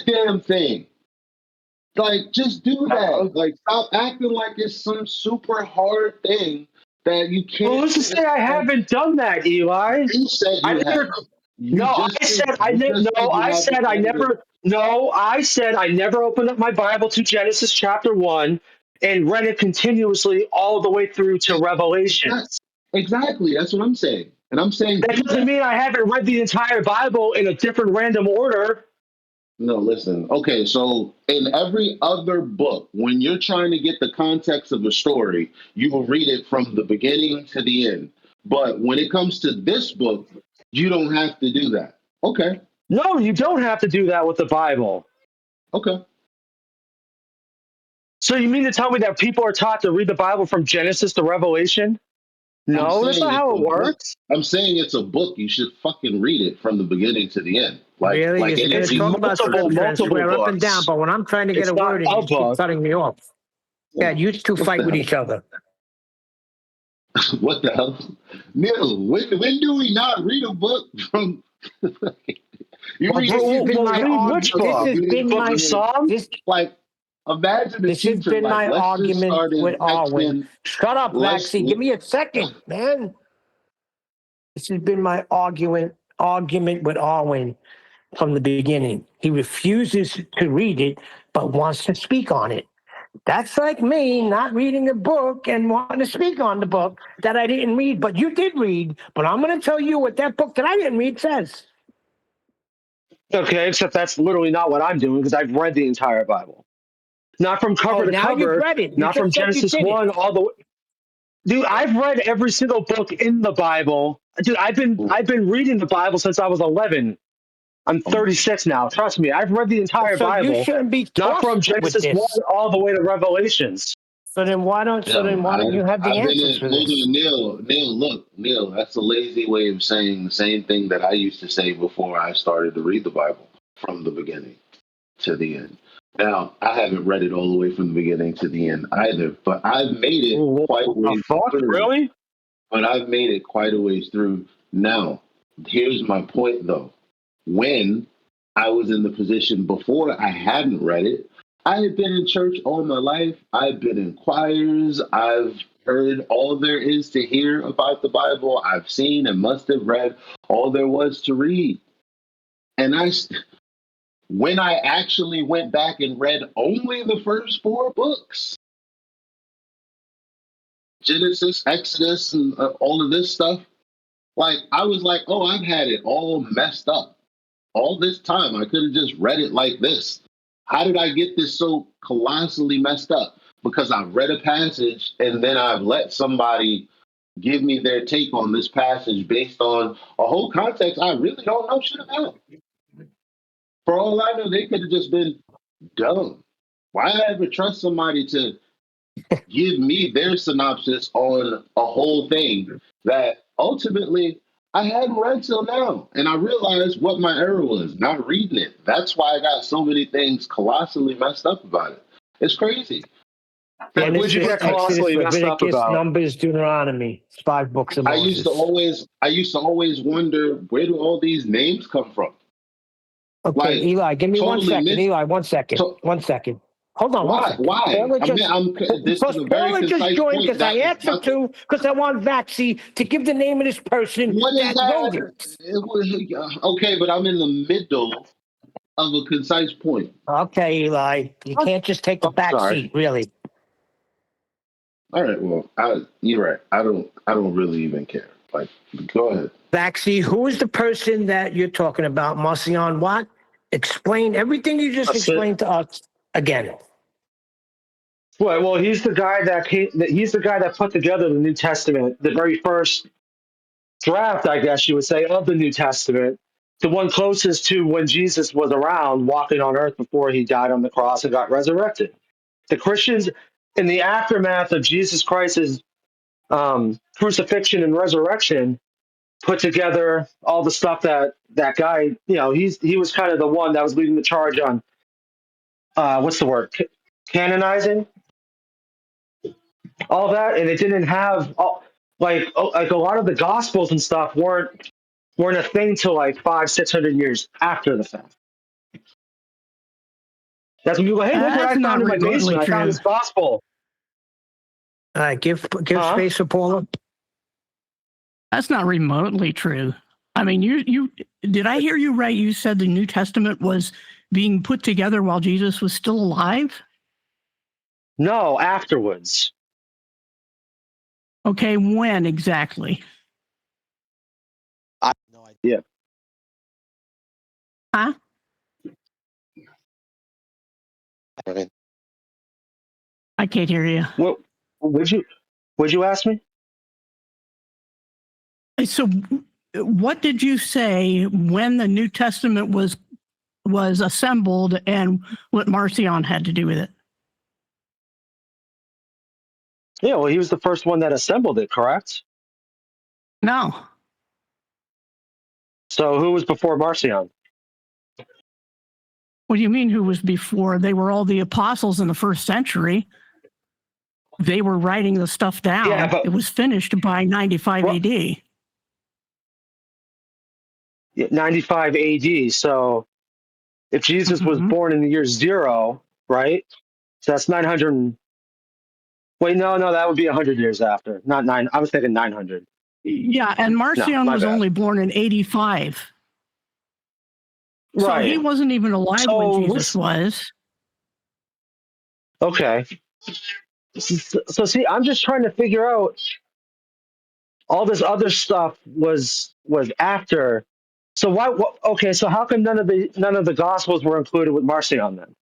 damn thing. Like, just do that. Like, stop acting like it's some super hard thing that you can't. Well, who's to say I haven't done that, Eli? You said you have. I said I never opened up my Bible to Genesis chapter 1 and read it continuously all the way through to Revelation. Exactly. That's what I'm saying. And I'm saying that doesn't mean I haven't read the entire Bible in a different random order. No, listen. Okay, so in every other book, when you're trying to get the context of a story, you will read it from the beginning to the end. But when it comes to this book, you don't have to do that. Okay. No, you don't have to do that with the Bible. Okay. So you mean to tell me that people are taught to read the Bible from Genesis to Revelation? No, that's not how it works. I'm saying it's a book. You should fucking read it from the beginning to the end. Like, really? You're going to talk about swear up and down, but when I'm trying to get a word in, you keep cutting me off. Yeah, you two fight with each other. What the hell? Neil, when do we not read a book from... You read which book? This has been my Psalm. Like, imagine the this has been my argument with Arwen. Shut up, Maxie. Give me a second, man. This has been my argument with Arwen from the beginning. He refuses to read it, but wants to speak on it. That's like me not reading a book and wanting to speak on the book that I didn't read, but you did read. But I'm going to tell you what that book that I didn't read says. Okay, except that's literally not what I'm doing because I've read the entire Bible. Not from cover to Now you've cover, read it. You not from just said you Genesis didn't. 1 all the way. Dude, I've read every single book in the Bible. Dude, I've been reading the Bible since I was 11. I'm 36 now. Trust me, I've read the entire So you Bible, shouldn't be not from tossed with Genesis 1 this. all the way to Revelations. So then why don't you have the I've been answers in. for Hold this? on, Neil. Look, Neil. That's a lazy way of saying the same thing that I used to say before I started to read the Bible from the beginning to the end. Now, I haven't read it all the way from the beginning to the end either, but I've made it quite a ways through. Really? But I've made it quite a ways through. Now, here's my point though. When I was in the position before I hadn't read it, I had been in church all my life. I've been in choirs. I've heard all there is to hear about the Bible. I've seen and must have read all there was to read. And when I actually went back and read only the first 4 books, Genesis, Exodus, and all of this stuff, like I was like, oh, I've had it all messed up. All this time, I could have just read it like this. How did I get this so colossally messed up? Because I read a passage and then I've let somebody give me their take on this passage based on a whole context I really don't know shit about. For all I know, they could have just been dumb. Why I ever trust somebody to give me their synopsis on a whole thing that ultimately I hadn't read till now. And I realized what my error was, not reading it. That's why I got so many things colossally messed up about it. It's crazy. What'd you get colossally messed up Leviticus, about? Numbers, Deuteronomy. It's 5 books of I Moses. used to always wonder, where do all these names come from? Okay, Like, Eli, give me 1 totally second. Eli, 1 second. 1 second. Hold on, 1 second. Why? Paula This is a very Paula just concise joined point because that I is asked her nothing. to, because I want Vaxi to give the name of this person What is that wrote it. that? Okay, but I'm in the middle of a concise point. Okay, Eli, you can't just take the back seat, really. All right, well, you're right. I don't really even care. Like, go ahead. Vaxi, who is the person that you're talking about? Marcion what? Explain everything you just explained to us again. Well, he's the guy he's the guy that put together the New Testament, the very first draft, I guess you would say, of the New Testament, the one closest to when Jesus was around walking on earth before he died on the cross and got resurrected. The Christians, in the aftermath of Jesus Christ's crucifixion and resurrection, put together all the stuff that guy, he was kind of the one that was leading the charge on what's the word, canonizing all that, and it didn't have like a lot of the gospels and stuff weren't a thing till like 500-600 years after the fact. That's when people go, hey, look what I found in my basement. I found this gospel. All right, give space for Paula. That's not remotely true. I mean, you did I hear you right? You said the New Testament was being put together while Jesus was still alive? No, afterwards. Okay, when exactly? I have no idea. Huh? I can't hear you. What would you ask me? So, what did you say when the New Testament was assembled, and what Marcion had to do with it? Yeah, well, he was the first one that assembled it, correct? No. So who was before Marcion? What do you mean who was before? They were all the apostles in the first century. They were writing the stuff down. Yeah, but it was finished by 95 AD. 95 AD. So if Jesus was born in the year 0, right? So that's 900. Wait, no, that would be 100 years after. Not 9. I was thinking 900. Yeah, and Marcion was only born in 85. So right. he wasn't even alive when Jesus was. Okay. So see, I'm just trying to figure out all this other stuff was after. So why? Okay, so how come none of the Gospels were included with Marcion then?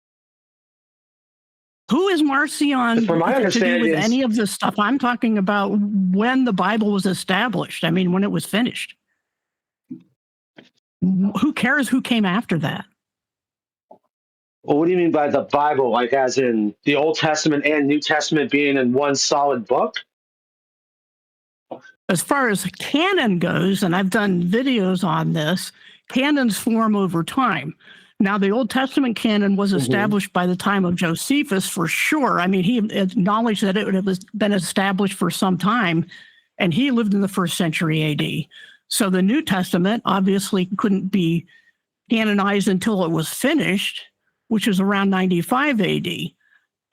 Who is Marcion From my to do with understanding, any of this stuff? I'm talking about when the Bible was established. I mean, when it was finished. Who cares who came after that? well, what do you mean by the Bible? Like, as in the Old Testament and New Testament being in one solid book? As far as canon goes, and I've done videos on this, canons form over time. Now, the Old Testament canon was established by the time of Josephus, for sure. I mean, he acknowledged that it was been established for some time, and he lived in the 1st century AD. So the New Testament obviously couldn't be canonized until it was finished, which is around 95 AD.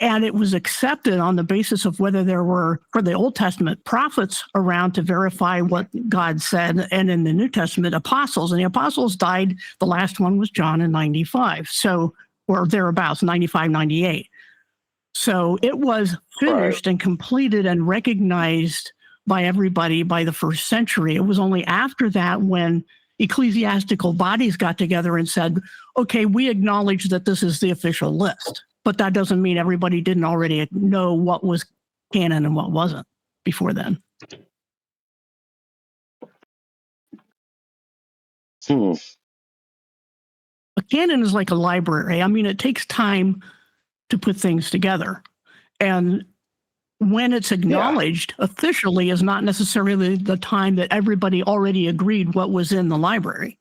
And it was accepted on the basis of whether there were, for the Old Testament, prophets around to verify what God said, and in the New Testament, apostles. And the apostles died, the last one was John in 95, so, or thereabouts, 95, 98. So it was finished and completed and recognized by everybody by the 1st century. It was only after that when ecclesiastical bodies got together and said, okay, we acknowledge that this is the official list. But that doesn't mean everybody didn't already know what was canon and what wasn't before then. A canon is like a library. I mean, it takes time to put things together. And when it's acknowledged officially is not necessarily the time that everybody already agreed what was in the library.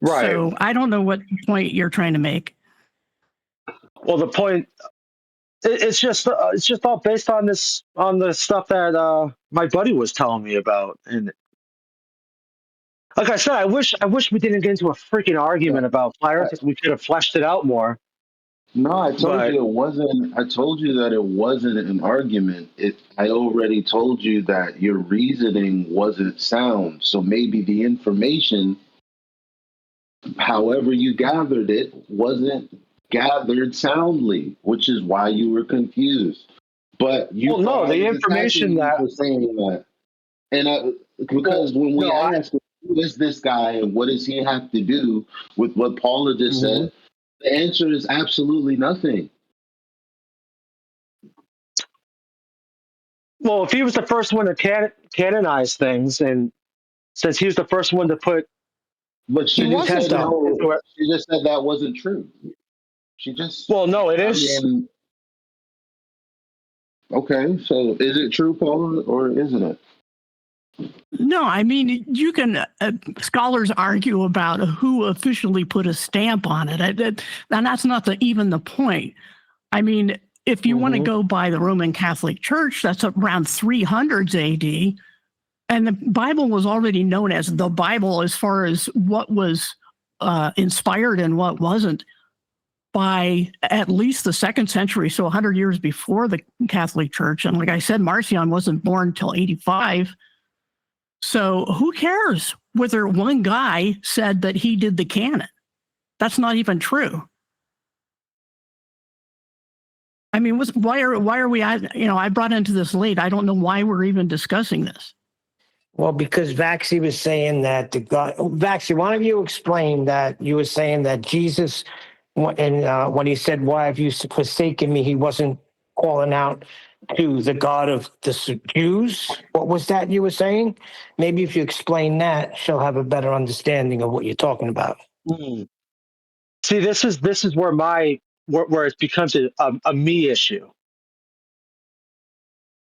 Right. So I don't know what point you're trying to make. Well, the point, it's just all based on the stuff that my buddy was telling me about. And like I said, I wish we didn't get into a freaking argument about fire, because we could have fleshed it out more. No, I told you it wasn't. I told you that it wasn't an argument. I already told you that your reasoning wasn't sound. So maybe the information, however you gathered it, wasn't gathered soundly, which is why you were confused. But you, well, no, the information that was saying that, and because when we asked, who is this guy and what does he have to do with what Paula just said, the answer is absolutely nothing. Well, if he was the first one to canonize things, and since he was the first one to put, but she just said no. She just said that wasn't true. She just. Well, no, it is. Okay, so is it true, Paula, or isn't it? No, I mean, you can, scholars argue about who officially put a stamp on it. And that's not even the point. I mean, if you want to go by the Roman Catholic Church, that's around 300s AD. And the Bible was already known as the Bible as far as what was inspired and what wasn't by at least the 2nd century, so 100 years before the Catholic Church. And like I said, Marcion wasn't born until 85. So who cares whether one guy said that he did the canon? That's not even true. I mean, why are we at, I brought into this late. I don't know why we're even discussing this. Well, because Vaxi was saying that Vaxi, why don't you explain that you were saying that Jesus, and when he said, why have you forsaken me, he wasn't calling out to the God of the Jews? What was that you were saying? Maybe if you explain that, she'll have a better understanding of what you're talking about. See, this is where where it becomes a me issue.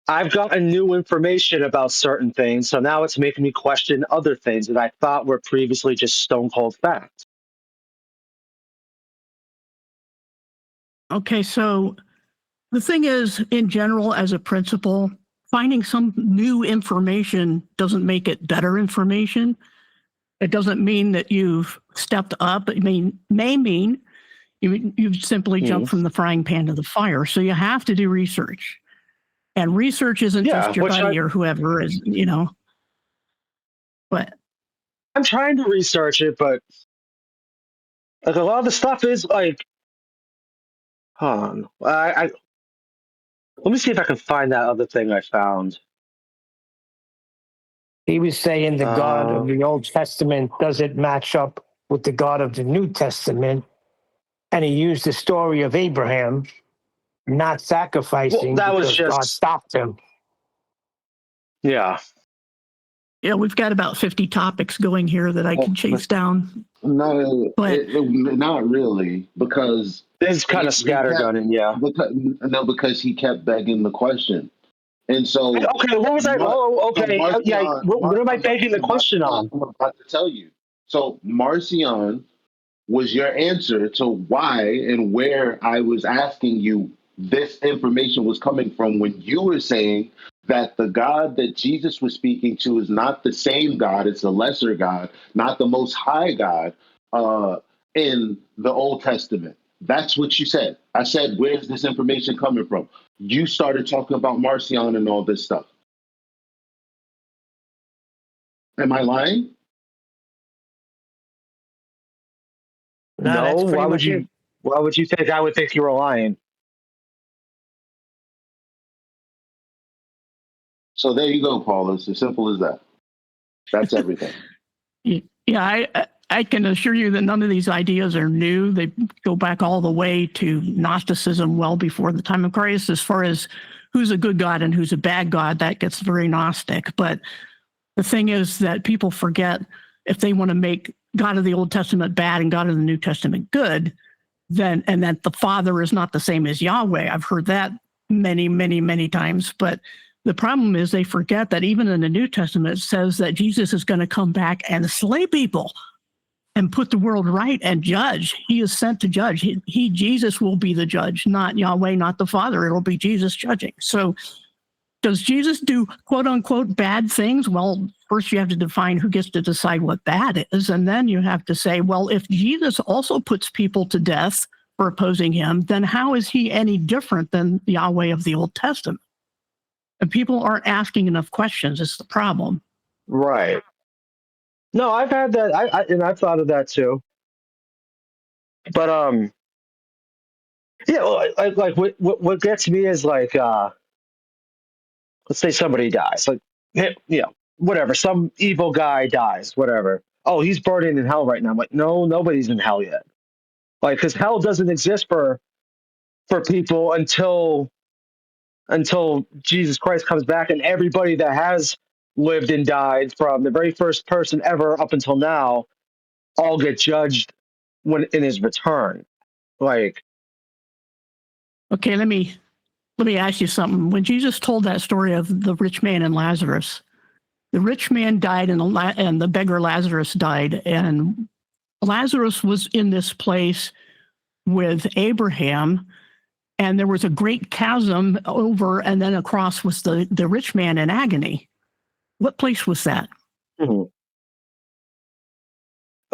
I've gotten new information about certain things, so now it's making me question other things that I thought were previously just stone cold facts. Okay, so the thing is, in general, as a principle, finding some new information doesn't make it better information. It doesn't mean that you've stepped up. It may mean you've simply jumped from the frying pan to the fire. So you have to do research. And research isn't just your buddy or whoever is, But I'm trying to research it, but like a lot of the stuff is like Hold on. Let me see if I can find that other thing I found. He was saying the God of the Old Testament doesn't match up with the God of the New Testament. And he used the story of Abraham not sacrificing because God stopped him. Yeah. Yeah, we've got about 50 topics going here that I can chase down. No, but not really, because it's kind of scattergunning. Yeah. Because he kept begging the question, and so okay, what was I? Oh, okay, so yeah. What am I begging the question on? I'm about to tell you. So Marcion was your answer to why and where I was asking you this information was coming from when you were saying that the God that Jesus was speaking to is not the same God, it's a lesser God, not the most high God in the Old Testament. That's what you said. I said, where's this information coming from? You started talking about Marcion and all this stuff. Am I lying? No, why would you? Why would you think I would think you were lying? So there you go, Paul. It's as simple as that. That's everything. Yeah, I can assure you that none of these ideas are new. They go back all the way to Gnosticism, well before the time of Christ. As far as who's a good God and who's a bad God, that gets very Gnostic. But the thing is that people forget, if they want to make God of the Old Testament bad and God of the New Testament good, then, and that the Father is not the same as Yahweh. I've heard that many, many, many times. But the problem is they forget that even in the New Testament, it says that Jesus is going to come back and slay people and put the world right and judge. He is sent to judge. Jesus will be the judge, not Yahweh, not the Father. It'll be Jesus judging. So does Jesus do quote unquote bad things? Well, first you have to define who gets to decide what bad is. And then you have to say, well, if Jesus also puts people to death for opposing him, then how is he any different than Yahweh of the Old Testament? And people aren't asking enough questions. It's the problem. Right. No, I've had that. And I've thought of that too. But yeah, like what gets me is like, let's say somebody dies, like, you know, whatever, some evil guy dies, whatever. Oh, he's burning in hell right now. I'm like, no, nobody's in hell yet. Like, because hell doesn't exist for people until Jesus Christ comes back, and everybody that has lived and died from the very first person ever up until now all get judged when in his return. Like, okay, let me ask you something. When Jesus told that story of the rich man and Lazarus, the rich man died and the beggar Lazarus died, and Lazarus was in this place with Abraham, and there was a great chasm over, and then across was the rich man in agony. What place was that? mm-hmm.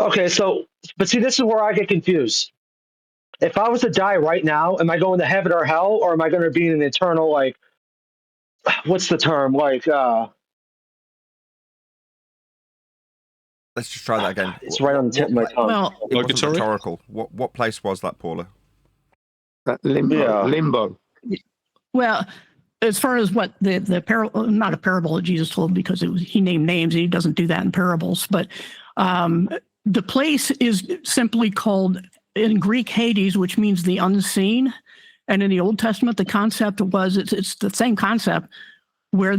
Okay, so, but see, this is where I get confused. If I was to die right now, am I going to heaven or hell, or am I going to be in an eternal, like, what's the term? Like, let's just try that again. It's right on the tip of my tongue. Well, it wasn't rhetorical. What place was that, Paula? Limbo. Yeah. Limbo. Well, as far as what the parable, not a parable that Jesus told, because he named names, and he doesn't do that in parables, but the place is simply called in Greek Hades, which means the unseen. And in the Old Testament, the concept was, it's the same concept, where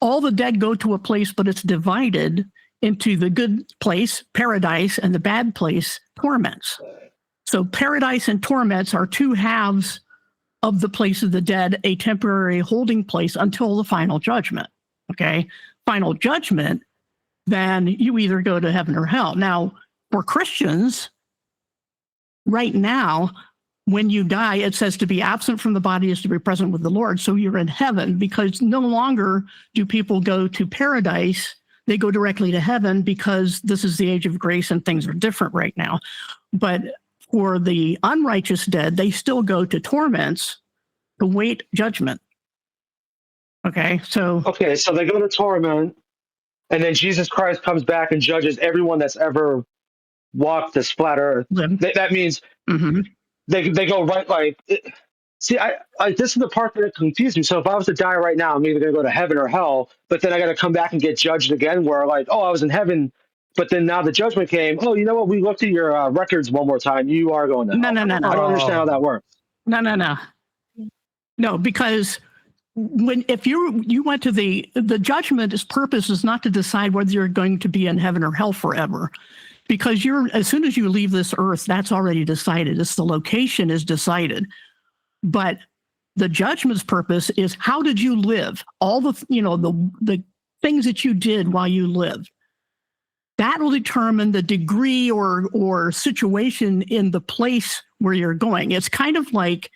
all the dead go to a place, but it's divided into the good place, paradise, and the bad place, torments. So paradise and torments are two halves of the place of the dead, a temporary holding place until the final judgment. Okay? Final judgment, then you either go to heaven or hell. Now, for Christians, right now, when you die, it says to be absent from the body is to be present with the Lord. So you're in heaven, because no longer do people go to paradise. They go directly to heaven, because this is the age of grace and things are different right now. But for the unrighteous dead, they still go to torments to wait judgment. Okay, so they go to torment, and then Jesus Christ comes back and judges everyone that's ever walked this flat earth. That means, mm-hmm. they go right like. See, I this is the part that confused me. So if I was to die right now, I'm either going to go to heaven or hell, but then I got to come back and get judged again where like, oh, I was in heaven, but then now the judgment came. Oh, you know what? We looked at your records one more time. You are going to hell. No. I don't understand how that works. No, because if you went to the judgment's purpose is not to decide whether you're going to be in heaven or hell forever. Because as soon as you leave this earth, that's already decided. It's the location is decided. But the judgment's purpose is how did you live? All the the things that you did while you lived. That will determine the degree or situation in the place where you're going. It's kind of like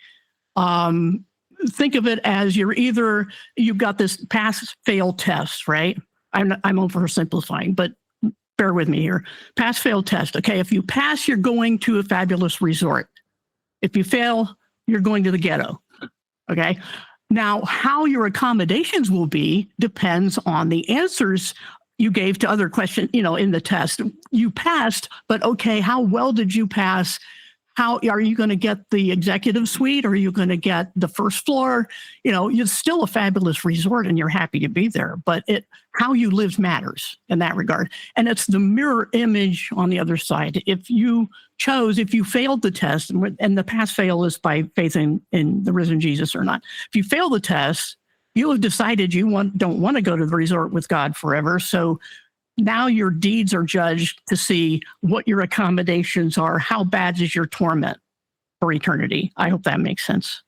think of it as you've got this pass-fail test, right? I'm oversimplifying, but bear with me here. Pass-fail test. Okay, if you pass, you're going to a fabulous resort. If you fail, you're going to the ghetto. Okay. Now, how your accommodations will be depends on the answers you gave to other questions, in the test. You passed, but okay, how well did you pass? How are you going to get the executive suite? Or are you going to get the first floor? It's still a fabulous resort and you're happy to be there, but how you live matters in that regard. And it's the mirror image on the other side. If you failed the test, and the pass fail is by faith in the risen Jesus or not. If you fail the test, you have decided you don't want to go to the resort with God forever. So now your deeds are judged to see what your accommodations are. How bad is your torment for eternity? I hope that makes sense.